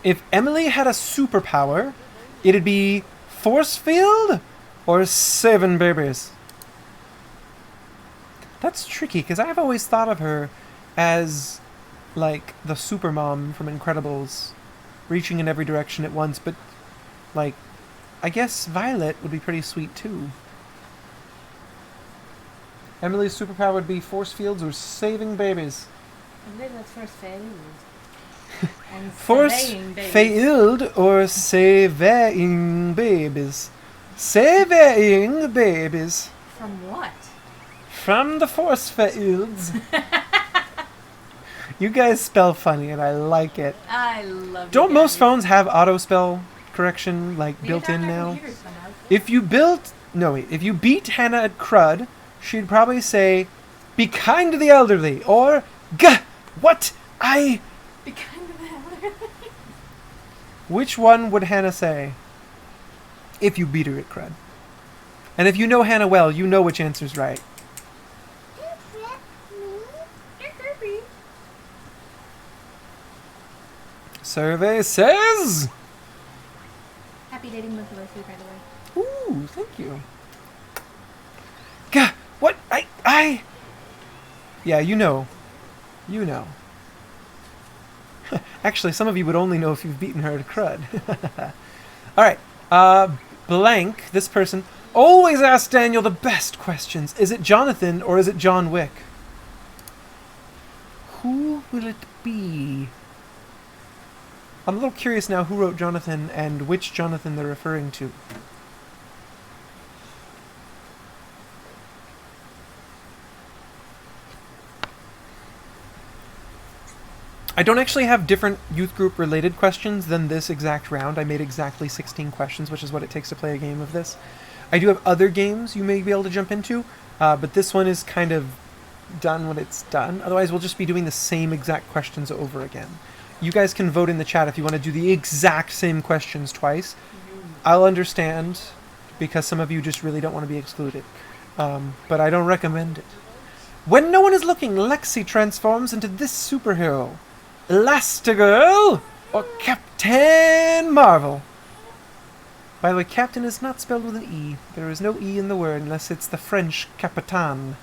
If Emily had a superpower, it'd be force field or saving babies. That's tricky because I've always thought of her as like the supermom from Incredibles, reaching in every direction at once. But like, I guess Violet would be pretty sweet too. Emily's superpower would be force fields or saving babies. I believe that's first failed. And Force surveying babies. field or saving babies. Saving babies. From what? From the force fields. You guys spell funny and I like it. I love it. Don't most phones have auto spell correction like built in now? If you beat Hannah at crud, she'd probably say, "Be kind to the elderly," or what I. Be kind to the elderly. Which one would Hannah say? If you beat her at crud. And if you know Hannah well, you know which answer's right. Survey says... Happy dating month anniversary, by the way. Ooh, thank you. Gah, what? I... Yeah, you know. You know. Actually, some of you would only know if you've beaten her at crud. Alright, blank, this person, always asks Daniel the best questions. Is it Jonathan or is it John Wick? Who will it be? I'm a little curious now who wrote Jonathan and which Jonathan they're referring to. I don't actually have different youth group related questions than this exact round. I made exactly 16 questions, which is what it takes to play a game of this. I do have other games you may be able to jump into, but this one is kind of done when it's done. Otherwise, we'll just be doing the same exact questions over again. You guys can vote in the chat if you want to do the exact same questions twice. I'll understand, because some of you just really don't want to be excluded. But I don't recommend it. When no one is looking, Lexi transforms into this superhero. Elastigirl or Captain Marvel. By the way, Captain is not spelled with an E. There is no E in the word unless it's the French Capitan.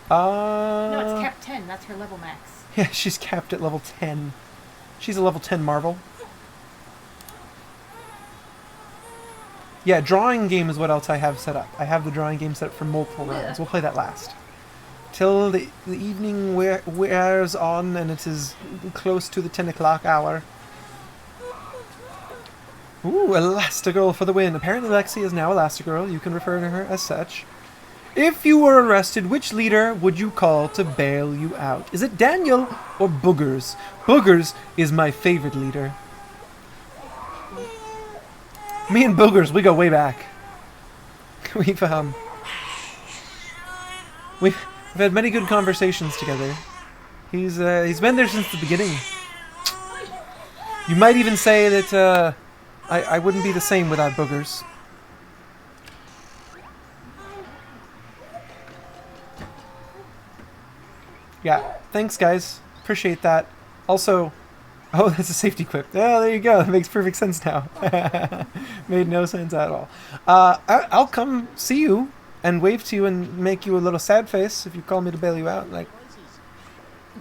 No, it's Cap 10. That's her level max. Yeah, she's capped at level 10. She's a level 10 Marvel. Yeah, drawing game is what else I have set up. I have the drawing game set up for multiple rounds. We'll play that last. Till the evening wears on and it is close to the 10 o'clock hour. Ooh, Elastigirl for the win. Apparently Lexi is now Elastigirl. You can refer to her as such. If you were arrested, which leader would you call to bail you out? Is it Daniel or Boogers? Boogers is my favorite leader. Me and Boogers, we go way back. We've had many good conversations together. He's been there since the beginning. You might even say that I wouldn't be the same without Boogers. Yeah, thanks guys. Appreciate that. Also, oh, that's a safety quip. Oh, there you go. That makes perfect sense now. Made no sense at all. I'll come see you and wave to you and make you a little sad face if you call me to bail you out. Like,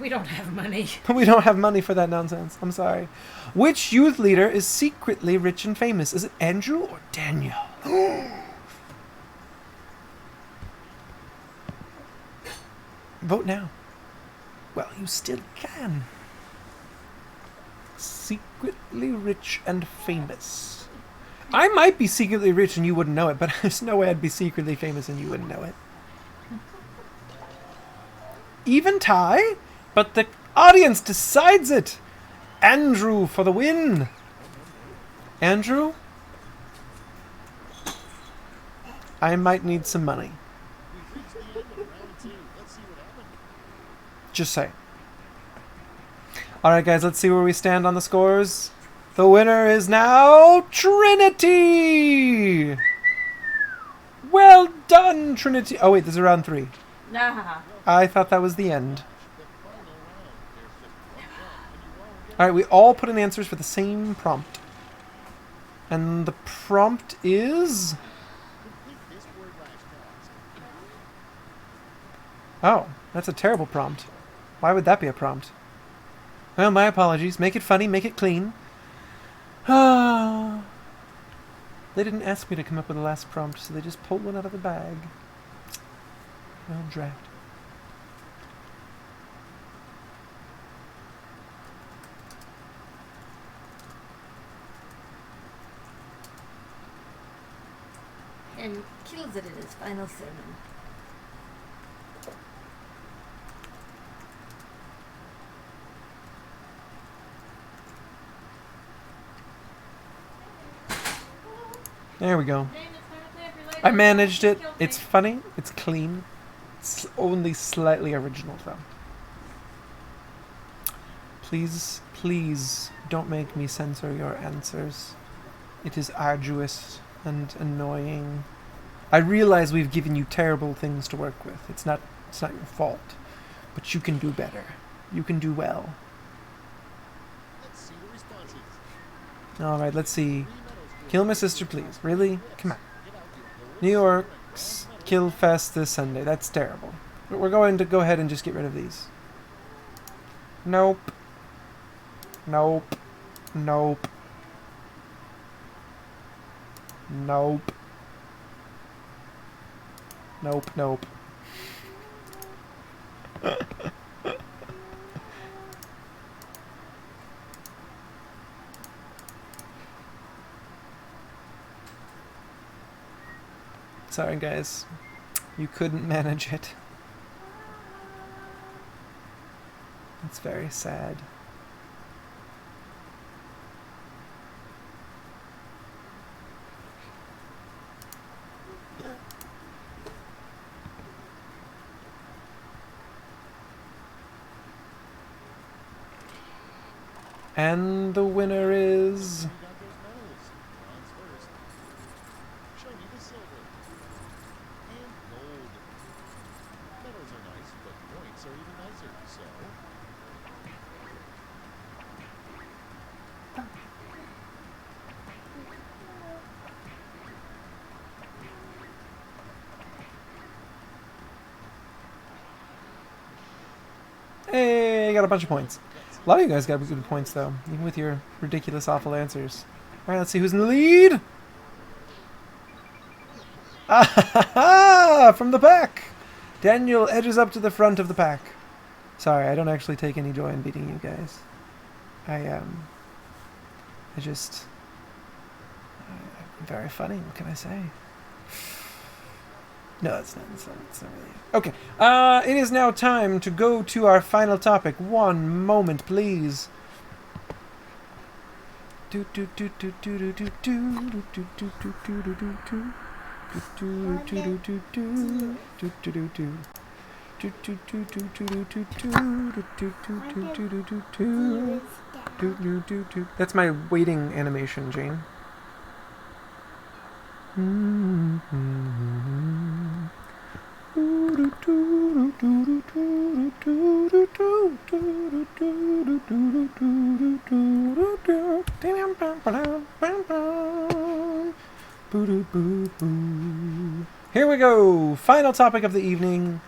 We don't have money. we don't have money for that nonsense. I'm sorry. Which youth leader is secretly rich and famous? Is it Andrew or Daniel? Vote now. Well, you still can. Secretly rich and famous. I might be secretly rich and you wouldn't know it, but there's no way I'd be secretly famous and you wouldn't know it. Even tie? But the audience decides it. Andrew for the win. Andrew? I might need some money. Just say. Alright guys, let's see where we stand on the scores. The winner is now Trinity! Well done, Trinity! Oh wait, this is round 3. Nah. I thought that was the end. Alright, we all put in answers for the same prompt. And the prompt is... Oh, that's a terrible prompt. Why would that be a prompt? Well, my apologies. Make it funny, make it clean. Ah. They didn't ask me to come up with the last prompt, so they just pulled one out of the bag. Well, draft. And kills it in his final sermon. There we go. I managed it. It's funny. It's clean. It's only slightly original, though. Please, please don't make me censor your answers. It is arduous and annoying. I realize we've given you terrible things to work with. It's not your fault. But you can do better. You can do well. Alright, let's see. Kill my sister, please. Really? Come on. New York's Kill Fest this Sunday. That's terrible. We're going to go ahead and just get rid of these. Nope. Nope. Nope. Nope. Nope, nope. Sorry, guys. You couldn't manage it. It's very sad. And the winner is... You got those medals. Bronze first. Show me the silver. And gold. Medals are nice, but points are even nicer, so... Hey, I got a bunch of points. A lot of you guys got good points, though, even with your ridiculous, awful answers. All right, let's see who's in the lead. Ah, from the pack. Daniel edges up to the front of the pack. Sorry, I don't actually take any joy in beating you guys. I'm very funny. What can I say? No, it's not really it. Okay. It is now time to go to our final topic. One moment, please. That's my waiting animation, Jane. Here we go! Final topic of the evening.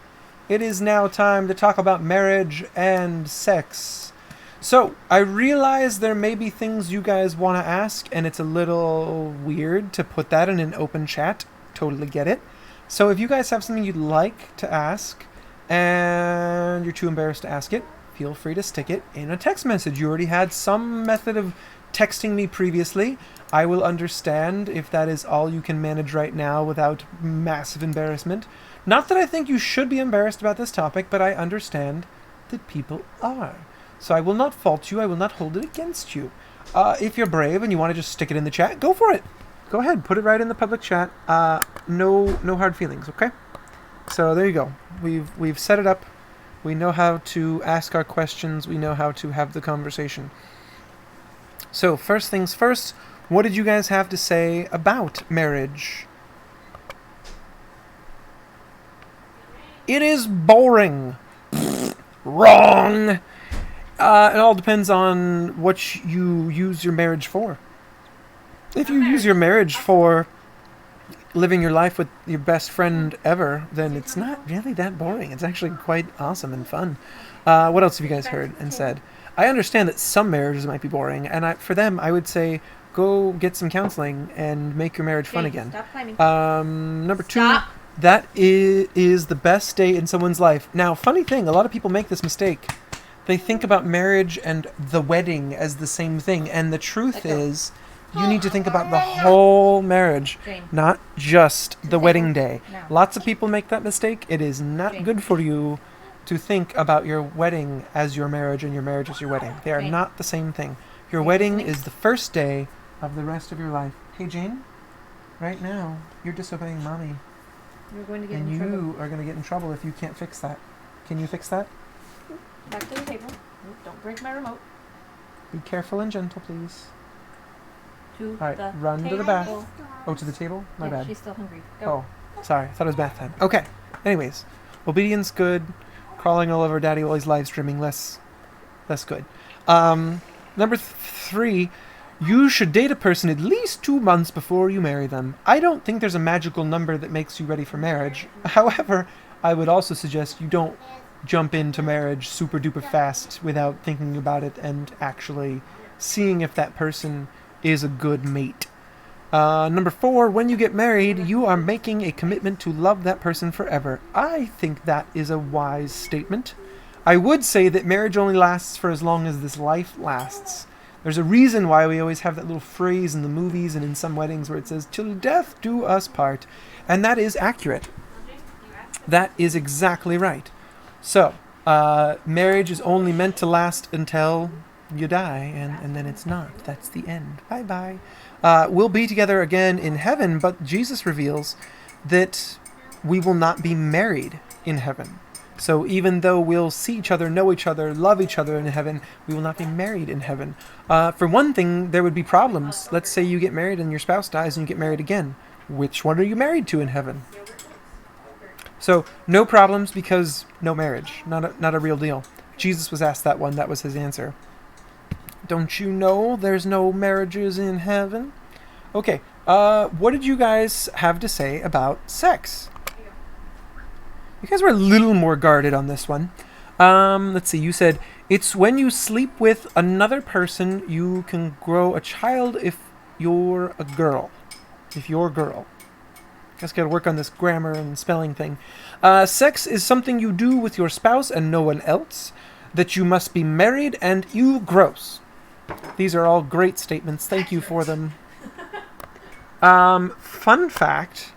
It is now time to talk about marriage and sex. So, I realize there may be things you guys want to ask, and it's a little weird to put that in an open chat. Totally get it. So if you guys have something you'd like to ask, and you're too embarrassed to ask it, feel free to stick it in a text message. You already had some method of texting me previously. I will understand if that is all you can manage right now without massive embarrassment. Not that I think you should be embarrassed about this topic, but I understand that people are. So I will not fault you. I will not hold it against you. If you're brave and you want to just stick it in the chat, go for it. Go ahead, put it right in the public chat. No hard feelings, okay? So there you go. We've set it up. We know how to ask our questions. We know how to have the conversation. So first things first, what did you guys have to say about marriage? It is boring. Wrong. It all depends on what you use your marriage for. If you use your marriage for living your life with your best friend ever, then it's not really that boring. It's actually quite awesome and fun. What else have you guys heard and said? I understand that some marriages might be boring, and for them, I would say go get some counseling and make your marriage fun again. Stop climbing. Number two, that is the best day in someone's life. Now, funny thing, a lot of people make this mistake. They think about marriage and the wedding as the same thing, and the truth is, you need to think about the whole marriage, not just the wedding day. No. Lots of people make that mistake. It is not good for you to think about your wedding as your marriage and your marriage as your wedding. They are not the same thing. Your wedding is the first day of the rest of your life. Hey, Jane, right now, you're disobeying Mommy. You're going to get And in trouble. you are going to get in trouble if you can't fix that. Can you fix that? Back to the table. Nope, don't break my remote. Be careful and gentle, please. To All right, the run to the table. bath. Oh, to the table? My Yeah, bad. she's still hungry. Go. Oh, sorry. I thought it was bath time. Okay. Anyways, obedience good. Crawling all over Daddy while he's live streaming less good. Number 3, you should date a person at least 2 months before you marry them. I don't think there's a magical number that makes you ready for marriage. However, I would also suggest you don't jump into marriage super duper fast without thinking about it and actually seeing if that person is a good mate. Number 4, when you get married, you are making a commitment to love that person forever. I think that is a wise statement. I would say that marriage only lasts for as long as this life lasts. There's a reason why we always have that little phrase in the movies and in some weddings where it says, "Till death do us part." And that is accurate. That is exactly right. So, Marriage is only meant to last until you die, and then it's not. That's the end. Bye-bye. We'll be together again in heaven, but Jesus reveals that we will not be married in heaven. So even though we'll see each other, know each other, love each other in heaven, we will not be married in heaven. For one thing, there would be problems. Let's say you get married and your spouse dies and you get married again. Which one are you married to in heaven? So no problems because no marriage. Not a real deal. Jesus was asked that one. That was his answer. Don't you know there's no marriages in heaven? Okay. What did you guys have to say about sex? You guys were a little more guarded on this one. Let's see. You said, it's when you sleep with another person you can grow a child if you're a girl. If you're a girl. Guess gotta work on this grammar and spelling thing. Sex is something you do with your spouse and no one else. That you must be married and you gross. These are all great statements. Thank you for them. Fun fact.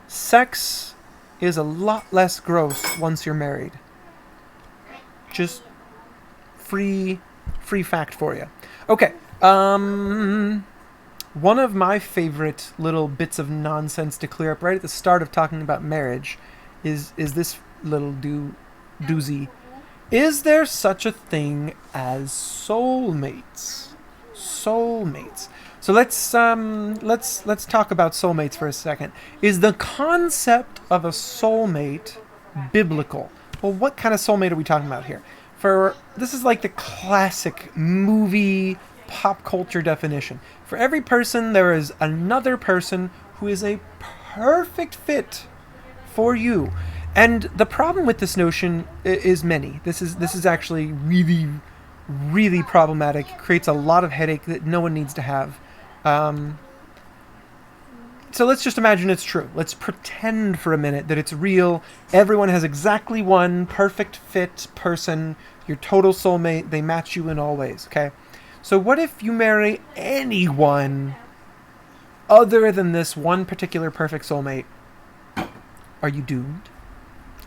Sex is a lot less gross once you're married. Just free fact for you. Okay. One of my favorite little bits of nonsense to clear up right at the start of talking about marriage is this little doozy. Is there such a thing as soulmates? Soulmates. So let's talk about soulmates for a second. Is the concept of a soulmate biblical? Well, what kind of soulmate are we talking about here? This is like the classic movie pop culture definition. For every person, there is another person who is a perfect fit for you. And the problem with this notion is many. This is actually really, really problematic. It creates a lot of headache that no one needs to have. So let's just imagine it's true. Let's pretend for a minute that it's real. Everyone has exactly one perfect fit person, your total soulmate. They match you in all ways, okay? So what if you marry anyone other than this one particular perfect soulmate? Are you doomed?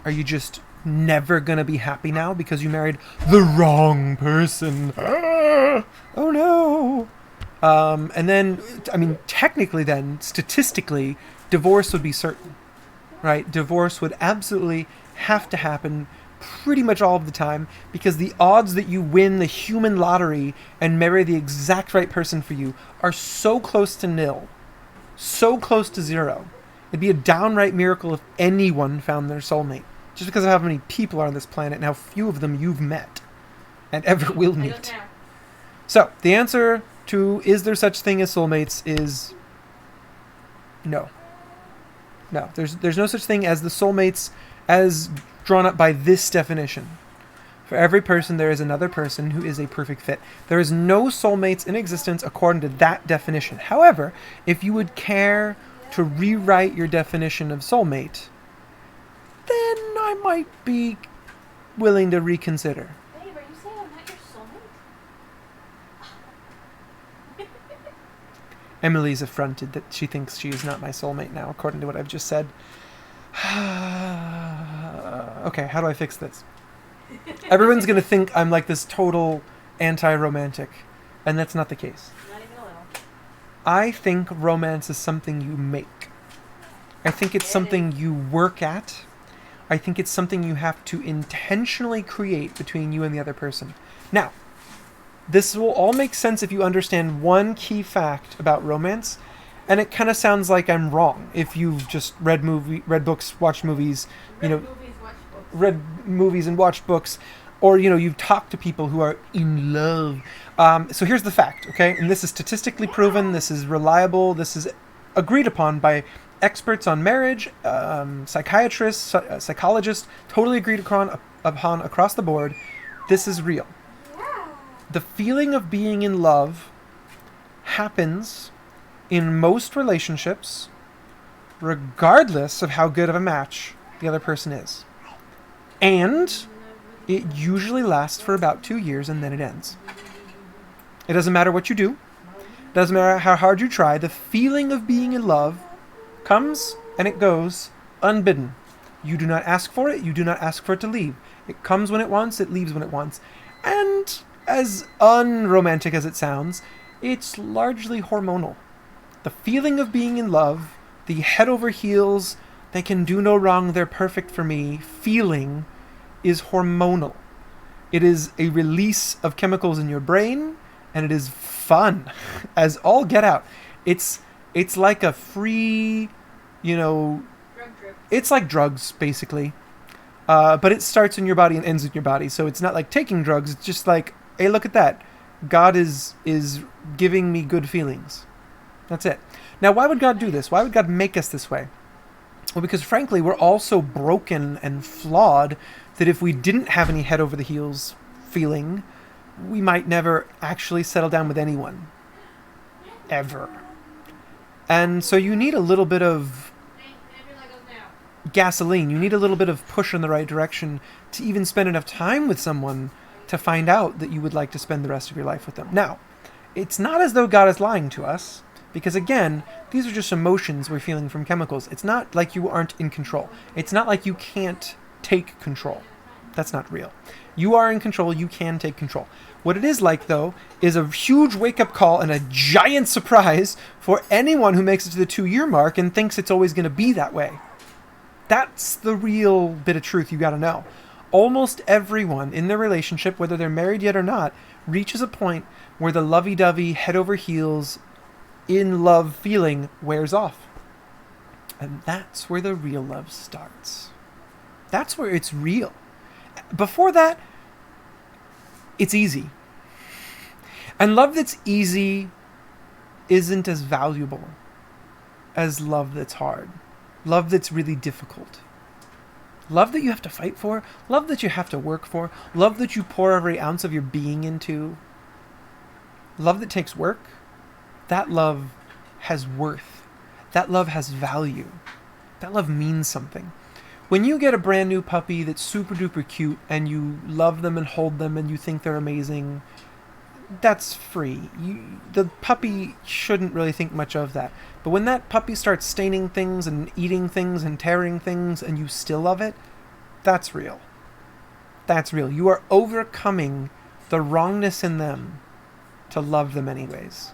Are you just never gonna be happy now because you married the wrong person? Oh no! And then, I mean, technically then, statistically, divorce would be certain, right? Divorce would absolutely have to happen pretty much all of the time because the odds that you win the human lottery and marry the exact right person for you are so close to nil, so close to zero. It'd be a downright miracle if anyone found their soulmate, just because of how many people are on this planet and how few of them you've met and ever will meet. So, the answer to is there such thing as soulmates is no. No, there's no such thing as the soulmates as drawn up by this definition. For every person, there is another person who is a perfect fit. There is no soulmates in existence according to that definition. However, if you would care to rewrite your definition of soulmate, then I might be willing to reconsider. Babe, are you saying I'm not your soulmate? Emily's affronted that she thinks she is not my soulmate now, according to what I've just said. Okay, how do I fix this? Everyone's going to think I'm like this total anti-romantic, and that's not the case. Not even a little. I think romance is something you make. I think it's something you work at. I think it's something you have to intentionally create between you and the other person. Now, this will all make sense if you understand one key fact about romance, and it kind of sounds like I'm wrong if you've just read books, watched movies, read movies and watched books, or you've talked to people who are in love. So here's the fact, okay? And this is statistically proven. This is reliable. This is agreed upon by experts on marriage, psychiatrists, psychologists, totally agreed upon across the board. This is real. The feeling of being in love happens in most relationships, regardless of how good of a match the other person is. And it usually lasts for about 2 years and then it ends. It doesn't matter what you do. It doesn't matter how hard you try. The feeling of being in love comes and it goes unbidden. You do not ask for it. You do not ask for it to leave. It comes when it wants. It leaves when it wants. And as unromantic as it sounds, it's largely hormonal. The feeling of being in love, the head over heels, they can do no wrong, they're perfect for me, feeling is hormonal. It is a release of chemicals in your brain, and it is fun as all get out. It's like a free, Drug trip. it's like drugs, basically. But it starts in your body and ends in your body. So it's not like taking drugs. It's just like, hey, look at that. God is giving me good feelings. That's it. Now, why would God do this? Why would God make us this way? Well, because frankly, we're all so broken and flawed that if we didn't have any head over the heels feeling, we might never actually settle down with anyone. Ever. And so you need a little bit of gasoline. You need a little bit of push in the right direction to even spend enough time with someone to find out that you would like to spend the rest of your life with them. Now, it's not as though God is lying to us, because again, these are just emotions we're feeling from chemicals. It's not like you aren't in control. It's not like you can't take control. That's not real. You are in control. You can take control. What it is like, though, is a huge wake-up call and a giant surprise for anyone who makes it to the 2-year mark and thinks it's always going to be that way. That's the real bit of truth you got to know. Almost everyone in their relationship, whether they're married yet or not, reaches a point where the lovey-dovey, head over heels, in love feeling wears off. And that's where the real love starts. That's where it's real. Before that, it's easy. And love that's easy isn't as valuable as love that's hard. Love that's really difficult. Love that you have to fight for. Love that you have to work for. Love that you pour every ounce of your being into. Love that takes work. That love has worth. That love has value. That love means something. When you get a brand new puppy that's super duper cute and you love them and hold them and you think they're amazing, that's free. The puppy shouldn't really think much of that. But when that puppy starts staining things and eating things and tearing things and you still love it, that's real. That's real. You are overcoming the wrongness in them to love them anyways.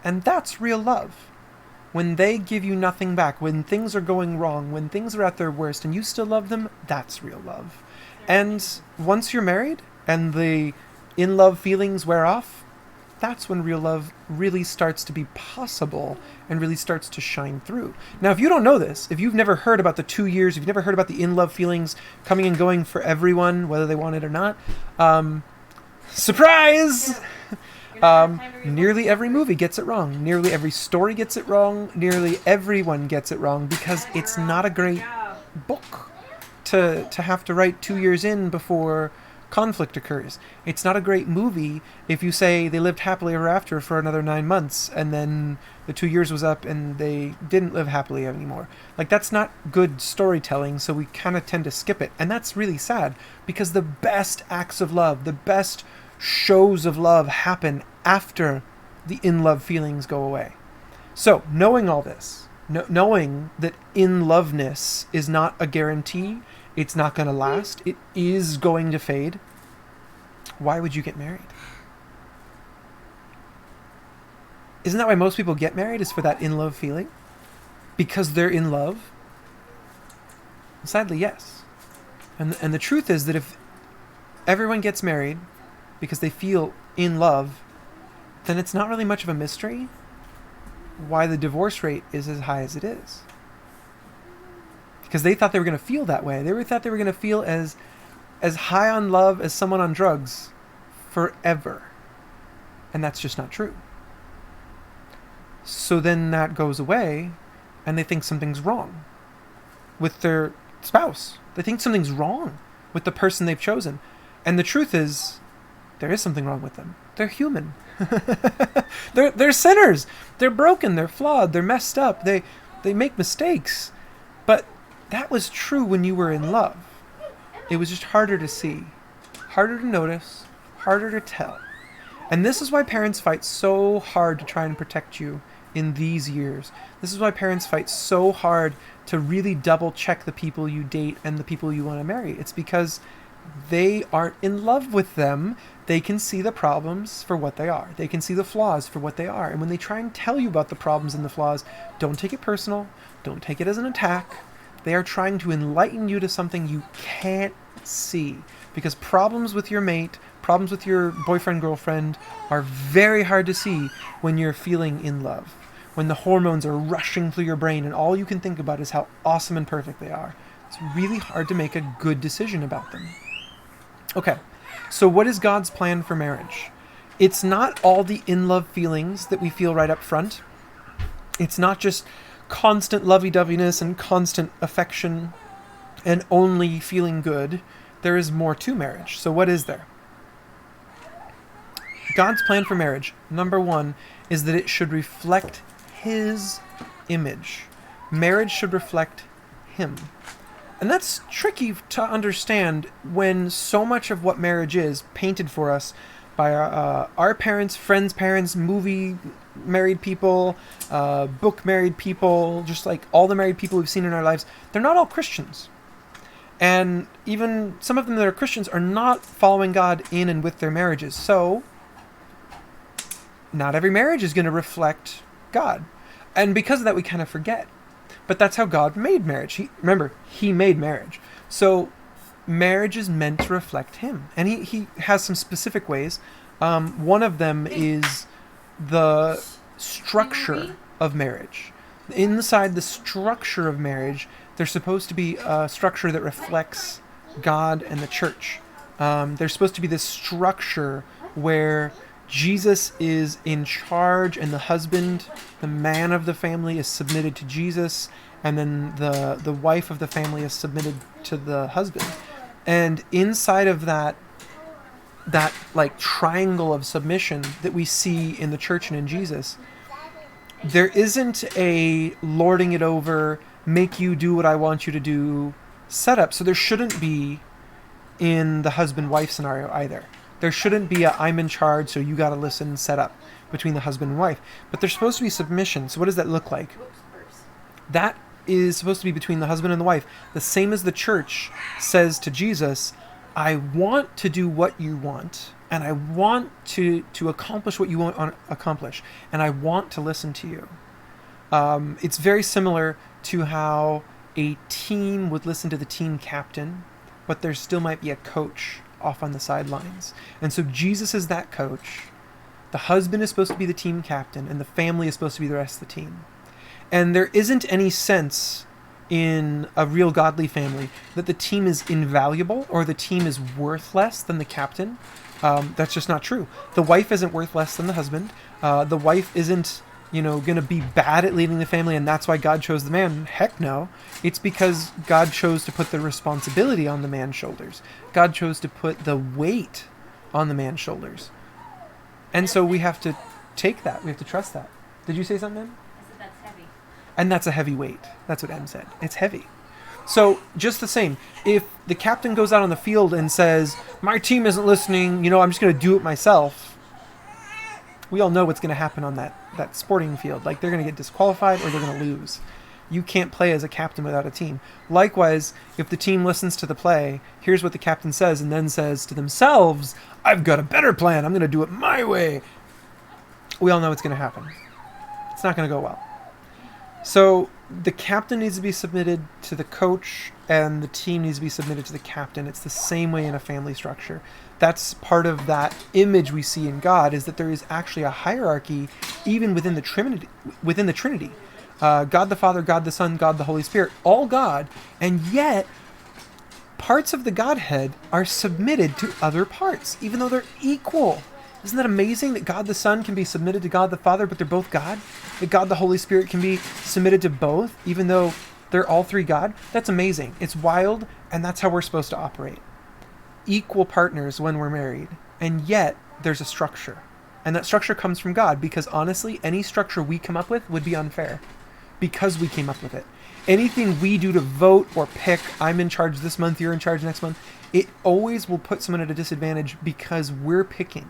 And that's real love. When they give you nothing back, when things are going wrong, when things are at their worst and you still love them, that's real love. And once you're married and the in-love feelings wear off, that's when real love really starts to be possible and really starts to shine through. Now, if you don't know this, if you've never heard about the 2 years, if you've never heard about the in-love feelings coming and going for everyone, whether they want it or not, surprise! Nearly every movie gets it wrong. Nearly every story gets it wrong. Nearly everyone gets it wrong because it's not a great book to have to write 2 years in before conflict occurs. It's not a great movie if you say they lived happily ever after for another 9 months and then the 2 years was up and they didn't live happily anymore. Like, that's not good storytelling, so we kind of tend to skip it. And that's really sad because the best acts of love, the best shows of love happen after the in-love feelings go away. So, knowing all this, knowing that in-loveness is not a guarantee, it's not going to last, it is going to fade, why would you get married? Isn't that why most people get married, is for that in-love feeling? Because they're in love? Sadly, yes. And the truth is that if everyone gets married because they feel in love, then it's not really much of a mystery why the divorce rate is as high as it is. Because they thought they were going to feel that way. They thought they were going to feel as high on love as someone on drugs forever. And that's just not true. So then that goes away, and they think something's wrong with their spouse. They think something's wrong with the person they've chosen. And the truth is, there is something wrong with them. They're human. They're sinners. They're broken. They're flawed. They're messed up. They make mistakes. But that was true when you were in love. It was just harder to see, harder to notice, harder to tell. And this is why parents fight so hard to try and protect you in these years. This is why parents fight so hard to really double check the people you date and the people you want to marry. It's because they aren't in love with them. They can see the problems for what they are. They can see the flaws for what they are. And when they try and tell you about the problems and the flaws, don't take it personal. Don't take it as an attack. They are trying to enlighten you to something you can't see. Because problems with your mate, problems with your boyfriend, girlfriend are very hard to see when you're feeling in love. When the hormones are rushing through your brain and all you can think about is how awesome and perfect they are. It's really hard to make a good decision about them. Okay, so what is God's plan for marriage? It's not all the in-love feelings that we feel right up front. It's not just constant lovey-doveyness and constant affection and only feeling good. There is more to marriage. So what is there? God's plan for marriage, number one, is that it should reflect His image. Marriage should reflect Him. And that's tricky to understand when so much of what marriage is painted for us by our parents, friends' parents, movie married people, book married people, just like all the married people we've seen in our lives. They're not all Christians. And even some of them that are Christians are not following God in and with their marriages. So, not every marriage is going to reflect God. And because of that, we kind of forget. But that's how God made marriage. Remember, He made marriage. So marriage is meant to reflect Him. And he has some specific ways. One of them is the structure of marriage. Inside the structure of marriage, there's supposed to be a structure that reflects God and the church. There's supposed to be this structure where Jesus is in charge and the husband, the man of the family, is submitted to Jesus, and then the wife of the family is submitted to the husband. And inside of that like triangle of submission that we see in the church and in Jesus, there isn't a lording it over, make you do what I want you to do setup. So there shouldn't be in the husband-wife scenario either. There shouldn't be a I'm in charge, so you got to listen set up between the husband and wife. But there's supposed to be submission. So what does that look like? That is supposed to be between the husband and the wife. The same as the church says to Jesus, I want to do what you want, and I want to accomplish what you want to accomplish, and I want to listen to you. It's very similar to how a team would listen to the team captain, but there still might be a coach off on the sidelines. And so Jesus is that coach. The husband is supposed to be the team captain, and the family is supposed to be the rest of the team. And there isn't any sense in a real godly family that the team is invaluable or the team is worth less than the captain. That's just not true. The wife isn't worth less than the husband. The wife isn't going to be bad at leading the family, and that's why God chose the man. Heck no. It's because God chose to put the responsibility on the man's shoulders. God chose to put the weight on the man's shoulders. And so we have to take that. We have to trust that. Did you say something, Em? I said that's heavy. And that's a heavy weight. That's what Em said. It's heavy. So just the same, if the captain goes out on the field and says, my team isn't listening, I'm just going to do it myself, we all know what's going to happen on that sporting field. Like, they're going to get disqualified or they're going to lose. You can't play as a captain without a team. Likewise, if the team listens to the play, here's what the captain says, and then says to themselves, I've got a better plan. I'm going to do it my way. We all know what's going to happen. It's not going to go well. So the captain needs to be submitted to the coach, and the team needs to be submitted to the captain. It's the same way in a family structure. That's part of that image we see in God, is that there is actually a hierarchy even within the Trinity. God the Father, God the Son, God the Holy Spirit, all God, and yet parts of the Godhead are submitted to other parts, even though they're equal. Isn't that amazing that God the Son can be submitted to God the Father, but they're both God? That God the Holy Spirit can be submitted to both, even though they're all three God? That's amazing. It's wild, and that's how we're supposed to operate. Equal partners when we're married, and yet there's a structure. And that structure comes from God, because honestly, any structure we come up with would be unfair, because we came up with it. Anything we do to vote or pick, I'm in charge this month, you're in charge next month, it always will put someone at a disadvantage because we're picking.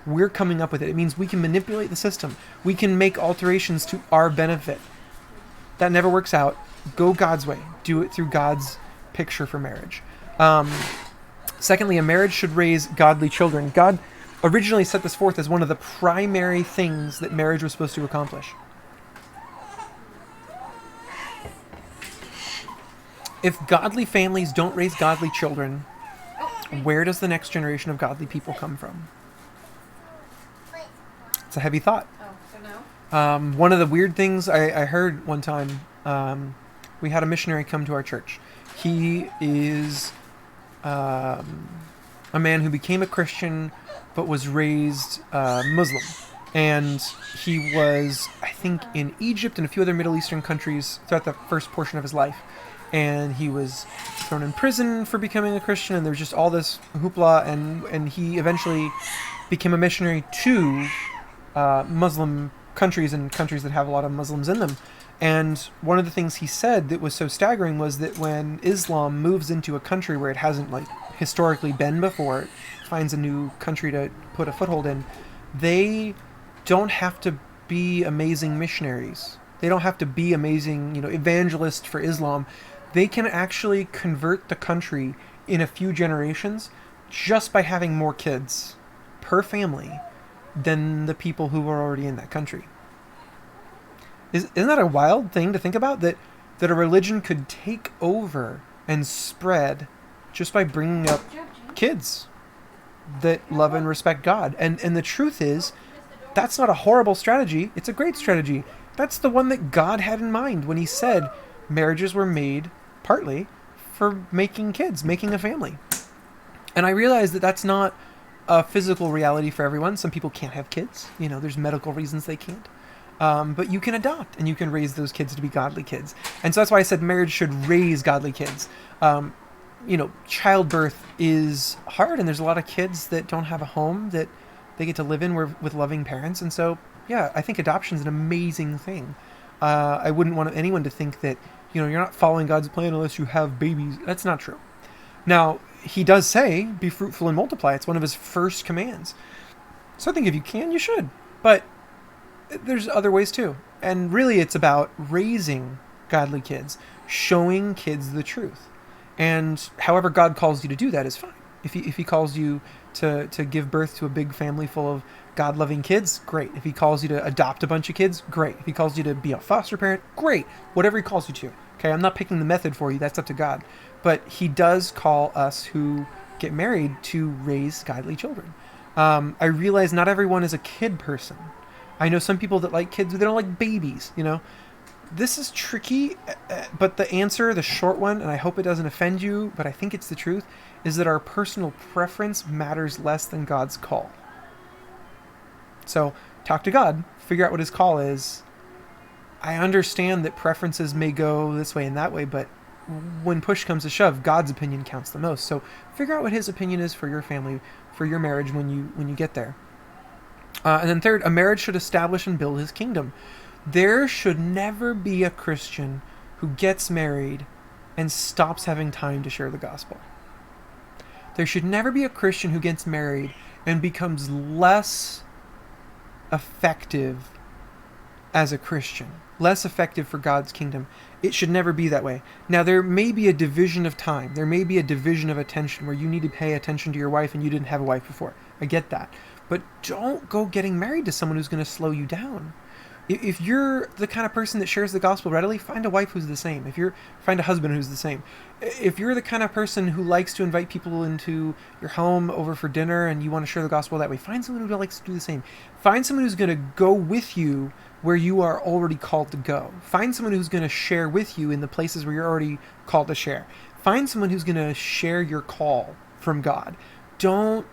we're coming up with it. It means we can manipulate the system. We can make alterations to our benefit. That never works out. Go God's way. Do it through God's picture for marriage. Secondly, a marriage should raise godly children. God originally set this forth as one of the primary things that marriage was supposed to accomplish. If godly families don't raise godly children, where does the next generation of godly people come from? It's a heavy thought. Oh, so no? One of the weird things I heard one time, we had a missionary come to our church. He is a man who became a Christian but was raised Muslim. And he was, I think, in Egypt and a few other Middle Eastern countries throughout the first portion of his life. And he was thrown in prison for becoming a Christian, and there's just all this hoopla, and he eventually became a missionary to Muslim countries and countries that have a lot of Muslims in them. And one of the things he said that was so staggering was that when Islam moves into a country where it hasn't like historically been before, it finds a new country to put a foothold in, they don't have to be amazing missionaries. They don't have to be amazing, evangelists for Islam. They can actually convert the country in a few generations just by having more kids per family than the people who are already in that country. Isn't that a wild thing to think about? That a religion could take over and spread just by bringing up kids that love and respect God. And the truth is, that's not a horrible strategy. It's a great strategy. That's the one that God had in mind when he said marriages were made partly for making kids, making a family. And I realize that that's not a physical reality for everyone. Some people can't have kids. There's medical reasons they can't. But you can adopt and you can raise those kids to be godly kids. And so that's why I said marriage should raise godly kids. Childbirth is hard, and there's a lot of kids that don't have a home that they get to live in with loving parents. And so, yeah, I think adoption is an amazing thing. I wouldn't want anyone to think that, you're not following God's plan unless you have babies. That's not true. Now, he does say, be fruitful and multiply. It's one of his first commands. So I think if you can, you should. But there's other ways too. And really it's about raising godly kids, showing kids the truth. And however God calls you to do that is fine. If he calls you to give birth to a big family full of God-loving kids, great. If he calls you to adopt a bunch of kids, great. If he calls you to be a foster parent, great. Whatever he calls you to. Okay, I'm not picking the method for you. That's up to God. But he does call us who get married to raise godly children. I realize not everyone is a kid person. I know some people that like kids, but they don't like babies, This is tricky, but the answer, the short one, and I hope it doesn't offend you, but I think it's the truth, is that our personal preference matters less than God's call. So talk to God, figure out what his call is. I understand that preferences may go this way and that way, but when push comes to shove, God's opinion counts the most. So figure out what his opinion is for your family, for your marriage when you get there. And then third, a marriage should establish and build his kingdom. There should never be a Christian who gets married and stops having time to share the gospel. There should never be a Christian who gets married and becomes less effective as a Christian, less effective for God's kingdom. It should never be that way. Now, there may be a division of time. There may be a division of attention where you need to pay attention to your wife and you didn't have a wife before. I get that. But don't go getting married to someone who's going to slow you down. If you're the kind of person that shares the gospel readily, find a wife who's the same. Find a husband who's the same. If you're the kind of person who likes to invite people into your home over for dinner and you want to share the gospel that way, find someone who likes to do the same. Find someone who's going to go with you where you are already called to go. Find someone who's going to share with you in the places where you're already called to share. Find someone who's going to share your call from God. Don't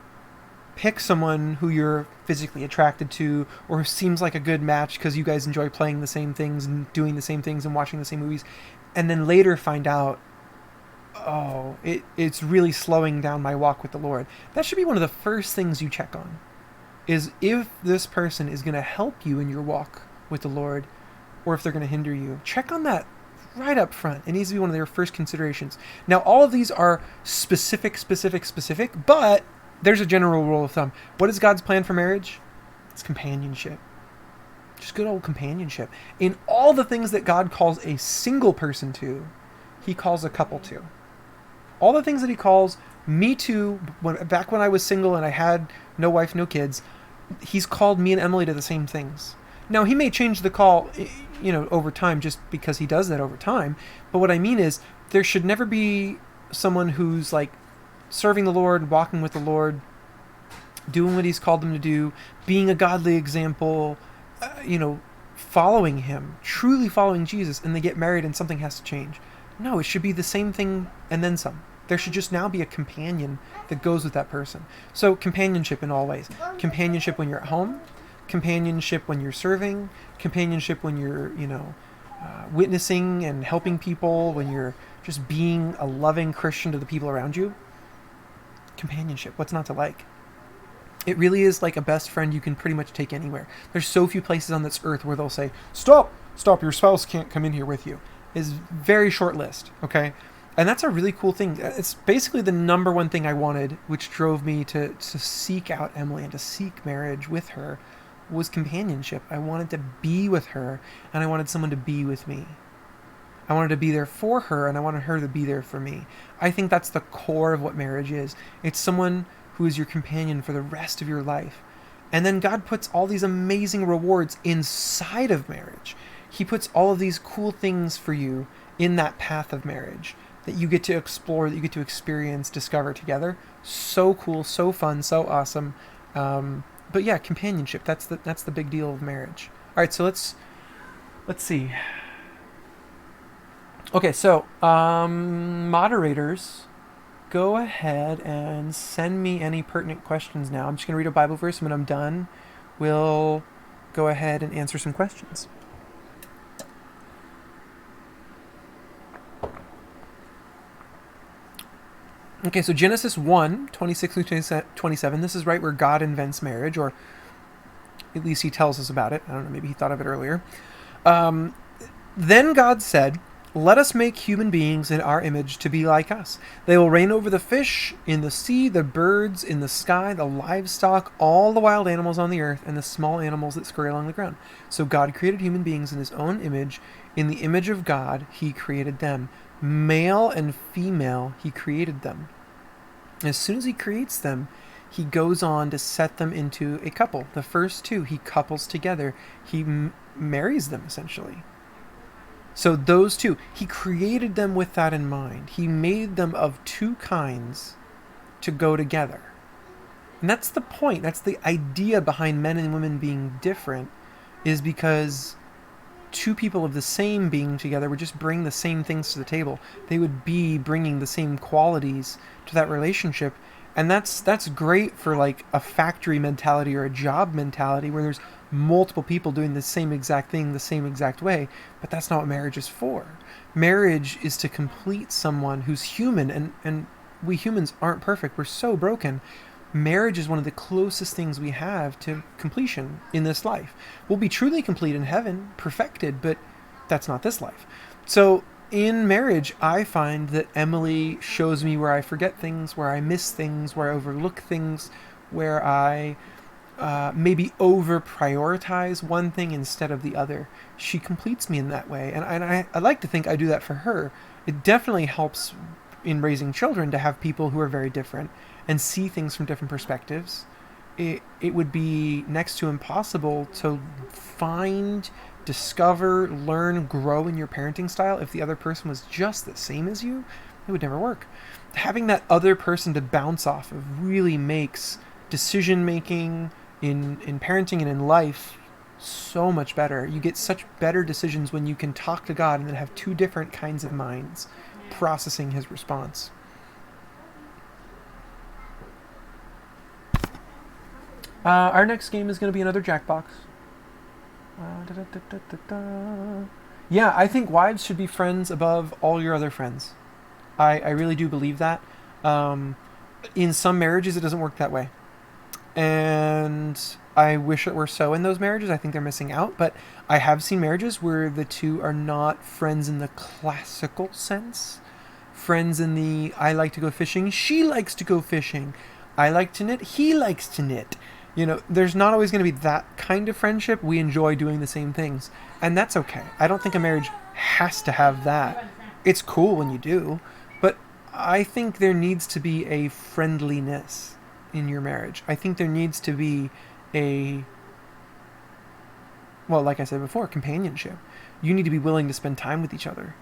pick someone who you're physically attracted to or seems like a good match because you guys enjoy playing the same things and doing the same things and watching the same movies, and then later find out, it's really slowing down my walk with the Lord. That should be one of the first things you check on, is if this person is going to help you in your walk with the Lord or if they're going to hinder you. Check on that right up front. It needs to be one of their first considerations. Now, all of these are specific, but there's a general rule of thumb. What is God's plan for marriage? It's companionship. Just good old companionship. In all the things that God calls a single person to, he calls a couple to. All the things that he calls me to, back when I was single and I had no wife, no kids, he's called me and Emily to the same things. Now, he may change the call, over time, just because he does that over time. But what I mean is, there should never be someone who's like serving the Lord, walking with the Lord, doing what he's called them to do, being a godly example, following him, truly following Jesus, and they get married and something has to change. No, it should be the same thing and then some. There should just now be a companion that goes with that person. So companionship in all ways. Companionship when you're at home, companionship when you're serving, companionship when you're, witnessing and helping people, when you're just being a loving Christian to the people around you. Companionship, what's not to like? It really is like a best friend you can pretty much take anywhere. There's so few places on this earth where they'll say, stop, your spouse can't come in here with you. It's very short list, okay? And that's a really cool thing. It's basically the number one thing I wanted, which drove me to seek out Emily and to seek marriage with her, was companionship. I wanted to be with her, and I wanted someone to be with me. I wanted to be there for her, and I wanted her to be there for me. I think that's the core of what marriage is. It's someone who is your companion for the rest of your life. And then God puts all these amazing rewards inside of marriage. He puts all of these cool things for you in that path of marriage that you get to explore, that you get to experience, discover together. So cool, so fun, so awesome. But yeah, companionship, that's the big deal of marriage. All right, so let's see. Okay, so moderators, go ahead and send me any pertinent questions now. I'm just going to read a Bible verse, and when I'm done, we'll go ahead and answer some questions. Okay, so Genesis 1, 26 through 27, this is right where God invents marriage, or at least he tells us about it. I don't know, maybe he thought of it earlier. Then God said, let us make human beings in our image to be like us. They will reign over the fish in the sea, the birds in the sky, the livestock, all the wild animals on the earth, and the small animals that scurry along the ground. So God created human beings in his own image. In the image of God, he created them. Male and female, he created them. As soon as he creates them, he goes on to set them into a couple. The first two, he couples together. He marries them, essentially. So those two, he created them with that in mind. He made them of two kinds to go together. And that's the point. That's the idea behind men and women being different, is because two people of the same being together would just bring the same things to the table. They would be bringing the same qualities to that relationship. And that's great for like a factory mentality or a job mentality where there's multiple people doing the same exact thing the same exact way, but that's not what marriage is for. Marriage is to complete someone who's human, and we humans aren't perfect. We're so broken. Marriage is one of the closest things we have to completion in this life. We'll be truly complete in heaven, perfected, but that's not this life. So in marriage, I find that Emily shows me where I forget things, where I miss things, where I overlook things, where I maybe over prioritize one thing instead of the other. She completes me in that way, and I like to think I do that for her. It definitely helps in raising children to have people who are very different and see things from different perspectives. It would be next to impossible to find, discover, learn, grow in your parenting style if the other person was just the same as you. It would never work. Having that other person to bounce off of really makes decision making in parenting and in life so much better. You get such better decisions when you can talk to God and then have two different kinds of minds processing his response. Our next game is going to be another Jackbox. Yeah, I think wives should be friends above all your other friends. I really do believe that. In some marriages, it doesn't work that way. And I wish it were so in those marriages. I think they're missing out. But I have seen marriages where the two are not friends in the classical sense. Friends in the, I like to go fishing, she likes to go fishing. I like to knit, he likes to knit. You know, there's not always going to be that kind of friendship. We enjoy doing the same things, and that's okay. I don't think a marriage has to have that. It's cool when you do, but I think there needs to be a friendliness in your marriage. I think there needs to be well, like I said before, companionship. You need to be willing to spend time with each other.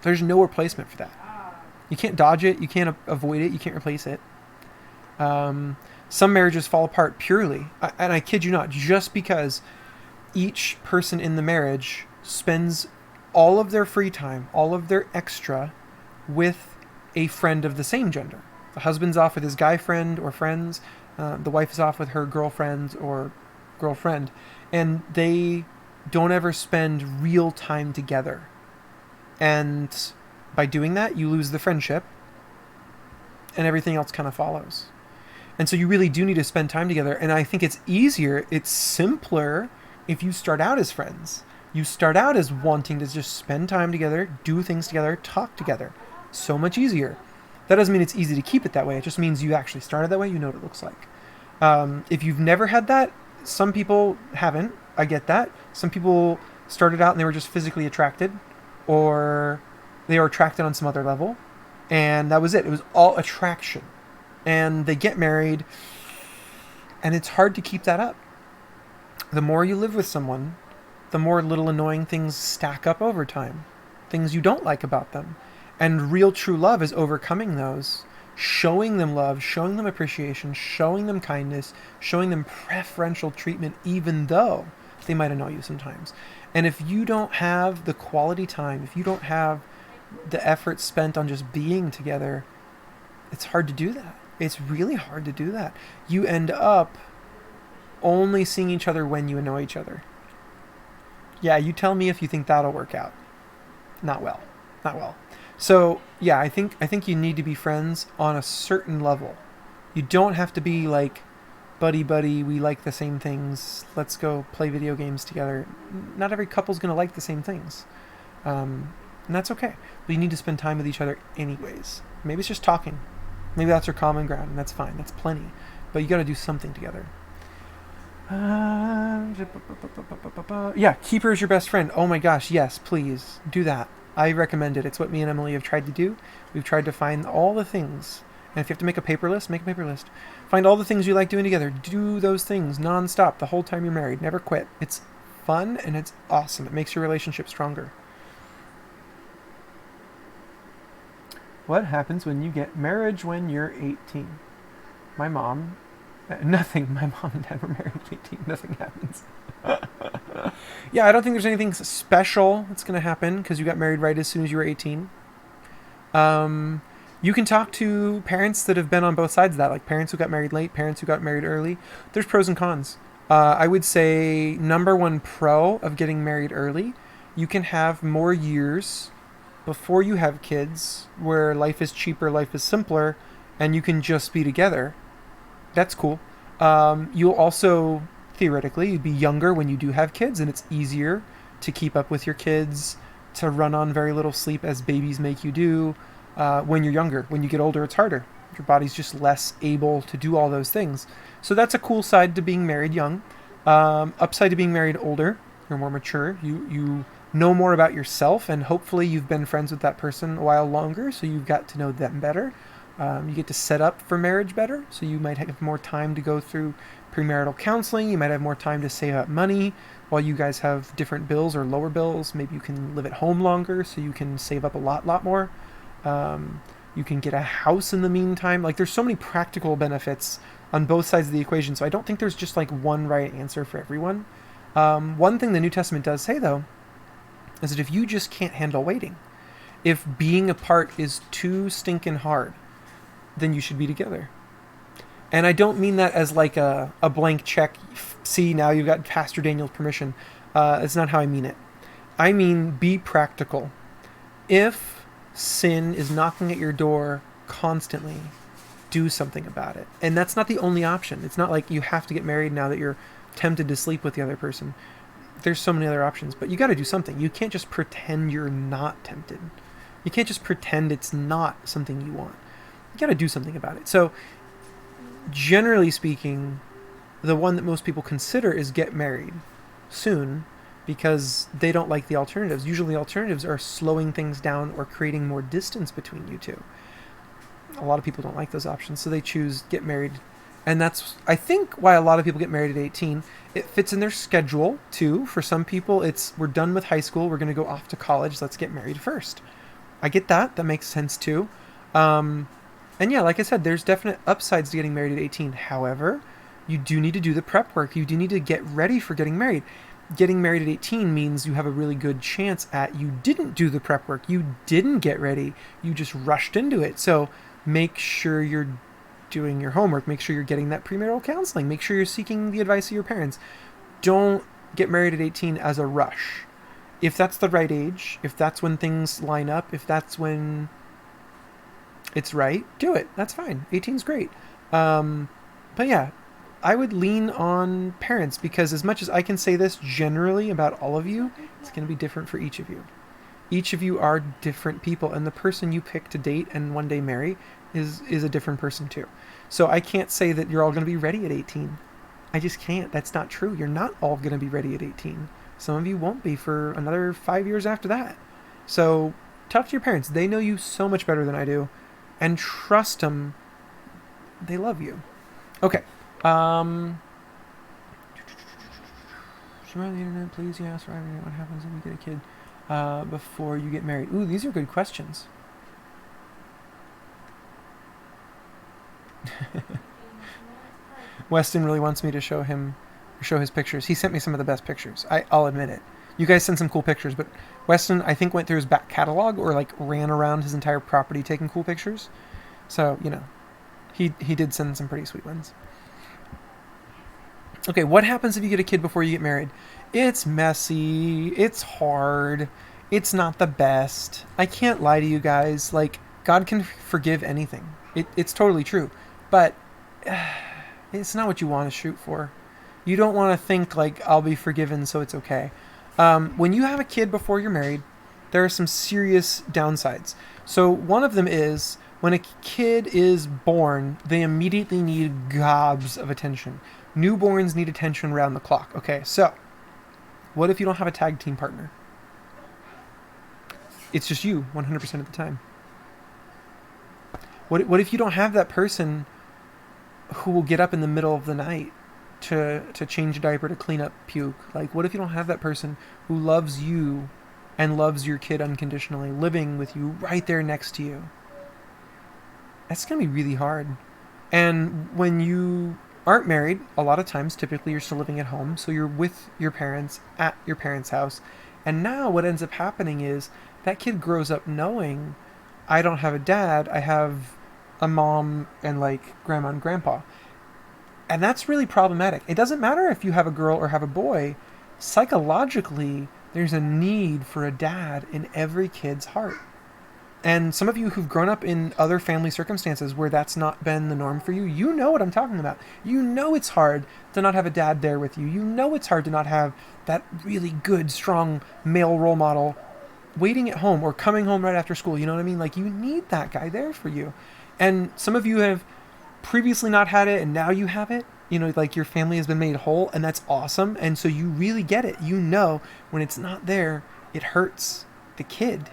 There's no replacement for that. You can't dodge it. You can't avoid it. You can't replace it. Some marriages fall apart purely, and I kid you not, just because each person in the marriage spends all of their free time, all of their extra, with a friend of the same gender. The husband's off with his guy friend or friends. The wife is off with her girlfriends or girlfriend. And they don't ever spend real time together. And by doing that, you lose the friendship, and everything else kind of follows. And so you really do need to spend time together. And I think it's easier, it's simpler if you start out as friends. You start out as wanting to just spend time together, do things together, talk together. So much easier. That doesn't mean it's easy to keep it that way. It just means you actually started that way. You know what it looks like. If you've never had that, some people haven't. I get that. Some people started out and they were just physically attracted, or they were attracted on some other level, and that was it. It was all attraction. And they get married, and it's hard to keep that up. The more you live with someone, the more little annoying things stack up over time. Things you don't like about them. And real true love is overcoming those, showing them love, showing them appreciation, showing them kindness, showing them preferential treatment, even though they might annoy you sometimes. And if you don't have the quality time, if you don't have the effort spent on just being together, it's hard to do that. It's really hard to do that. You end up only seeing each other when you annoy each other. Yeah, you tell me if you think that'll work out. Not well. Not well. So, yeah, I think you need to be friends on a certain level. You don't have to be like, buddy, we like the same things, let's go play video games together. Not every couple's going to like the same things. And that's okay. But you need to spend time with each other anyways. Maybe it's just talking. Maybe that's your common ground, and that's fine. That's plenty. But you got to do something together. Yeah, keep her as your best friend. Oh my gosh, yes, please do that. I recommend it. It's what me and Emily have tried to do. We've tried to find all the things. And if you have to make a paper list, make a paper list. Find all the things you like doing together. Do those things nonstop the whole time you're married. Never quit. It's fun and it's awesome. It makes your relationship stronger. What happens when you get married when you're 18? My mom... Nothing. My mom and dad were married at 18. Nothing happens. Yeah, I don't think there's anything special that's going to happen because you got married right as soon as you were 18. You can talk to parents that have been on both sides of that, like parents who got married late, parents who got married early. There's pros and cons. I would say number one pro of getting married early, you can have more years before you have kids where life is cheaper, life is simpler, and you can just be together. That's cool. You'll also, theoretically, you'd be younger when you do have kids, and it's easier to keep up with your kids, to run on very little sleep as babies make you do when you're younger. When you get older, it's harder. Your body's just less able to do all those things. So that's a cool side to being married young. Upside to being married older, you're more mature. You know more about yourself, and hopefully you've been friends with that person a while longer, so you've got to know them better. You get to set up for marriage better, so you might have more time to go through premarital counseling. You might have more time to save up money while you guys have different bills or lower bills. Maybe you can live at home longer, so you can save up a lot more. You can get a house in the meantime. Like, there's so many practical benefits on both sides of the equation, so I don't think there's just like one right answer for everyone. One thing the New Testament does say, though, is that if you just can't handle waiting, if being apart is too stinking hard, then you should be together. And I don't mean that as like a blank check. See, now you've got Pastor Daniel's permission. It's not how I mean it. I mean, be practical. If sin is knocking at your door constantly, do something about it. And that's not the only option. It's not like you have to get married now that you're tempted to sleep with the other person. There's so many other options, but you got to do something. You can't just pretend you're not tempted. You can't just pretend it's not something you want. You got to do something about it. So generally speaking, the one that most people consider is get married soon because they don't like the alternatives. Usually alternatives are slowing things down or creating more distance between you two. A lot of people don't like those options, so they choose get married. And that's, I think, why a lot of people get married at 18. It fits in their schedule, too. For some people, it's, we're done with high school, we're going to go off to college, let's get married first. I get that. That makes sense, too. And yeah, like I said, there's definite upsides to getting married at 18. However, you do need to do the prep work. You do need to get ready for getting married. Getting married at 18 means you have a really good chance at you didn't do the prep work. You didn't get ready. You just rushed into it. So make sure you're doing your homework. Make sure you're getting that premarital counseling. Make sure you're seeking the advice of your parents. Don't get married at 18 as a rush. If that's the right age, if that's when things line up, if that's when it's right, do it. That's fine. 18 is great. But yeah, I would lean on parents because as much as I can say this generally about all of you, it's going to be different for each of you. Each of you are different people, and the person you pick to date and one day marry is a different person too. So I can't say that you're all going to be ready at 18. I just can't. That's not true. You're not all going to be ready at 18. Some of you won't be for another 5 years after that. So talk to your parents. They know you so much better than I do. And trust them. They love you. Okay. Survive the internet, please. Yeah, survive the internet. What happens if you get a kid before you get married? Ooh, these are good questions. Weston really wants me to show his pictures. He sent me some of the best pictures. I'll admit it. You guys sent some cool pictures, but Weston, I think, went through his back catalog or like ran around his entire property taking cool pictures. So, you know, he did send some pretty sweet ones. Okay, what happens if you get a kid before you get married? It's messy. It's hard. It's not the best. I can't lie to you guys. Like, God can forgive anything. It's totally true. But it's not what you want to shoot for. You don't want to think, like, I'll be forgiven, so it's okay. When you have a kid before you're married, there are some serious downsides. So one of them is when a kid is born, they immediately need gobs of attention. Newborns need attention around the clock. Okay, so what if you don't have a tag team partner? It's just you 100% of the time. What if you don't have that person who will get up in the middle of the night to change a diaper, to clean up puke? Like, what if you don't have that person who loves you and loves your kid unconditionally, living with you right there next to you? That's going to be really hard. And when you aren't married, a lot of times, typically you're still living at home, so you're with your parents at your parents' house. And now what ends up happening is that kid grows up knowing, I don't have a dad, I have a mom and like grandma and grandpa. And that's really problematic. It doesn't matter if you have a girl or have a boy. Psychologically, there's a need for a dad in every kid's heart. And some of you who've grown up in other family circumstances where that's not been the norm for you, you know what I'm talking about. You know it's hard to not have a dad there with you. You know it's hard to not have that really good, strong male role model waiting at home or coming home right after school. You know what I mean? Like, you need that guy there for you. And some of you have previously not had it, and now you have it. You know, like, your family has been made whole, and that's awesome. And so you really get it. You know when it's not there, it hurts the kid.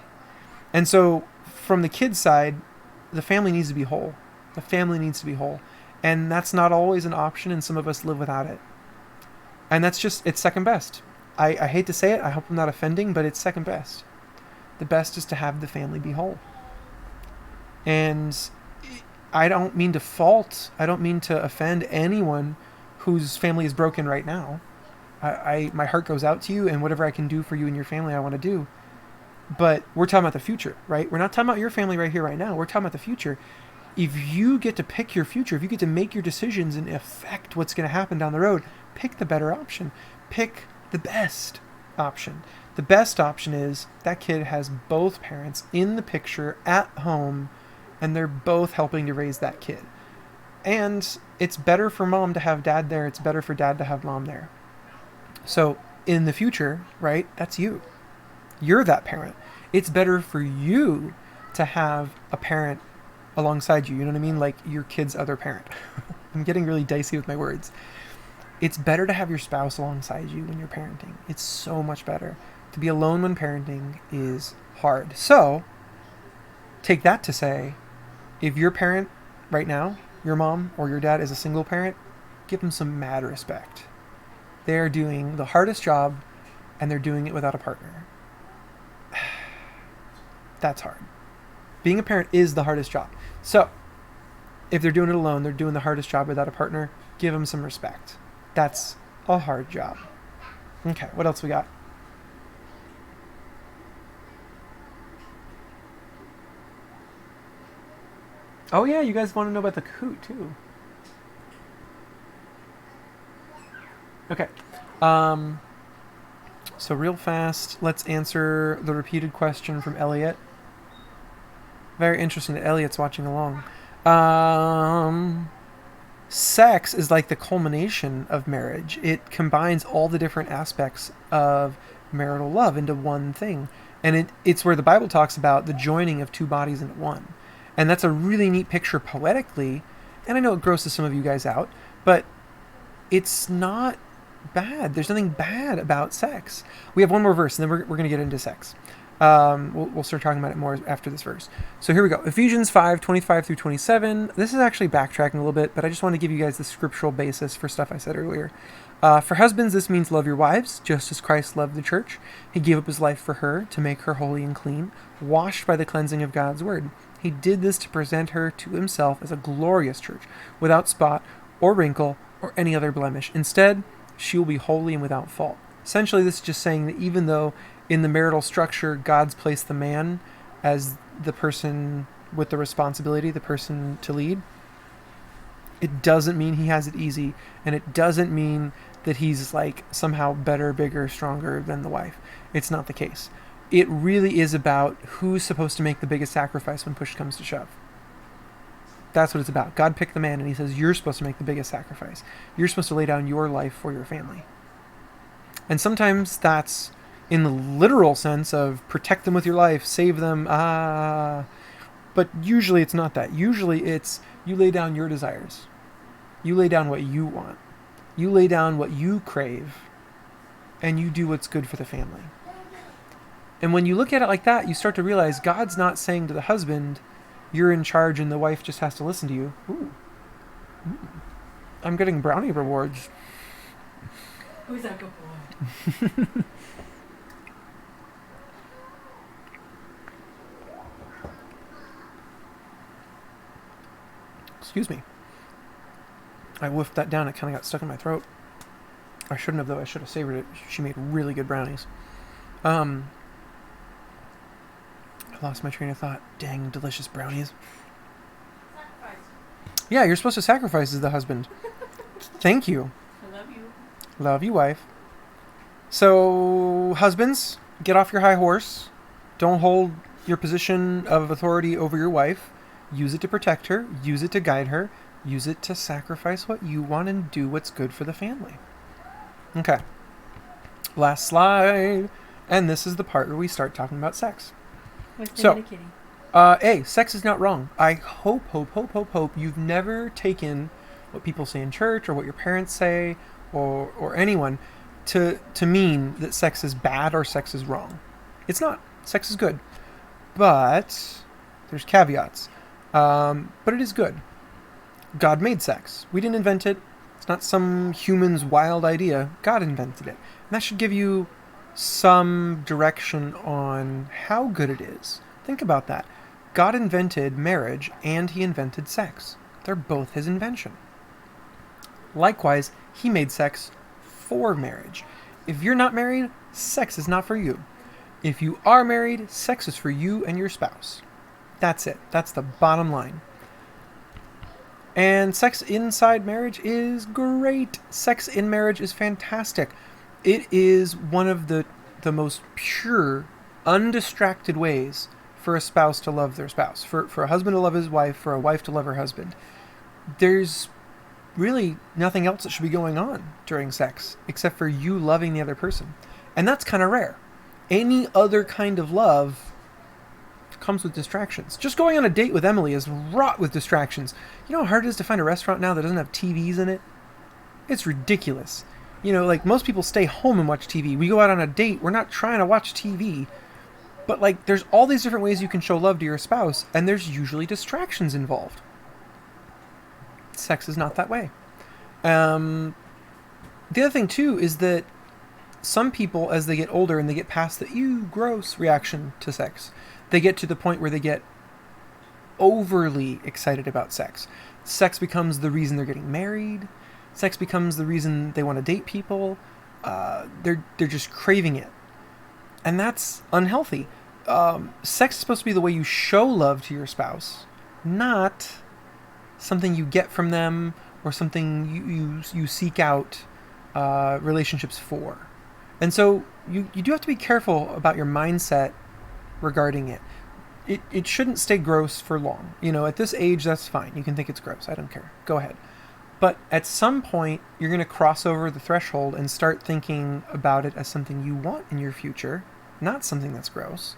And so from the kid's side, the family needs to be whole. The family needs to be whole. And that's not always an option, and some of us live without it. And that's just, it's second best. I hate to say it, I hope I'm not offending, but it's second best. The best is to have the family be whole. And I don't mean to fault, I don't mean to offend anyone whose family is broken right now. My heart goes out to you, and whatever I can do for you and your family, I want to do. But we're talking about the future, right? We're not talking about your family right here, right now. We're talking about the future. If you get to pick your future, if you get to make your decisions and affect what's going to happen down the road, pick the better option. Pick the best option. The best option is that kid has both parents in the picture at home, and they're both helping to raise that kid. And it's better for mom to have dad there. It's better for dad to have mom there. So in the future, right, that's you. You're that parent. It's better for you to have a parent alongside you. You know what I mean? Like your kid's other parent. I'm getting really dicey with my words. It's better to have your spouse alongside you when you're parenting. It's so much better. To be alone when parenting is hard. So, take that to say, if your parent right now, your mom or your dad is a single parent, give them some mad respect. They're doing the hardest job, and they're doing it without a partner. That's hard. Being a parent is the hardest job. So, if they're doing it alone, they're doing the hardest job without a partner, give them some respect. That's a hard job. Okay, what else we got? Oh yeah, you guys want to know about the Kahoot too. Okay. So real fast, let's answer the repeated question from Elliot. Very interesting that Elliot's watching along. Sex is like the culmination of marriage. It combines all the different aspects of marital love into one thing. And it's where the Bible talks about the joining of two bodies into one. And that's a really neat picture poetically. And I know it grosses some of you guys out, but it's not bad. There's nothing bad about sex. We have one more verse, and then we're going to get into sex. We'll start talking about it more after this verse. So here we go. Ephesians 5:25 through 27. This is actually backtracking a little bit, but I just want to give you guys the scriptural basis for stuff I said earlier. For husbands, this means love your wives, just as Christ loved the church. He gave up his life for her to make her holy and clean, washed by the cleansing of God's word. He did this to present her to himself as a glorious church, without spot or wrinkle or any other blemish. Instead, she will be holy and without fault. Essentially, this is just saying that even though in the marital structure, God's placed the man as the person with the responsibility, the person to lead, it doesn't mean he has it easy, and it doesn't mean that he's like somehow better, bigger, stronger than the wife. It's not the case. It really is about who's supposed to make the biggest sacrifice when push comes to shove. That's what it's about. God picked the man, and he says, you're supposed to make the biggest sacrifice. You're supposed to lay down your life for your family. And sometimes that's in the literal sense of protect them with your life, save them, but usually it's not that. Usually it's you lay down your desires. You lay down what you want. You lay down what you crave, and you do what's good for the family. And when you look at it like that, you start to realize God's not saying to the husband, you're in charge and the wife just has to listen to you. Ooh. I'm getting brownie rewards. Who's that good boy? Excuse me. I whiffed that down. It kind of got stuck in my throat. I shouldn't have, though. I should have savored it. She made really good brownies. I lost my train of thought. Dang, delicious brownies. Sacrifice. Yeah, you're supposed to sacrifice as the husband. Thank you. I love you. Love you, wife. So, husbands, get off your high horse. Don't hold your position of authority over your wife. Use it to protect her. Use it to guide her. Use it to sacrifice what you want and do what's good for the family. Okay. Last slide. And this is the part where we start talking about sex. So, A, sex is not wrong. I hope you've never taken what people say in church or what your parents say or anyone to mean that sex is bad or sex is wrong. It's not. Sex is good. But there's caveats. But it is good. God made sex. We didn't invent it. It's not some human's wild idea. God invented it. And that should give you some direction on how good it is. Think about that. God invented marriage and he invented sex. They're both his invention. Likewise, he made sex for marriage. If you're not married, sex is not for you. If you are married, sex is for you and your spouse. That's it. That's the bottom line. And sex inside marriage is great. Sex in marriage is fantastic. It is one of the most pure, undistracted ways for a spouse to love their spouse. For a husband to love his wife, for a wife to love her husband. There's really nothing else that should be going on during sex except for you loving the other person. And that's kind of rare. Any other kind of love comes with distractions. Just going on a date with Emily is wrought with distractions. You know how hard it is to find a restaurant now that doesn't have TVs in it? It's ridiculous. You know, like, most people stay home and watch TV. We go out on a date, we're not trying to watch TV. But, like, there's all these different ways you can show love to your spouse, and there's usually distractions involved. Sex is not that way. The other thing, too, is that some people, as they get older and they get past the ew, gross reaction to sex, they get to the point where they get overly excited about sex. Sex becomes the reason they're getting married. Sex becomes the reason they want to date people. They're just craving it. And that's unhealthy. Sex is supposed to be the way you show love to your spouse, not something you get from them or something you seek out relationships for. And so you do have to be careful about your mindset regarding it. It shouldn't stay gross for long. You know, at this age, that's fine. You can think it's gross. I don't care. Go ahead. But at some point, you're going to cross over the threshold and start thinking about it as something you want in your future, not something that's gross.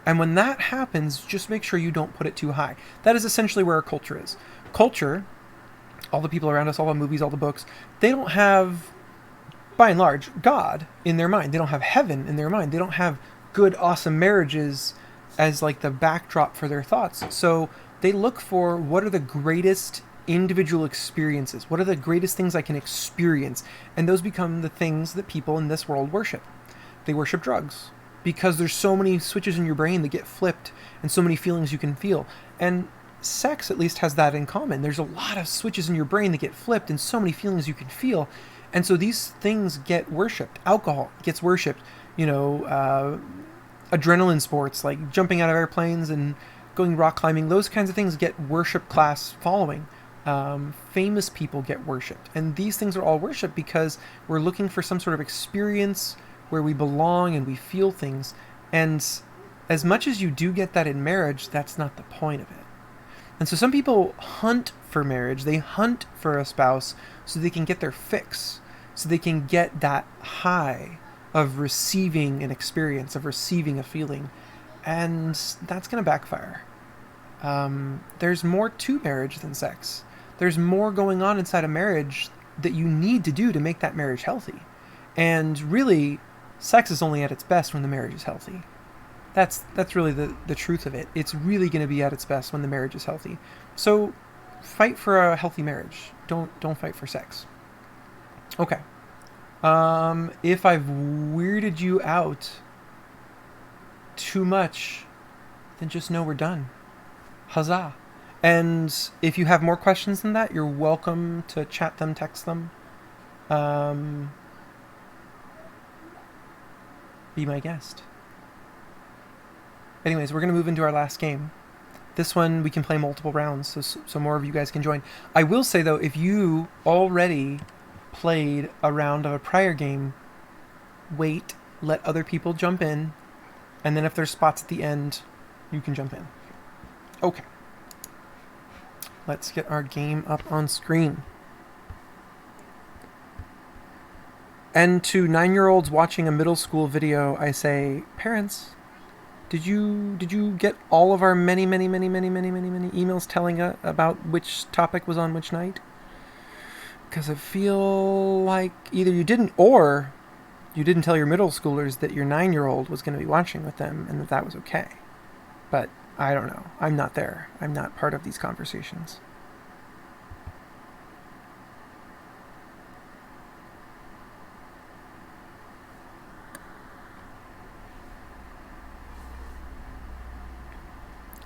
And when that happens, just make sure you don't put it too high. That is essentially where our culture is. Culture, all the people around us, all the movies, all the books, they don't have, by and large, God in their mind. They don't have heaven in their mind. They don't have good, awesome marriages as like the backdrop for their thoughts. So they look for, what are the greatest individual experiences? What are the greatest things I can experience? And those become the things that people in this world worship. They worship drugs because there's so many switches in your brain that get flipped and so many feelings you can feel. And sex at least has that in common. There's a lot of switches in your brain that get flipped and so many feelings you can feel. And so these things get worshipped. Alcohol gets worshipped. You know, adrenaline sports like jumping out of airplanes and going rock climbing, those kinds of things get worship class following. Famous people get worshipped. And these things are all worshipped because we're looking for some sort of experience where we belong and we feel things. And as much as you do get that in marriage, that's not the point of it. And so some people hunt for marriage. They hunt for a spouse so they can get their fix, so they can get that high of receiving an experience, of receiving a feeling. And that's going to backfire. There's more to marriage than sex. There's more going on inside a marriage that you need to do to make that marriage healthy. And really, sex is only at its best when the marriage is healthy. That's really the truth of it. It's really going to be at its best when the marriage is healthy. So fight for a healthy marriage. Don't fight for sex. Okay. If I've weirded you out too much, then just know we're done. Huzzah. And if you have more questions than that, you're welcome to chat them, text them. Be my guest. Anyways, we're going to move into our last game. This one, we can play multiple rounds, so more of you guys can join. I will say, though, if you already played a round of a prior game, wait, let other people jump in, and then if there's spots at the end, you can jump in. Okay. Let's get our game up on screen. And to 9-year-olds watching a middle school video, I say, parents, did you get all of our many emails telling about which topic was on which night? Because I feel like either you didn't, or you didn't tell your middle schoolers that your 9-year-old was going to be watching with them and that was okay. But I don't know. I'm not there. I'm not part of these conversations.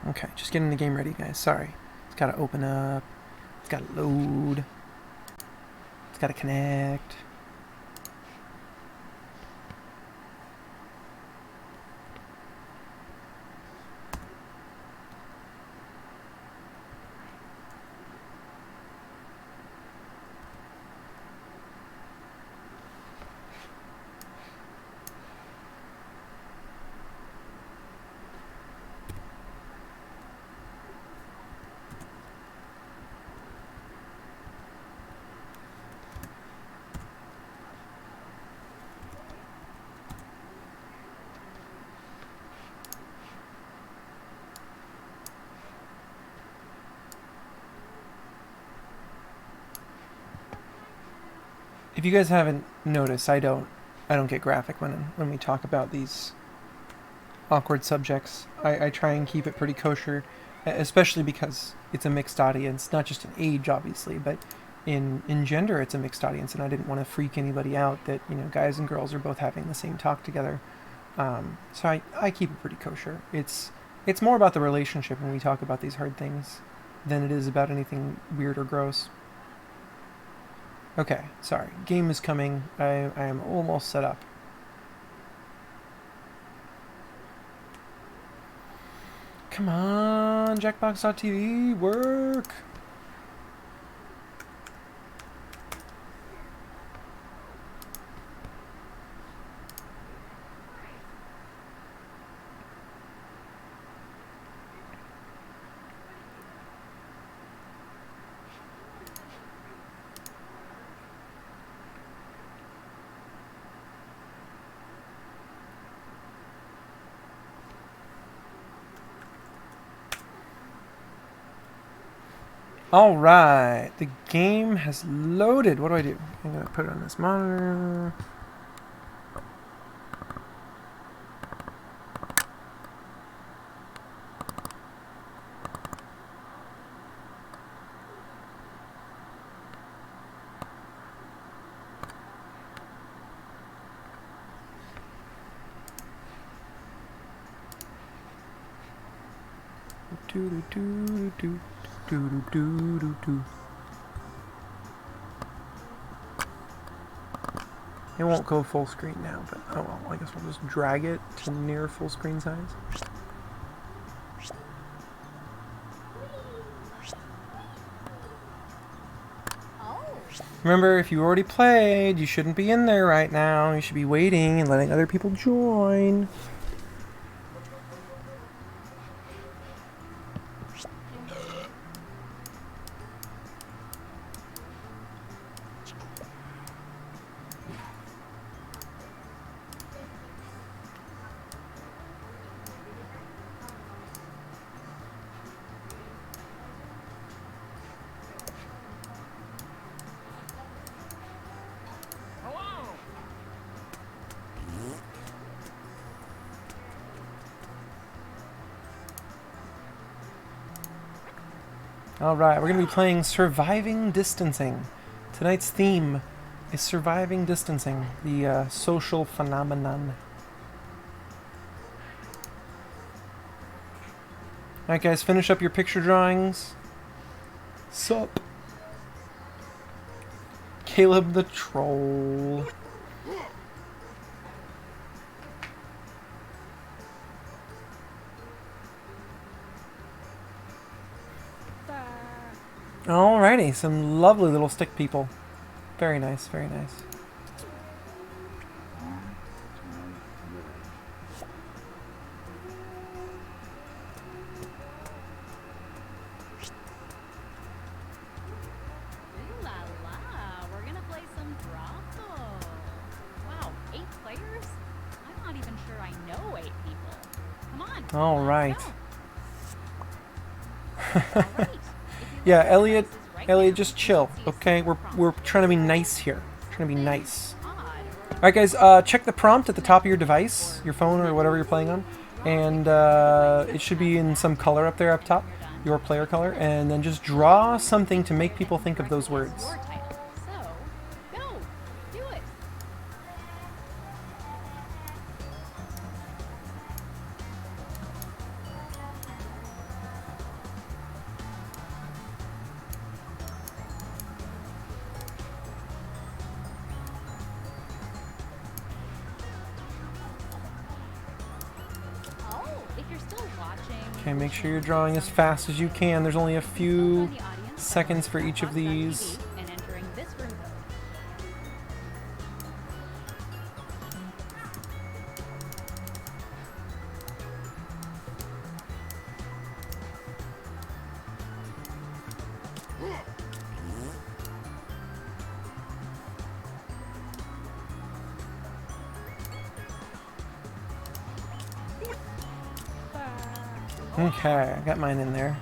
Okay, just getting the game ready, guys. Sorry. It's got to open up. It's got to load. It's got to connect. if you guys haven't noticed, I don't get graphic when we talk about these awkward subjects. I try and keep it pretty kosher, especially because it's a mixed audience, not just in age, obviously, but in gender, it's a mixed audience, and I didn't want to freak anybody out that, you know, guys and girls are both having the same talk together. So I keep it pretty kosher. It's more about the relationship when we talk about these hard things than it is about anything weird or gross. Okay, sorry. Game is coming. I am almost set up. Come on, Jackbox.tv, work! Alright, the game has loaded. What do I do? I'm going to put it on this monitor. It won't go full screen now, but oh well, I guess we'll just drag it to near full screen size. Remember, if you already played, you shouldn't be in there right now. You should be waiting and letting other people join. Alright, we're going to be playing Surviving Distancing. Tonight's theme is Surviving Distancing, the social phenomenon. Alright guys, finish up your picture drawings. Sup? Caleb the Troll. Alrighty, some lovely little stick people. Very nice, very nice. Ooh la la, we're gonna play some Drawful. Wow, 8 players? I'm not even sure I know 8 people. Come on. All right. All right. Yeah, Elliot, just chill, okay? We're trying to be nice here. Trying to be nice. All right, guys. Check the prompt at the top of your device, your phone or whatever you're playing on, and it should be in some color up there up top, your player color, and then just draw something to make people think of those words. So, go, do it. Oh, if you're still watching. Okay, make sure you're drawing as fast as you can. There's only a few seconds for each of these. And entering this room code. Okay, I got mine in there.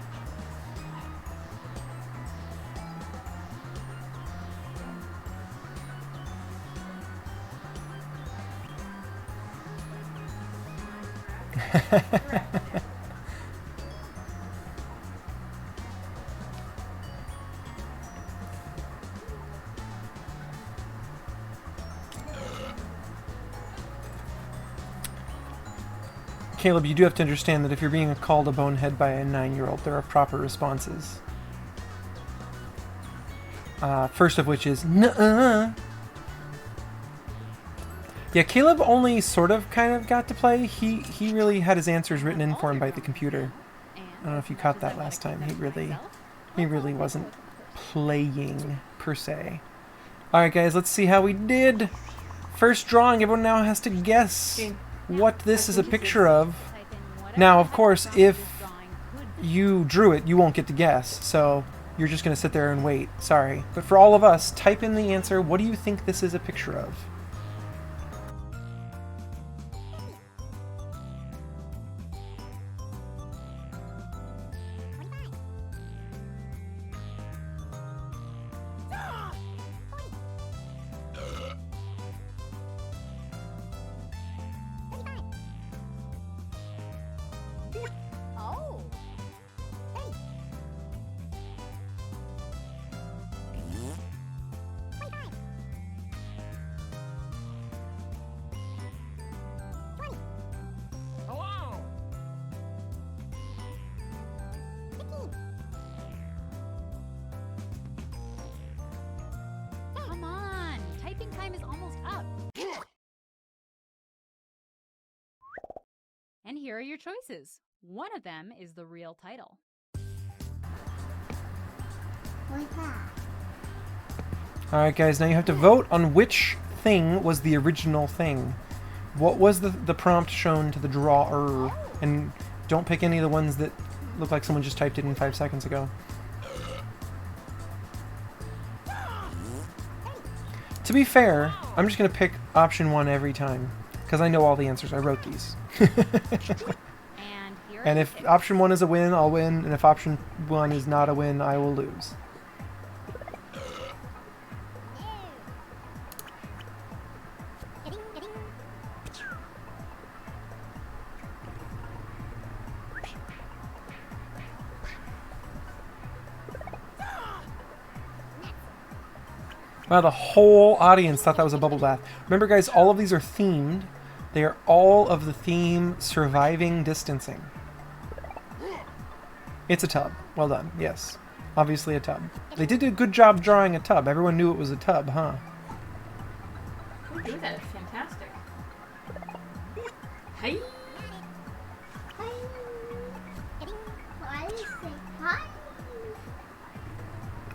Caleb, you do have to understand that if you're being called a bonehead by a 9-year-old, there are proper responses. First of which is, nuh-uh. Yeah, Caleb only sort of kind of got to play. He really had his answers written in for him by the computer. I don't know if you caught that last time. He really wasn't playing, per se. Alright guys, let's see how we did. First drawing, everyone now has to guess what this is a picture of. Now, of course, if you drew it, you won't get to guess, so you're just going to sit there and wait. Sorry. But for all of us, type in the answer. What do you think this is a picture of? Oh. Come on, typing time is almost up. And here are your choices. One of them is the real title. What's that? Alright guys, now you have to vote on which thing was the original thing. What was the prompt shown to the drawer? And don't pick any of the ones that look like someone just typed it in 5 seconds ago. To be fair, I'm just going to pick option 1 every time, because I know all the answers. I wrote these. And here And if option 1 is a win, I'll win, and if option 1 is not a win, I will lose. Wow, the whole audience thought that was a bubble bath. Remember guys, all of these are themed. They are all of the theme surviving distancing. It's a tub. Well done. Yes. Obviously a tub. They did a good job drawing a tub. Everyone knew it was a tub, huh? Who drew that? It's fantastic. Hey. Hi. Why do you say hi?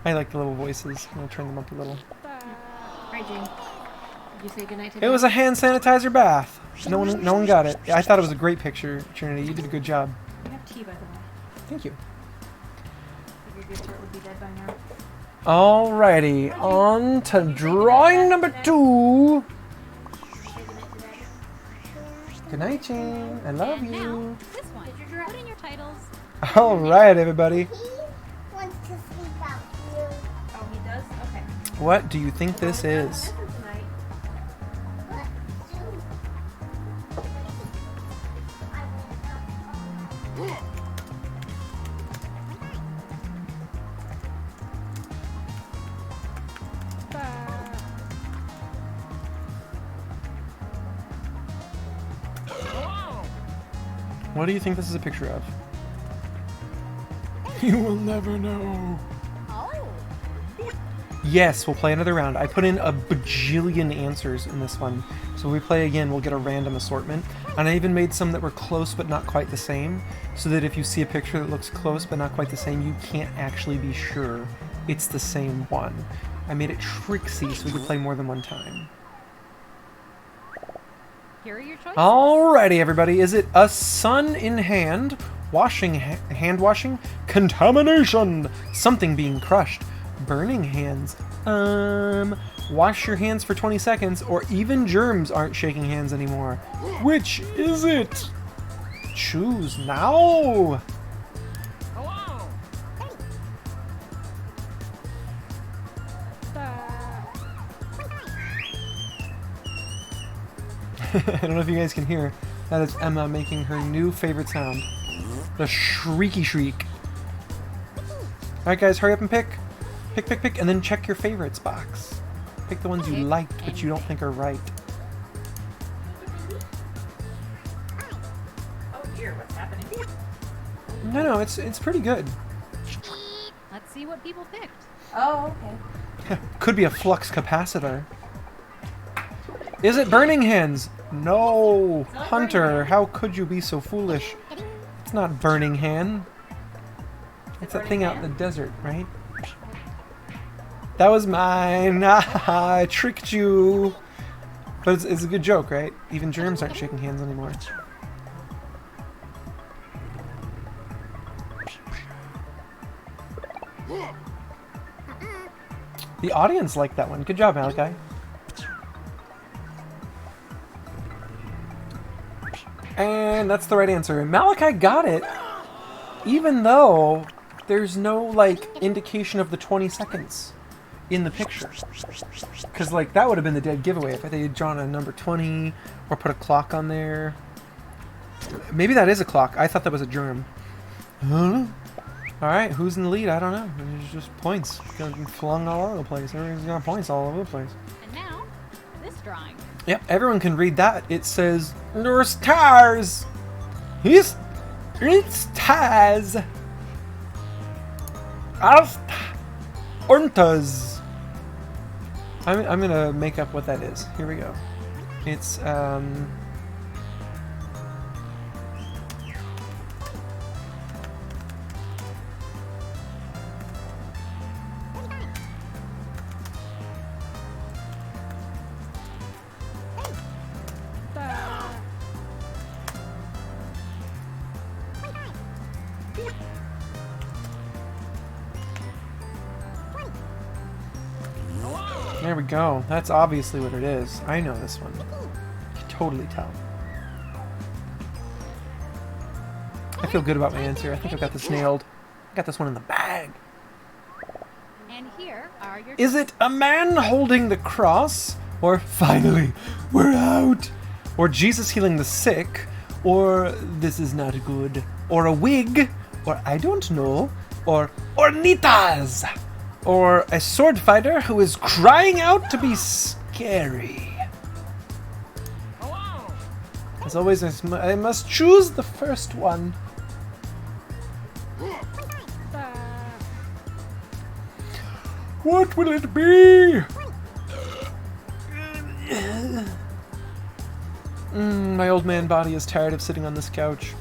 I like the little voices. I'm going to turn them up a little. Hi, Jane. Did you say goodnight today? It was a hand sanitizer bath. No one got it. I thought it was a great picture, Trinity. You did a good job. I have tea, by the way. Thank you. Figured your throat would be dead by now. Alrighty, on to drawing number 2. Good night, Jane. I love and you. now, this one. Put in your titles. Alright, everybody. He wants to sleep out here. Oh, he does? Okay. What do you think this is? Tonight. What? What do you think this is a picture of? You will never know. Oh. Yes, we'll play another round. I put in a bajillion answers in this one. So when we play again, we'll get a random assortment. And I even made some that were close but not quite the same, so that if you see a picture that looks close but not quite the same, you can't actually be sure it's the same one. I made it tricksy so we could play more than one time. Here are your choices. Alrighty, everybody. Is it a sun in hand, washing, hand washing, contamination, something being crushed, burning hands, wash your hands for 20 seconds, or even germs aren't shaking hands anymore? Which is it? Choose now. I don't know if you guys can hear. That is Emma making her new favorite sound. The shrieky shriek. Alright guys, hurry up and pick. Pick, pick, pick, and then check your favorites box. Pick the ones you liked, but you don't think are right. Oh dear, what's happening? No, it's pretty good. Let's see what people picked. Oh, okay. Could be a flux capacitor. Is it Burning Hands? No! Hunter, how could you be so foolish? It's not Burning Hand. It's that thing out in the desert, right? That was mine! I tricked you! But it's a good joke, right? Even germs aren't shaking hands anymore. The audience liked that one. Good job, Malachi. And that's the right answer. Malachi got it, even though there's no, like, indication of the 20 seconds in the picture. Because, like, that would have been the dead giveaway if they had drawn a number 20 or put a clock on there. Maybe that is a clock. I thought that was a germ. Huh? Alright, who's in the lead? I don't know. It's just points. Gonna be flung all over the place. Everybody's got points all over the place. And now, this drawing. Yep, everyone can read that. It says, "There's stars! It's stars! Orntas!" I'm gonna make up what that is. Here we go. It's, there we go. That's obviously what it is. I know this one. I can totally tell. I feel good about my answer. I think I've got this nailed. I got this one in the bag. And here are your. Is it a man holding the cross? Or finally, we're out? Or Jesus healing the sick? Or this is not good? Or a wig? Or I don't know? Or Ornitas? Or a sword fighter who is crying out to be scary? As always, I must choose the first one. What will it be? My old man body is tired of sitting on this couch.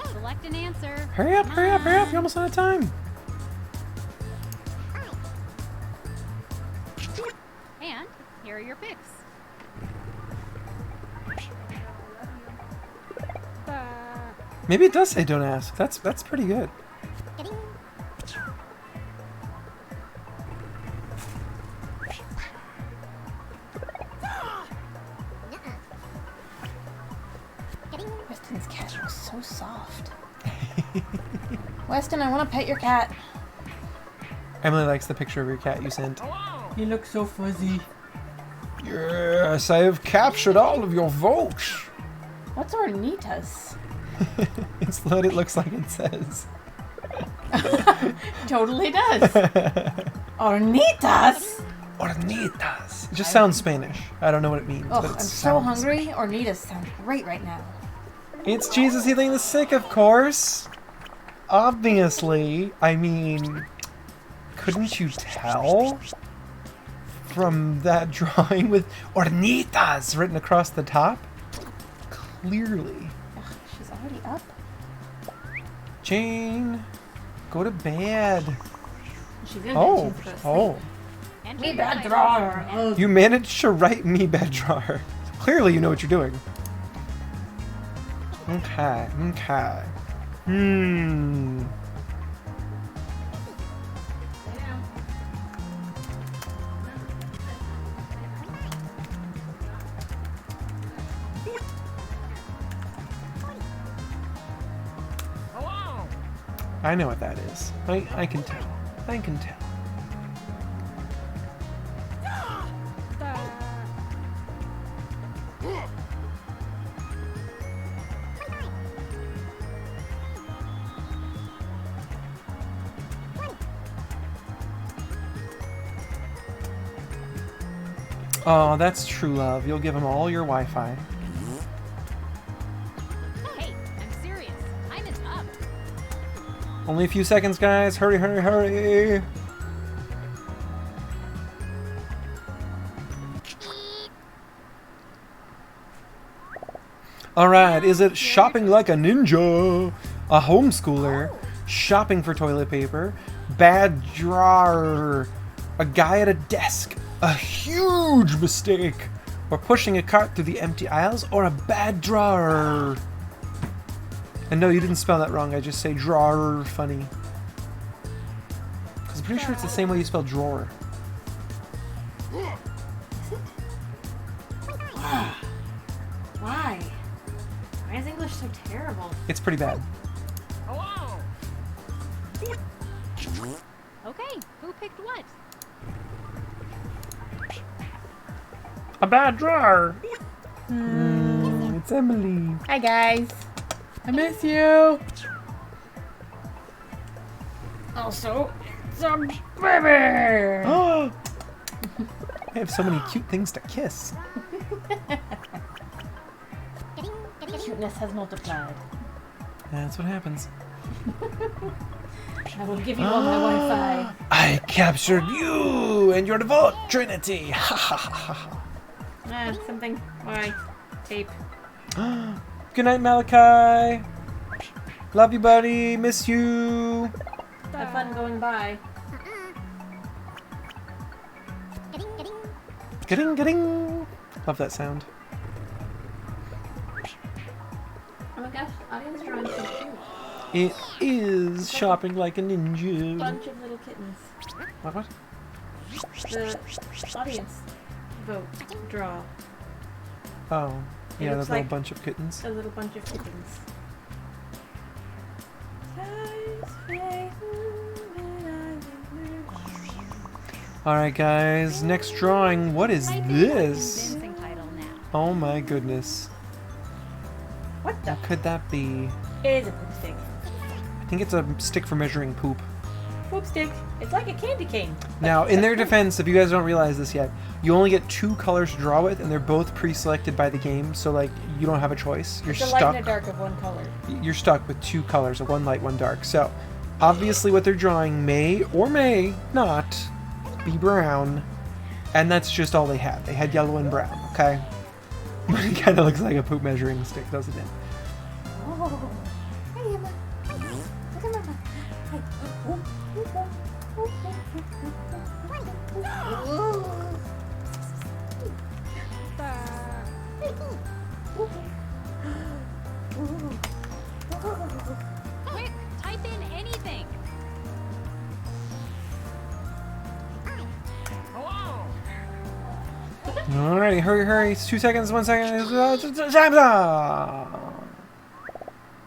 Select an answer. Hurry up, hurry up, hurry up. You're almost out of time. And here are your picks. Maybe it does say don't ask. That's pretty good. Weston's cat was so soft. Weston, I want to pet your cat. Emily likes the picture of your cat you sent. You look so fuzzy. Yes, I have captured all of your votes. What's Ornitas? It's what it looks like it says. Totally does. Ornitas? Ornitas. It just sounds Spanish. I don't know what it means. Oh, but it I'm so sounds- hungry. Ornitas sound great right now. It's Jesus healing the sick, of course. Obviously. I mean, couldn't you tell? From that drawing with Ornitas written across the top? Clearly. Ugh, she's already up. Jane, go to bed. She's in Oh, bed. She's gonna sleep. oh. And Me here's bad my drawer. answer. You managed to write me bed drawer. Clearly you know what you're doing. Okay, okay. I know what that is. I can tell. I can tell. Oh, that's true love. You'll give him all your Wi-Fi. Hey, I'm serious. Time is up. Only a few seconds, guys. Hurry, hurry, hurry. Alright, is it shopping like a ninja? A homeschooler? Shopping for toilet paper? Bad drawer? A guy at a desk? A huge mistake? Or pushing a cart through the empty aisles? Or a bad drawer? And no, you didn't spell that wrong. I just say drawer funny. Because I'm pretty sure it's the same way you spell drawer. Why? Why is English so terrible? It's pretty bad. Okay, who picked what? A bad drawer. It's Emily. Hi guys. I miss you. Also, it's a baby. Oh, I have so many cute things to kiss. Cuteness has multiplied. That's what happens. I will give you all my Wi-Fi. I captured you and your devout trinity. Ha ha ha ha. Something. Why? Tape. Good night, Malachi. Love you, buddy. Miss you. Have fun going by. Ga-ding, ga-ding. Love that sound. Oh my gosh, audience drawing so cute. It is shopping like a ninja. Bunch of little kittens. What? The audience vote draw. Oh, It yeah, that looks little like bunch of kittens. a little bunch of kittens. Alright, guys. Next drawing. What is this? Convincing title now. Oh my goodness. What the? What could that be? It is a poop stick. I think it's a stick for measuring poop. Poop stick. It's like a candy cane. Now, in their defense, if you guys don't realize this yet, you only get 2 colors to draw with, and they're both pre-selected by the game, so like you don't have a choice. You're It's a light and a stuck. dark of one color. You're stuck with 2 colors, a one light, one dark. So, obviously, what they're drawing may or may not be brown, and that's just all they had. They had yellow and brown. Okay, it kind of looks like a poop measuring stick, doesn't it? Oh. Hi, Emma. Look at Mama. Quick, type in anything. Alrighty, hurry, hurry. It's 2 seconds, 1 second. Time's up!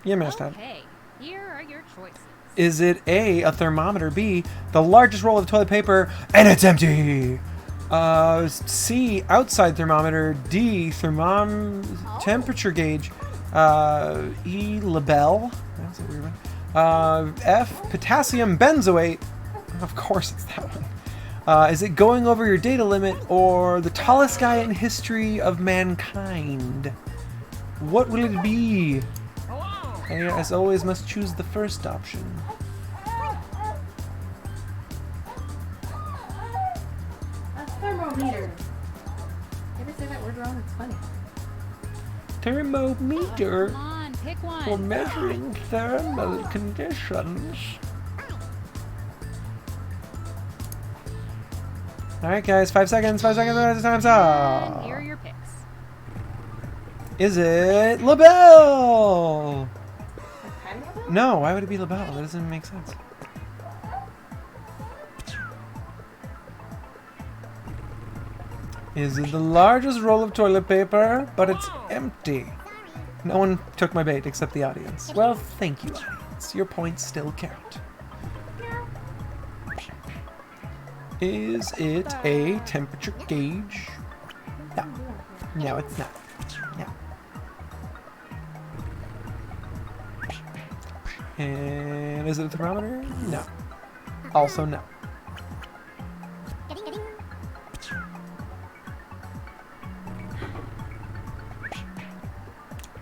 You missed that. Okay, here are your choices. Is it A, thermometer, B, the largest roll of toilet paper, and it's empty? C, outside thermometer, D, temperature gauge, E, label, that's a weird one. F, potassium benzoate, of course it's that one. Is it going over your data limit, or the tallest guy in history of mankind? What will it be? And as always, must choose the first option. A thermometer. You ever say that word wrong? It's funny. Thermometer Come on, pick one. for measuring thermal conditions. Alright guys, 5 seconds, time's And up. here are your picks. Is it label? Pen label? No, why would it be label? That doesn't make sense. Is it the largest roll of toilet paper? But it's empty. No one took my bait except the audience. Well, thank you, audience. Your points still count. Is it a temperature gauge? No. No, it's not. No. And is it a thermometer? No. Also no.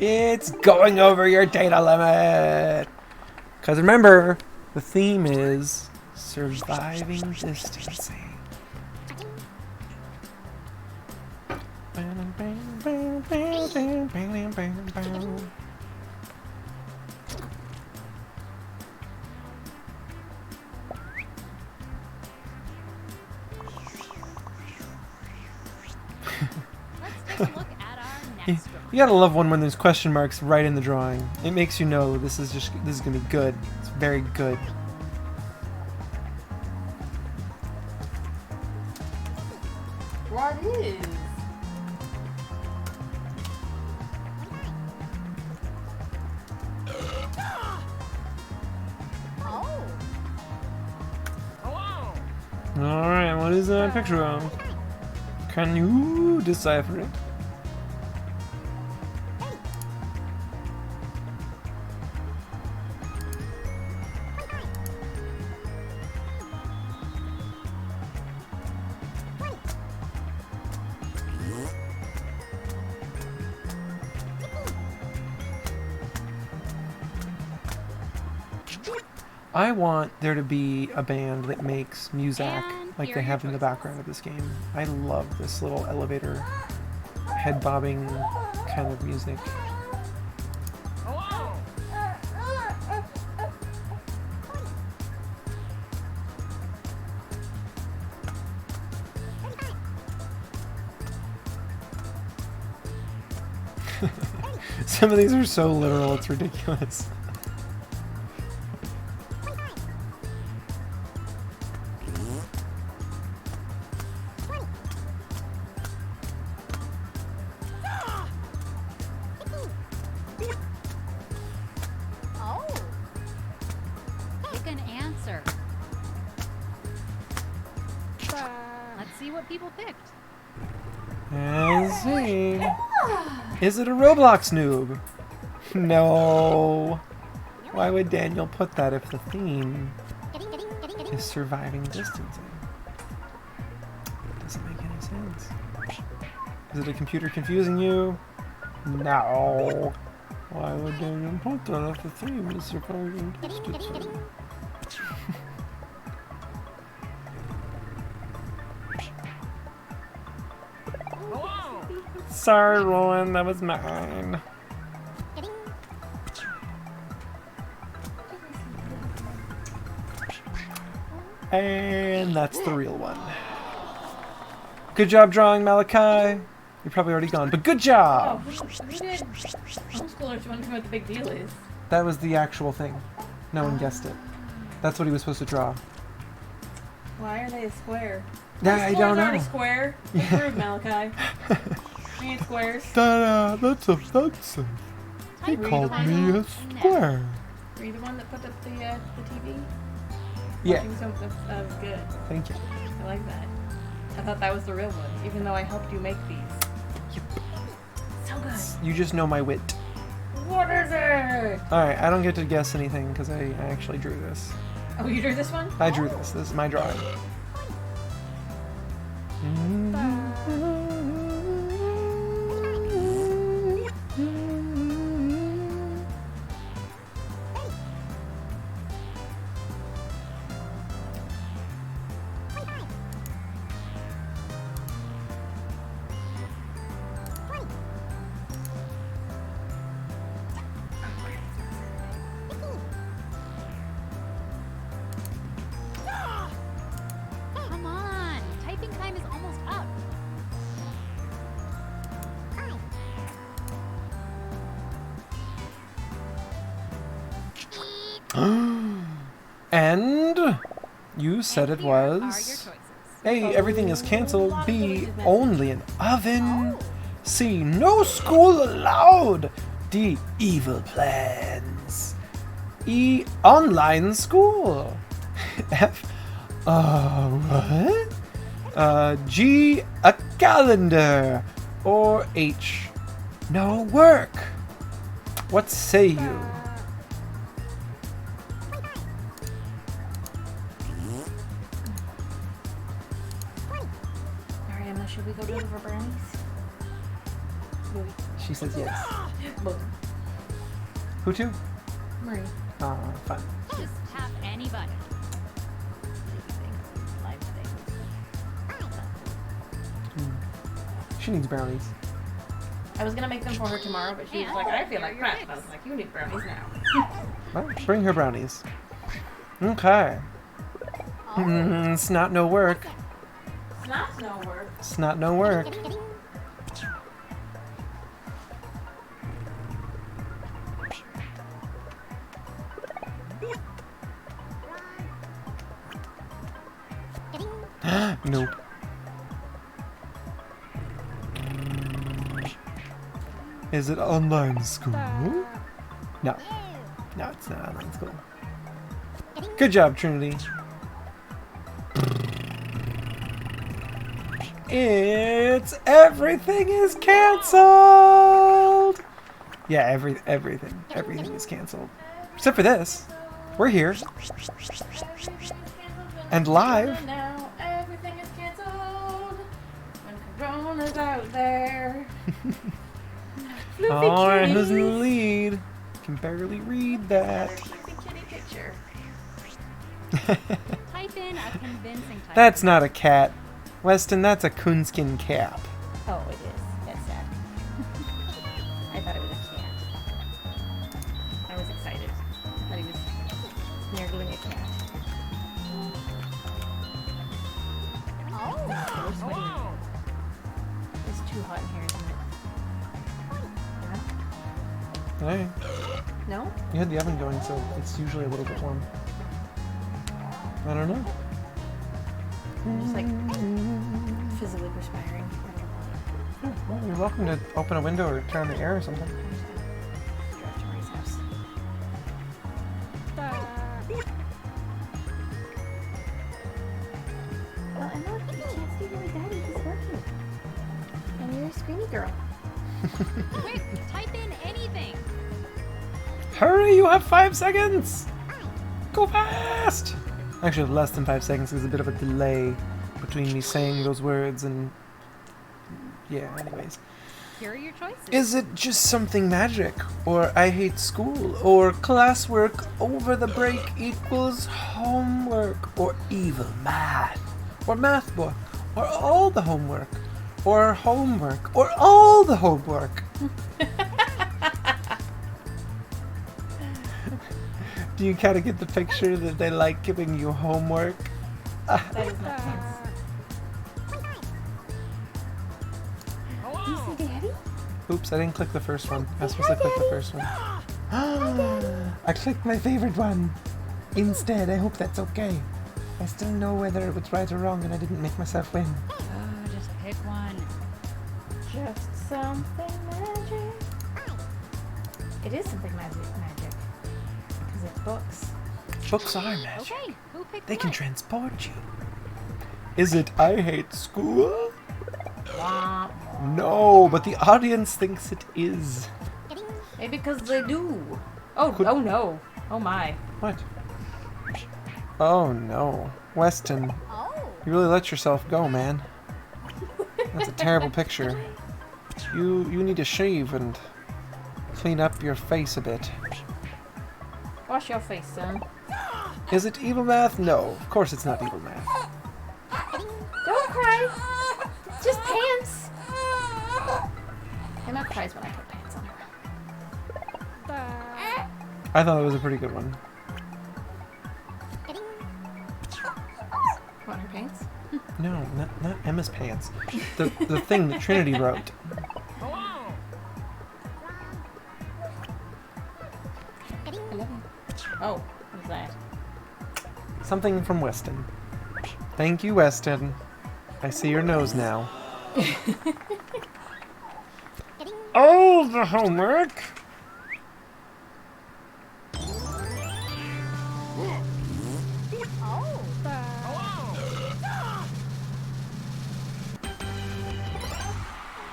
It's going over your data limit. Because remember, the theme is surviving distancing. Let's take a look at our next drawing. You gotta love one when there's question marks right in the drawing. It makes you know this is gonna be good. It's very good. What is? Alright, what is that picture of? Can you decipher it? I want there to be a band that makes music And like here they are have your in the choices. background of this game. I love this little elevator, head bobbing kind of music. Some of these are so literal, it's ridiculous. Oh. Pick an answer. Let's see what people picked. Let's see. Is it a Roblox noob? No. Why would Daniel put that if the theme is surviving distancing? Doesn't make any sense. Is it a computer confusing you? No. Why would Daniel put that if the theme is surviving distancing? Sorry, Rowan, that was mine. And that's the real one. Good job drawing, Malachi. You're probably already gone, but good Oh, job! who did? Homeschoolers wondering what the big deal is. That was the actual thing. No one guessed it. That's what he was supposed to draw. Why are they a square? Yeah, I This don't floor's already know. square. Improve, Malachi. We ain't squares. That's offensive. He Type called the me title a now. square. Were you the one that put up the TV? Yeah, Watching some, that was good. thank you. I like that. I thought that was the real one, even though I helped you make these. So good. You just know my wit. What is it? Alright, I don't get to guess anything because I actually drew this. Oh, you drew this one? I drew this. This is my drawing. Come on. Typing time is almost up. And you said it And here are your was choices. A, everything is cancelled. B, only an oven. C, no school allowed. D, evil plans. E, online school. F, what? G, a calendar. Or H, no work. What say you? Alright, Emma, should we go do it for brownies? She says yes. Boom. Who to? Marie. Fun. Just tap anybody. Live things. She needs brownies. I was gonna make them for her tomorrow, but she was like, I feel like crap. I was like, you need brownies now. Well, bring her brownies. Okay. It's not no work. It's not no work. It's not no work. Nope. Is it online school? No. No, it's not online school. Good job, Trinity. It's everything is canceled. Yeah, everything is canceled. Except for this. We're here. And live. Now everything is canceled. When Corona's out there. Alright, who's in the lead? Can barely read that. Kitty picture. Type in a convincing title. That's not a cat. Weston, that's a coonskin cap. Oh, it is. That's sad. I thought it was a cat. I was excited. I thought he was snuggling a cat. Oh, we're sweating. It's too hot in here, isn't it? Hey, No? you had the oven going, so it's usually a little bit warm. I don't know. I'm just like physically perspiring. Well, you're welcome to open a window or turn on the air or something. Drive to Marie's house. Well, Emma, you can't stay here with Daddy. He's working. And you're a screamy girl. Quick, type in anything. Hurry, you have 5 seconds! Go fast! Actually, less than 5 seconds. There's a bit of a delay between me saying those words and... Yeah, anyways. Here are your choices. Is it just something magic? Or I hate school? Or classwork over the break equals homework? Or evil math? Or math book? Or all the homework? Or homework? Or all the homework? Do you kind of get the picture that they like giving you homework? That is not sense. Do you see Daddy? Oops, I didn't click the first one. I was supposed to click the first one. I clicked my favorite one. Instead, I hope that's okay. I still know whether it was right or wrong and I didn't make myself win. Oh, just pick one. Just something magic. It is something magic. Because it's books. Books are magic. Okay, who picked They can what? transport you. Is it I hate school? No, but the audience thinks it is. Maybe because they do. Oh, Could- oh no. Oh my. What? Oh no. Weston, you really let yourself go, man. That's a terrible picture. You need to shave and clean up your face a bit. Wash your face, son. Is it evil math? No, of course it's not evil math. Don't cry. It's just pants. Emma cries when I put pants on her. I thought it was a pretty good one. Want her pants? No, not Emma's pants. The thing that Trinity wrote. I love you. Oh, what's that? Something from Weston. Thank you, Weston. I see your nose now. Oh, the homework!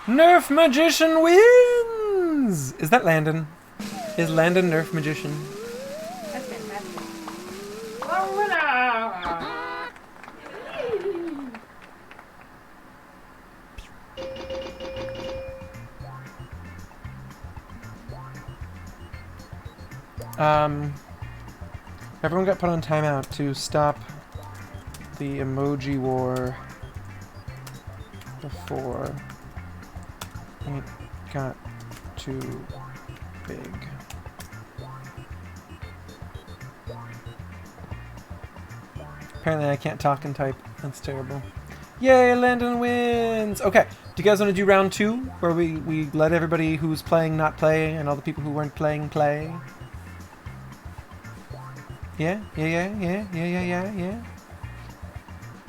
Nerf Magician wins! Is that Landon? Is Landon Nerf Magician? That's fantastic. Everyone got put on timeout to stop the emoji war before it got too big. Apparently I can't talk and type. That's terrible. Yay, Landon wins! Okay, do you guys want to do round 2? Where we let everybody who's playing not play and all the people who weren't playing play? Yeah? Yeah.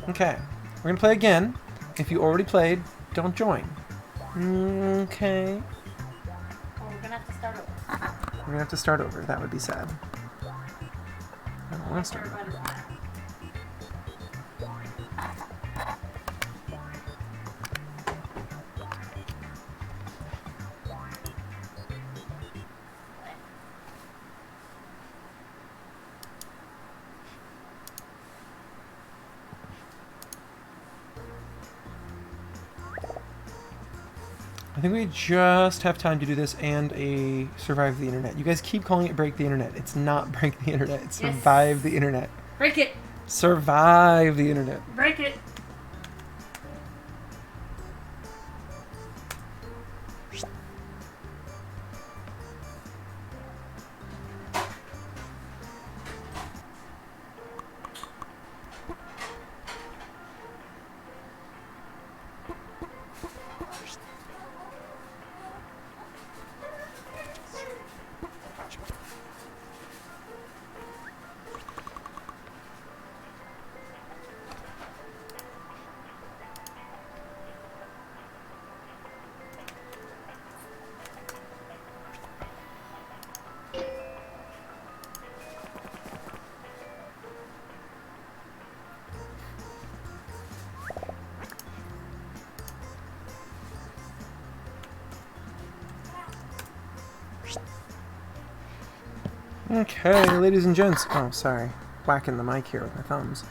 Okay, we're gonna play again. If you already played, don't join. Okay. Oh, we're gonna have to start over. We're gonna have to start over. That would be sad. I don't want to start over. I think we just have time to do this and a survive the internet. You guys keep calling it break the internet. It's not break the internet. It's survive the internet. Break it! Survive the internet. Break it! Okay, ladies and gents. Oh, sorry. Whacking the mic here with my thumbs.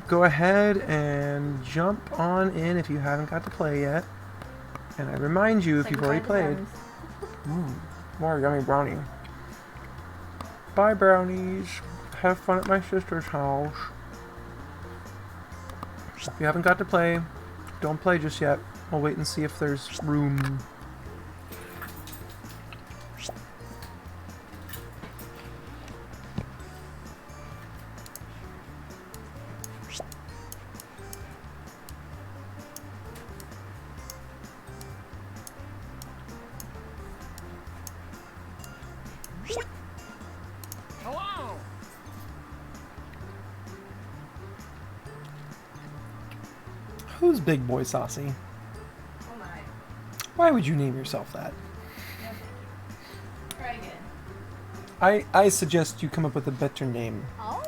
Go ahead and jump on in if you haven't got to play yet. And I remind you, if you've already played... More yummy brownie. Bye, brownies. Have fun at my sister's house. If you haven't got to play, don't play just yet. We'll wait and see if there's room. Hello. Who's Big Boy Saucy? Oh my. Why would you name yourself that? Try again. I suggest you come up with a better name. Oh.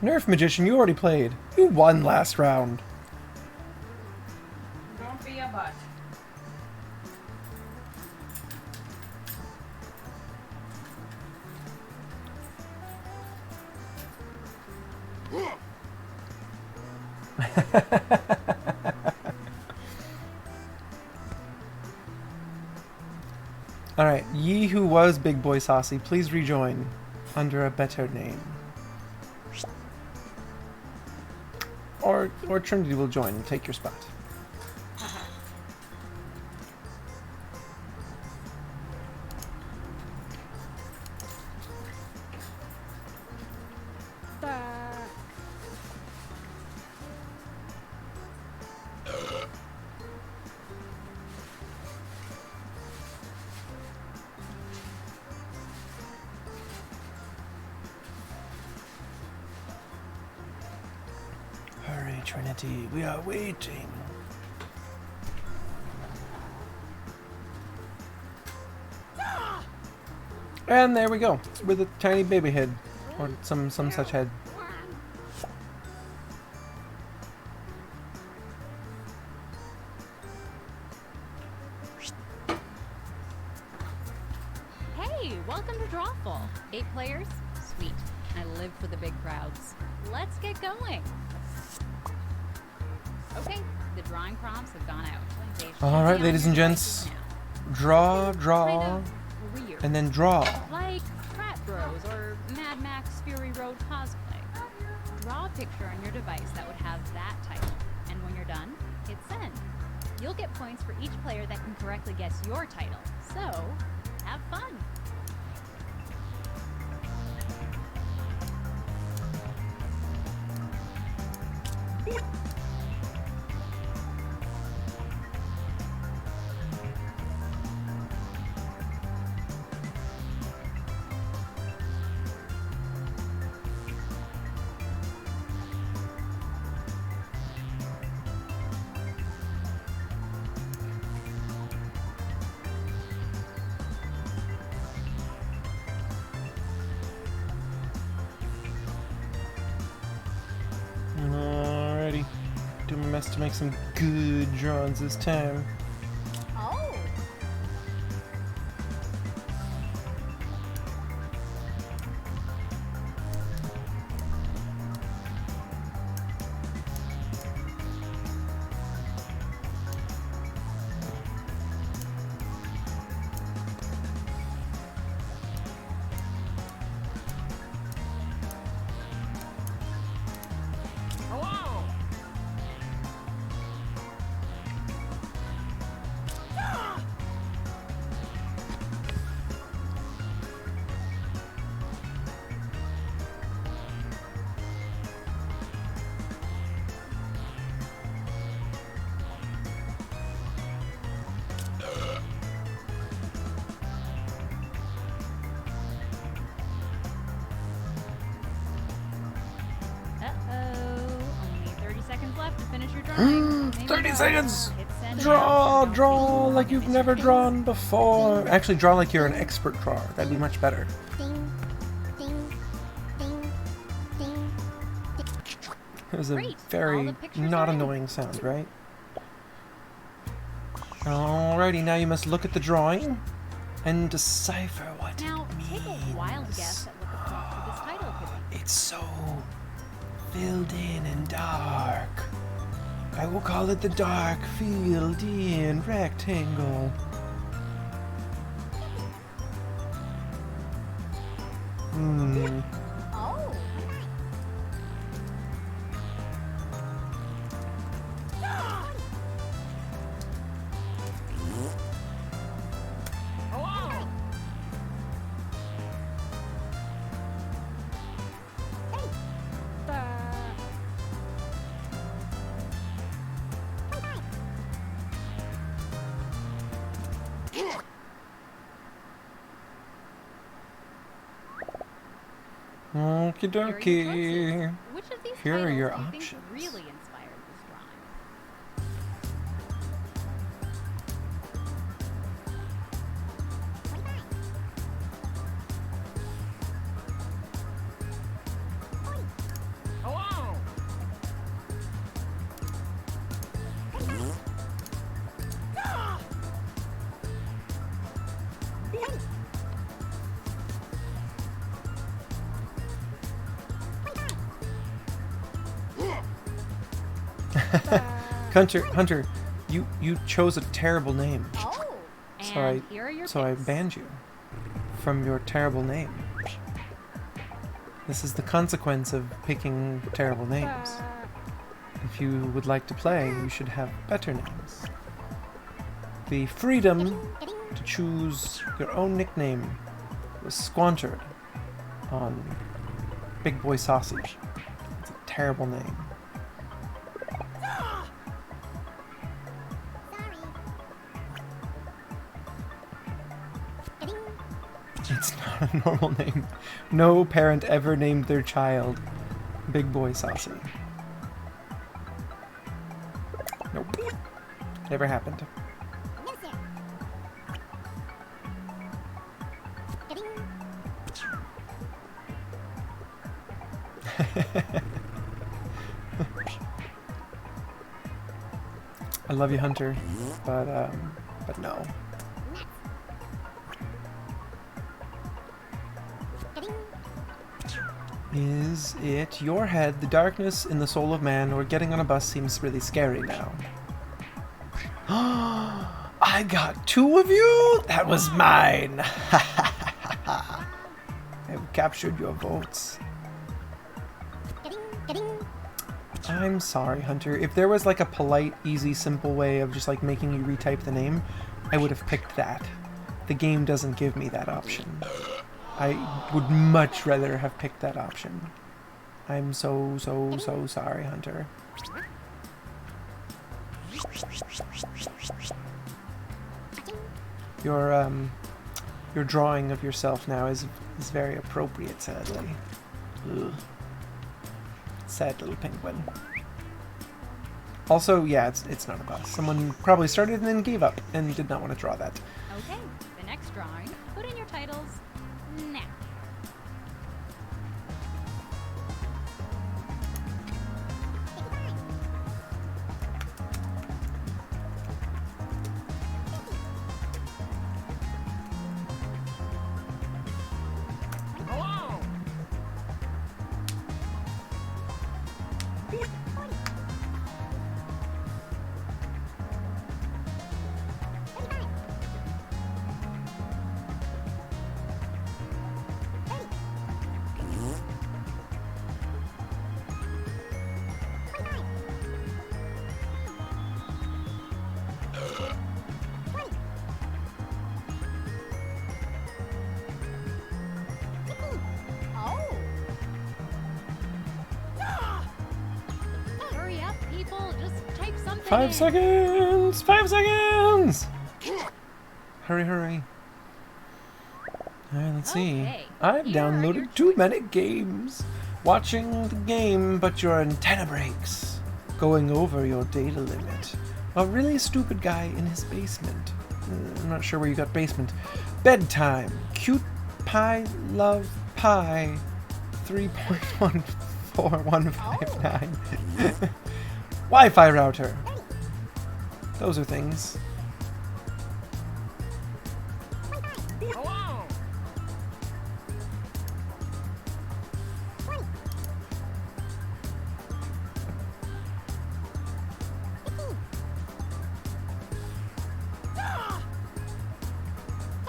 Nerf Magician, you already played. You won last round. Don't be a butt. Alright, ye who was Big Boy Saucy, please rejoin under a better name. Or Trinity will join and take your spot. Hurry, Trinity, we are waiting. And there we go, with a tiny baby head, or some such head. Hey, welcome to Drawful. 8 players? Sweet. I live for the big crowds. Let's get going. Okay, the drawing prompts have gone out. They should All right, be on ladies your and gents. devices now. Draw, Kind draw, of weird. and then draw. Like Frat Bros or Mad Max Fury Road cosplay. Draw a picture on your device that would have that title, and when you're done, hit send. You'll get points for each player that can correctly guess your title. So, have fun. Alrighty. Do my best to make some good drawings this time. Oh! Only 30 seconds left to finish your drawing. Maybe 30 go. seconds! Hit send Draw, now. draw Don't like you've miss never your drawn before. Actually, draw like you're an expert drawer. That'd be much better. Ding, ding, ding, ding. It was a Great. All very the pictures not are in. annoying sound, right? Alrighty, now you must look at the drawing and decipher what Now, it take means. a wild guess at what the prompt for this title could be. It's so filled in and dark. I will call it the dark filled in rectangle. Oh! Okie Here are your dokie. choices. Which of these Here are titles your do you think options. really inspired this drawing? Hunter, you chose a terrible name. Oh! So And here are your I picks. banned you from your terrible name. This is the consequence of picking terrible names. If you would like to play, you should have better names. The freedom to choose your own nickname was squandered on Big Boy Sausage. It's a terrible name. It's not a normal name. No parent ever named their child Big Boy Saucy. Nope. Never happened. No, sir. I love you, Hunter, but no. Is it your head, the darkness in the soul of man, or getting on a bus seems really scary now? I got 2 of you? That was mine! I've captured your votes. I'm sorry, Hunter. If there was like a polite, easy, simple way of just like making you retype the name, I would have picked that. The game doesn't give me that option. I would much rather have picked that option. I'm so sorry, Hunter. Your drawing of yourself now is very appropriate, sadly. Ugh. Sad little penguin. Also, yeah, it's not a bus. Someone probably started and then gave up and did not want to draw that. Okay, the next drawing. Put in your titles now. Hurry up, people. Just type something 5 in. seconds! 5 seconds! Hurry, hurry. Alright, let's see. Okay, I've here are your downloaded too many games. Watching the game, but your antenna breaks. Going over your data limit. A really stupid guy in his basement. I'm not sure where you got basement. Bedtime. Cute pie, love pie. 3.14159. Wi-Fi router. Those are things.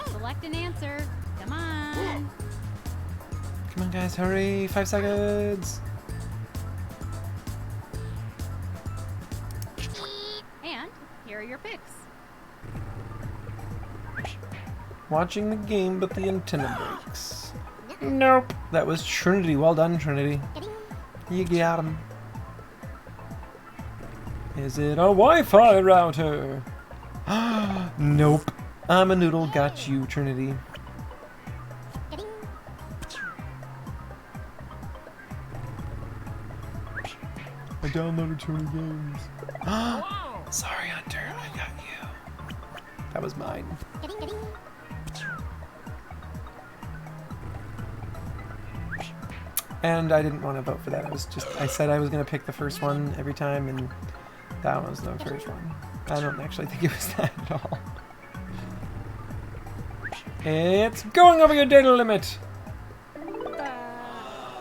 Select an answer. Come on. Come on, guys, hurry. 5 seconds. And here are your picks. Watching the game, but the antenna breaks. Nope. That was Trinity. Well done, Trinity. You got him. Is it a Wi-Fi router? Nope. I'm a noodle. Got you, Trinity. I downloaded too many games. Sorry, Hunter. I got you. That was mine. And I didn't want to vote for that. I said I was going to pick the first one every time, and that was the first one. I don't actually think it was that at all. It's going over your data limit!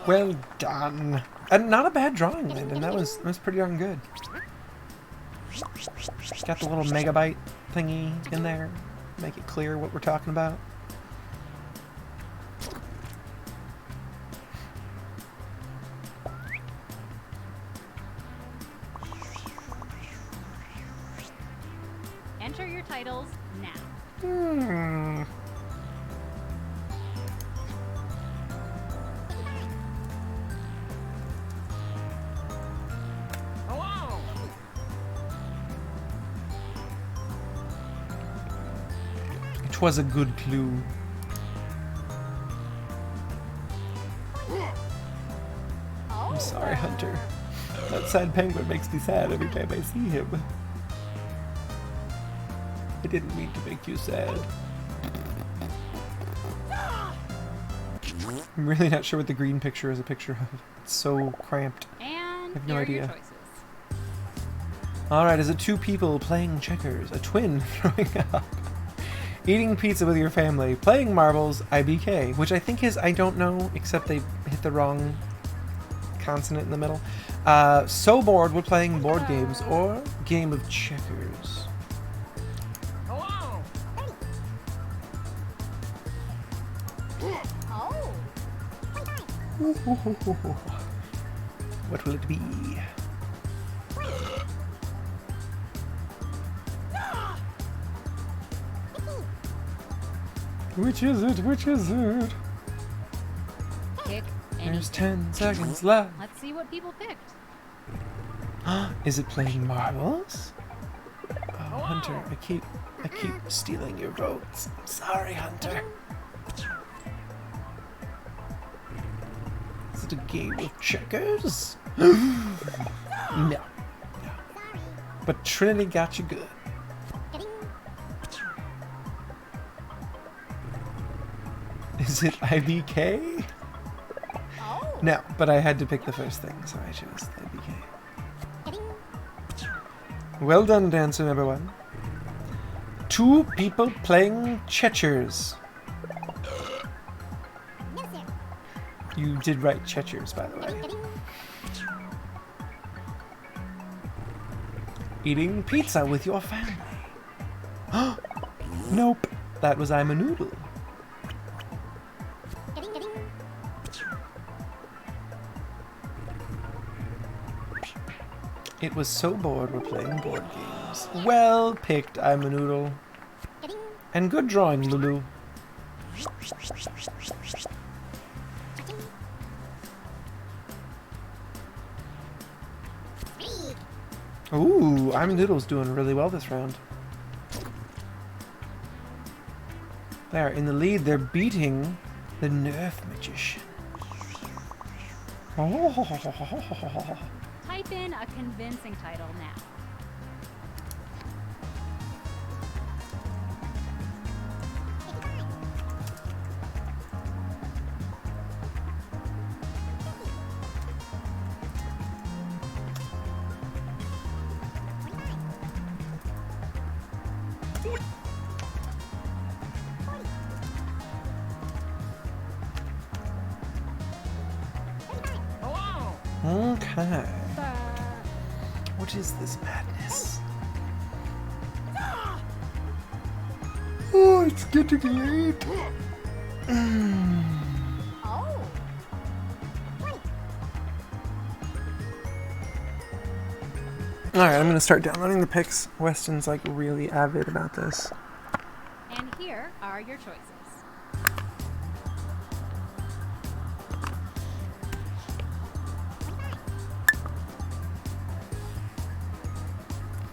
Well done. And not a bad drawing, Landon. That was pretty darn good. Got the little megabyte thingy in there. Make it clear what we're talking about. Enter your titles now. It was a good clue. I'm sorry, Hunter. That sad penguin makes me sad every time I see him. I didn't mean to make you sad. I'm really not sure what the green picture is a picture of. It's so cramped. And have no here are idea. your choices. Alright, is it 2 people playing checkers? A twin throwing up? Eating pizza with your family? Playing marbles? IBK? Which I think is I don't know, except they hit the wrong consonant in the middle. So bored we're playing board games or game of checkers. Oh. What will it be? Which is it? Which is it? Pick There's anything. 10 seconds left. Let's see what people picked. Is it playing marbles? Oh, Hunter, I keep stealing your votes. I'm sorry, Hunter. Is it a game of checkers? No. But Trinity got you good. Is it IBK? No, but I had to pick the first thing, so I chose IBK. Well done, dancer number one. 2 people playing Chechers. You did write Chechers, by the way. Eating pizza with your family. Nope, that was I'm a Noodle. It was so bored we're playing board games. Well picked, I'm a Noodle. And good drawing, Lulu. Ooh, I'm a Noodle's doing really well this round. They're in the lead. They're beating the Nerf Magician. Oh. Type in a convincing title now. Okay. What is this madness? Oh, it's getting late. Alright, I'm gonna start downloading the pics. Weston's like really avid about this. And here are your choices.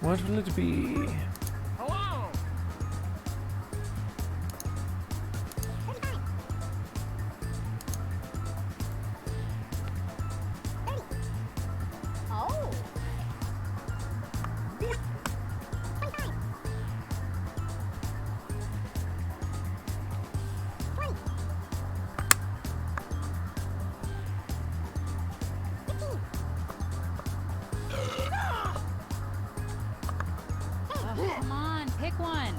What will it be? Come on, pick one.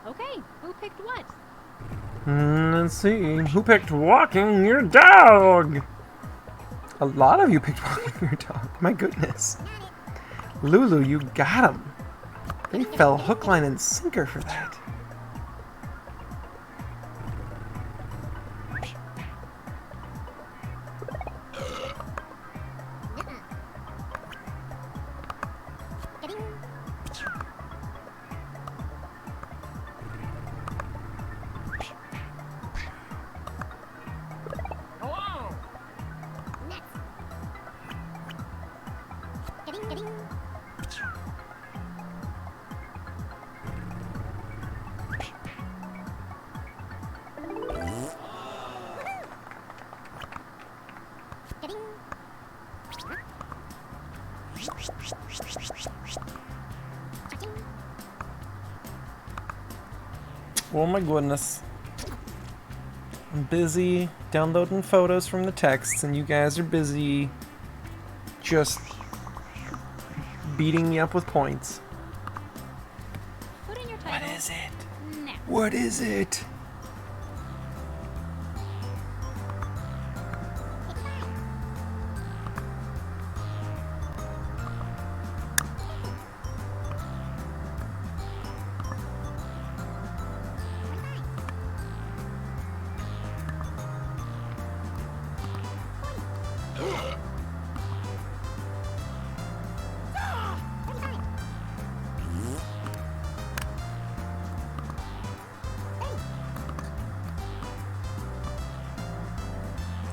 Okay, who picked what? Let's see. Who picked walking your dog? A lot of you picked walking your dog. My goodness. Lulu, you got him. They fell hook, line, and sinker for that. Oh my goodness. I'm busy downloading photos from the texts, and you guys are busy just beating me up with points. Put in your What title. is it? Now. What is it?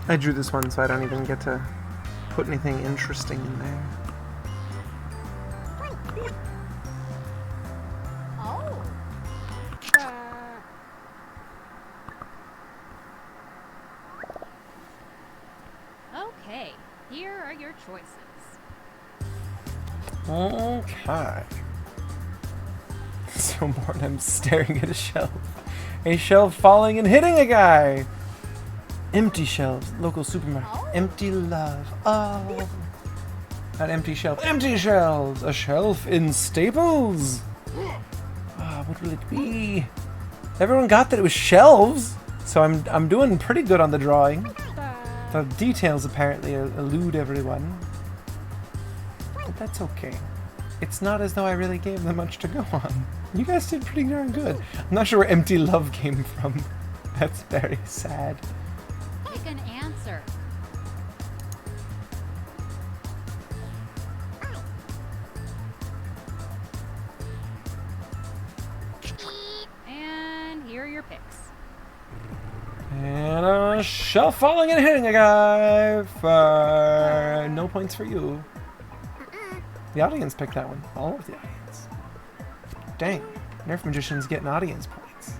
I drew this one, so I don't even get to put anything interesting in there. Oh. Okay, here are your choices. Okay. So bored, I'm staring at a shelf. A shelf falling and hitting a guy! Empty shelves, local supermarket. Oh. Empty love. Oh. An empty shelf. Empty shelves! A shelf in Staples! Ah, what will it be? Everyone got that it was shelves, so I'm doing pretty good on the drawing. The details apparently elude everyone. But that's okay. It's not as though I really gave them much to go on. You guys did pretty darn good. I'm not sure where empty love came from. That's very sad. Pick an answer. And here are your picks. And a shelf falling and hitting a guy for no points for you. The audience picked that one. All of the audience. Dang. Nerf Magician's getting audience points.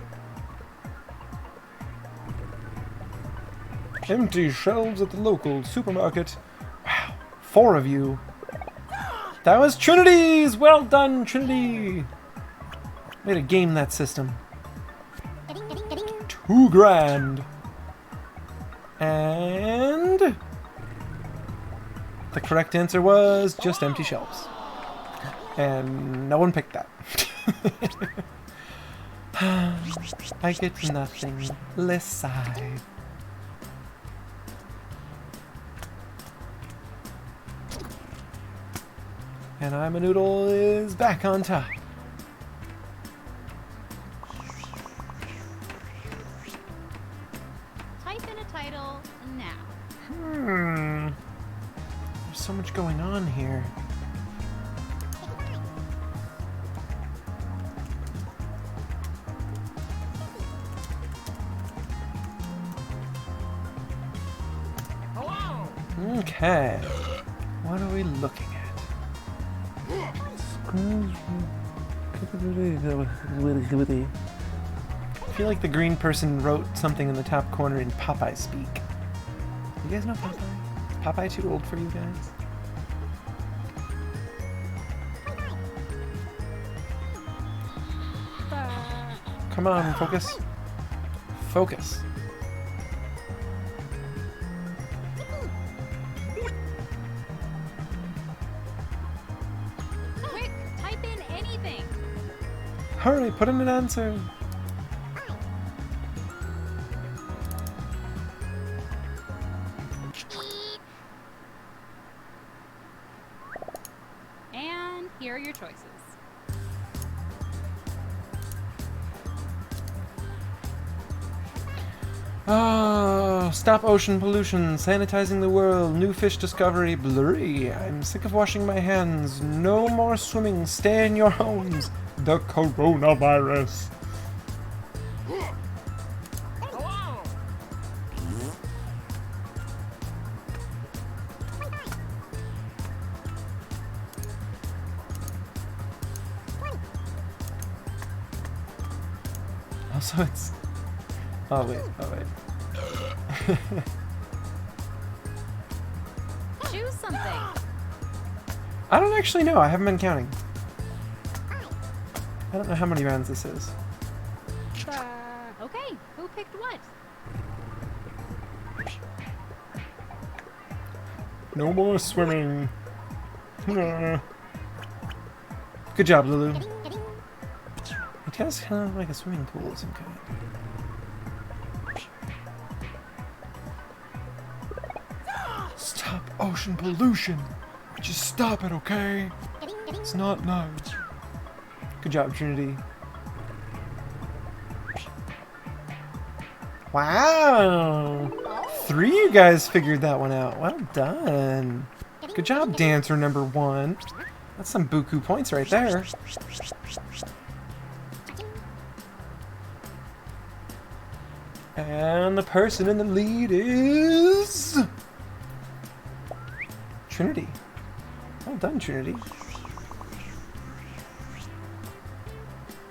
Empty shelves at the local supermarket. Wow. 4 of you. That was Trinity's! Well done, Trinity! Way to game that system. 2 grand. And the correct answer was just empty shelves. And no one picked that. I get nothing. Let's sigh. And I'm a Noodle is back on top. Type in a title now. There's so much going on here. Okay. What are we looking at? I feel like the green person wrote something in the top corner in Popeye speak. You guys know Popeye? Is Popeye too old for you guys? Come on, focus. Focus. Quick, type in anything. Hurry, put in an answer. And here are your choices. Oh, stop ocean pollution, sanitizing the world, new fish discovery, blurry. I'm sick of washing my hands. No more swimming, stay in your homes. The coronavirus. Also, it's... Oh, wait. Choose something. I don't actually know. I haven't been counting. I don't know how many rounds this is. Okay, who picked what? No more swimming. Good job, Lulu. It has kind of like a swimming pool of some kind. Stop ocean pollution. Just stop it, okay? It's not nice. Good job, Trinity. Wow! 3 of you guys figured that one out. Well done. Good job, dancer number 1. That's some buku points right there. And the person in the lead is Trinity. Well done, Trinity.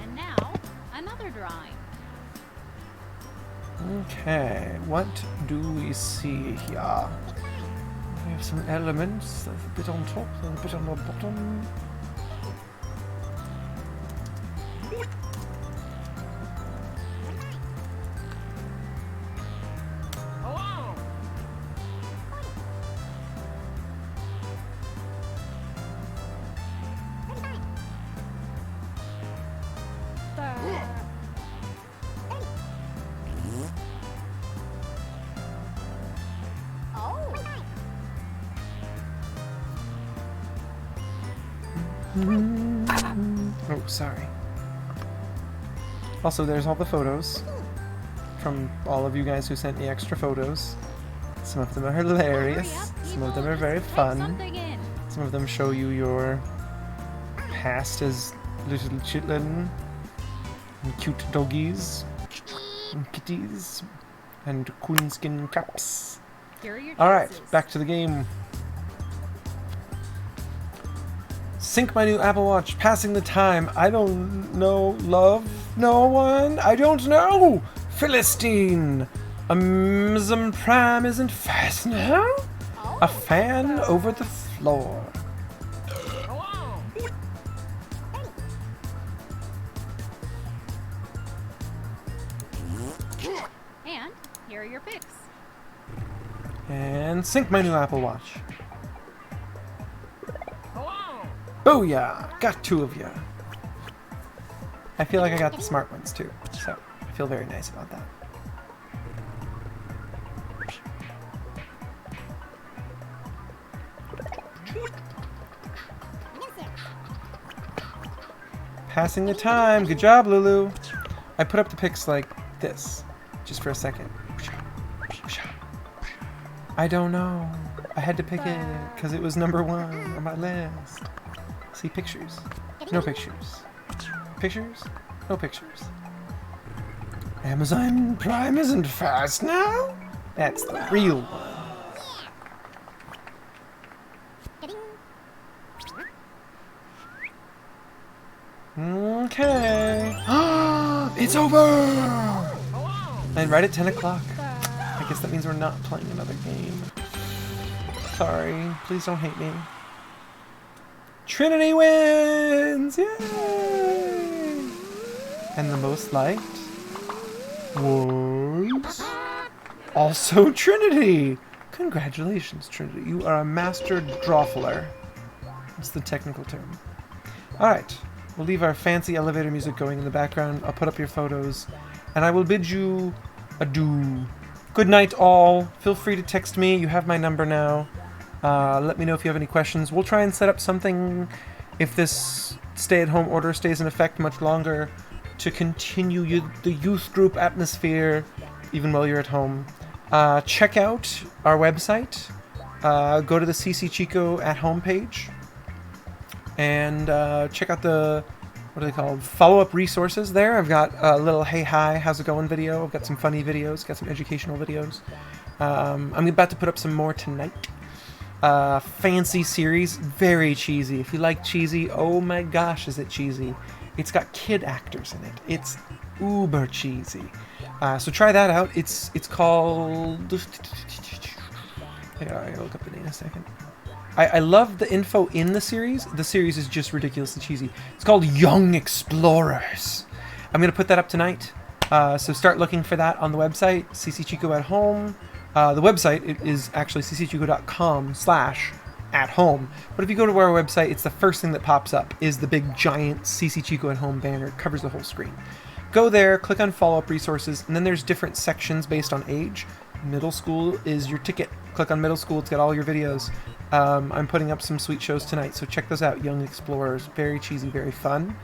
And now, another drawing. Okay, what do we see here? We have some elements. There's a bit on top, there's a bit on the bottom. Oh, sorry. Also, there's all the photos from all of you guys who sent me extra photos. Some of them are hilarious. Some of them are very fun. Some of them show you your past as little chitlin and cute doggies and kitties and coonskin caps. Here are your Alright, choices. back to the game. Sync my new Apple Watch, passing the time. I don't know, love no one. I don't know. Philistine. Amazon Prime isn't fast now. A fan over the floor. And here are your picks. And sync my new Apple Watch. Booyah! Got two of you. I feel like I got the smart ones too, so I feel very nice about that. Passing the time. Good job, Lulu. I put up the pics like this, just for a second. I don't know. I had to pick it because it was number 1 on my list. See pictures. No pictures. Pictures? No pictures. Amazon Prime isn't fast now? That's the real one. Okay. It's over! And right at 10 o'clock. I guess that means we're not playing another game. Sorry. Please don't hate me. Trinity wins! Yay! And the most liked was also Trinity! Congratulations, Trinity. You are a master drawfler. That's the technical term. Alright. We'll leave our fancy elevator music going in the background. I'll put up your photos. And I will bid you adieu. Good night, all. Feel free to text me. You have my number now. Let me know if you have any questions. We'll try and set up something, if this stay-at-home order stays in effect much longer, to continue the youth group atmosphere even while you're at home. Check out our website. Go to the CC Chico at home page. And check out the, what are they called? Follow-up resources there. I've got a little hey hi, how's it going video. I've got some funny videos, got some educational videos. I'm about to put up some more tonight. Fancy series, very cheesy. If you like cheesy, oh my gosh, is it cheesy. It's got kid actors in it. It's uber cheesy. So try that out. It's called... I'll look up the name in a second. I love the info in the series. The series is just ridiculously cheesy. It's called Young Explorers. I'm going to put that up tonight. So start looking for that on the website, CC Chico at home. The website is actually ccchico.com/at-home. But if you go to our website, it's the first thing that pops up is the big giant CC Chico at home banner. It covers the whole screen. Go there, click on follow-up resources, and then there's different sections based on age. Middle school is your ticket. Click on middle school, it's got all your videos. I'm putting up some sweet shows tonight, so check those out. Young Explorers, very cheesy, very fun.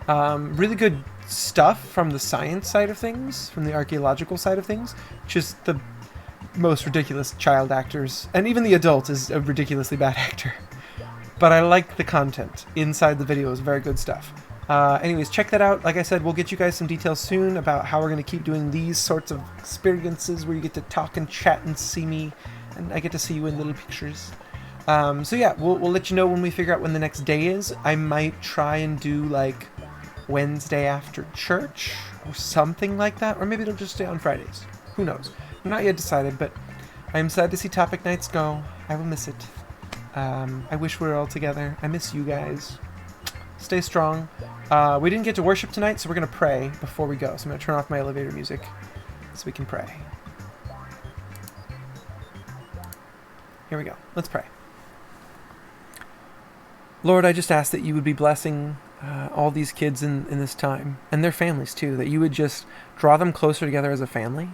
Really good stuff from the science side of things, from the archaeological side of things. Just the most ridiculous child actors, and even the adult is a ridiculously bad actor. But I like the content inside the video. Is very good stuff. Anyways, check that out. Like I said, we'll get you guys some details soon about how we're going to keep doing these sorts of experiences where you get to talk and chat and see me, and I get to see you in little pictures. So yeah, we'll let you know when we figure out when the next day is. I might try and do like Wednesday after church or something like that, or maybe it'll just stay on Fridays. Who knows? I'm not yet decided, but I'm sad to see topic nights go. I will miss it. I wish we were all together. I miss you guys. Stay strong. We didn't get to worship tonight, so we're going to pray before we go. So I'm going to turn off my elevator music so we can pray. Here we go. Let's pray. Lord, I just ask that you would be blessing all these kids in this time, and their families too, that you would just draw them closer together as a family,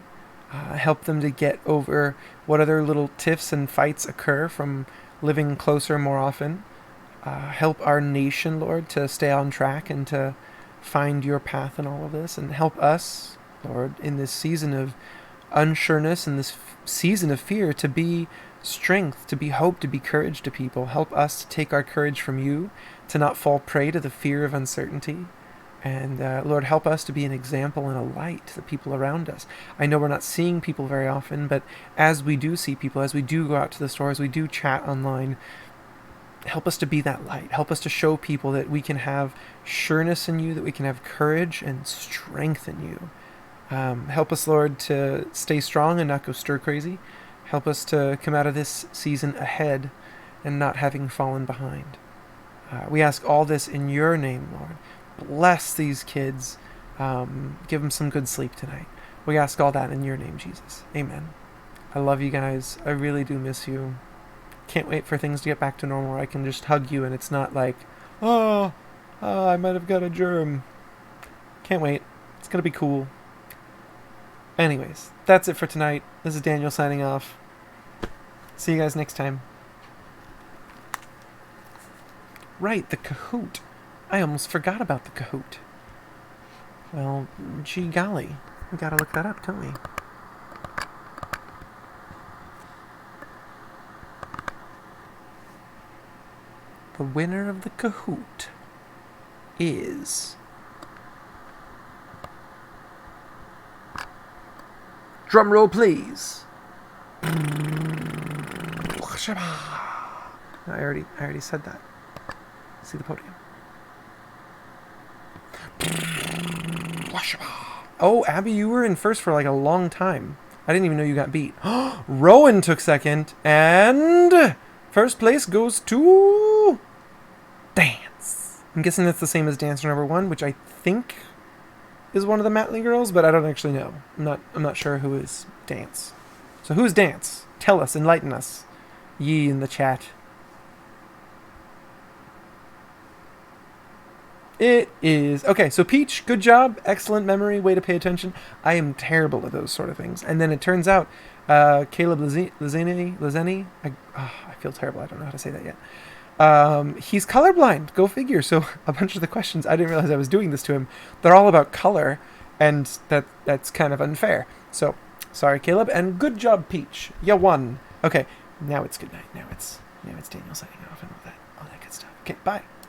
help them to get over what other little tiffs and fights occur from living closer more often. Help our nation, Lord, to stay on track and to find your path in all of this, and help us, Lord, in this season of unsureness and this season of fear to be strength, to be hope, to be courage to people. Help us to take our courage from you, to not fall prey to the fear of uncertainty. And Lord, help us to be an example and a light to the people around us. I know we're not seeing people very often, but as we do see people, as we do go out to the store, as we do chat online, help us to be that light. Help us to show people that we can have sureness in you, that we can have courage and strength in you. Help us, Lord, to stay strong and not go stir crazy. Help us to come out of this season ahead and not having fallen behind. We ask all this in your name, Lord. Bless these kids. Give them some good sleep tonight. We ask all that in your name, Jesus. Amen. I love you guys. I really do miss you. Can't wait for things to get back to normal where I can just hug you and it's not like, oh, I might have got a germ. Can't wait. It's going to be cool. Anyways, that's it for tonight. This is Daniel signing off. See you guys next time. Right, the Kahoot. I almost forgot about the Kahoot. Well, gee golly. We gotta look that up, don't we? The winner of the Kahoot is... Drum roll, please. I already said that. See the podium. Oh, Abby, you were in first for like a long time. I didn't even know you got beat. Rowan took second, and first place goes to Dance. I'm guessing that's the same as Dancer number 1, which I think is one of the Matley girls, but I don't actually know. I'm not sure who is Dance. So who's Dance? Tell us, enlighten us, ye in the chat. It is. Okay, so Peach, good job. Excellent memory. Way to pay attention. I am terrible at those sort of things. And then it turns out Caleb Lezeni, I feel terrible. I don't know how to say that yet. He's colorblind. Go figure. So a bunch of the questions, I didn't realize I was doing this to him. They're all about color, and that's kind of unfair. So, sorry, Caleb. And good job, Peach. You won. Okay, now it's good night. Now it's Daniel signing off and all that good stuff. Okay, bye.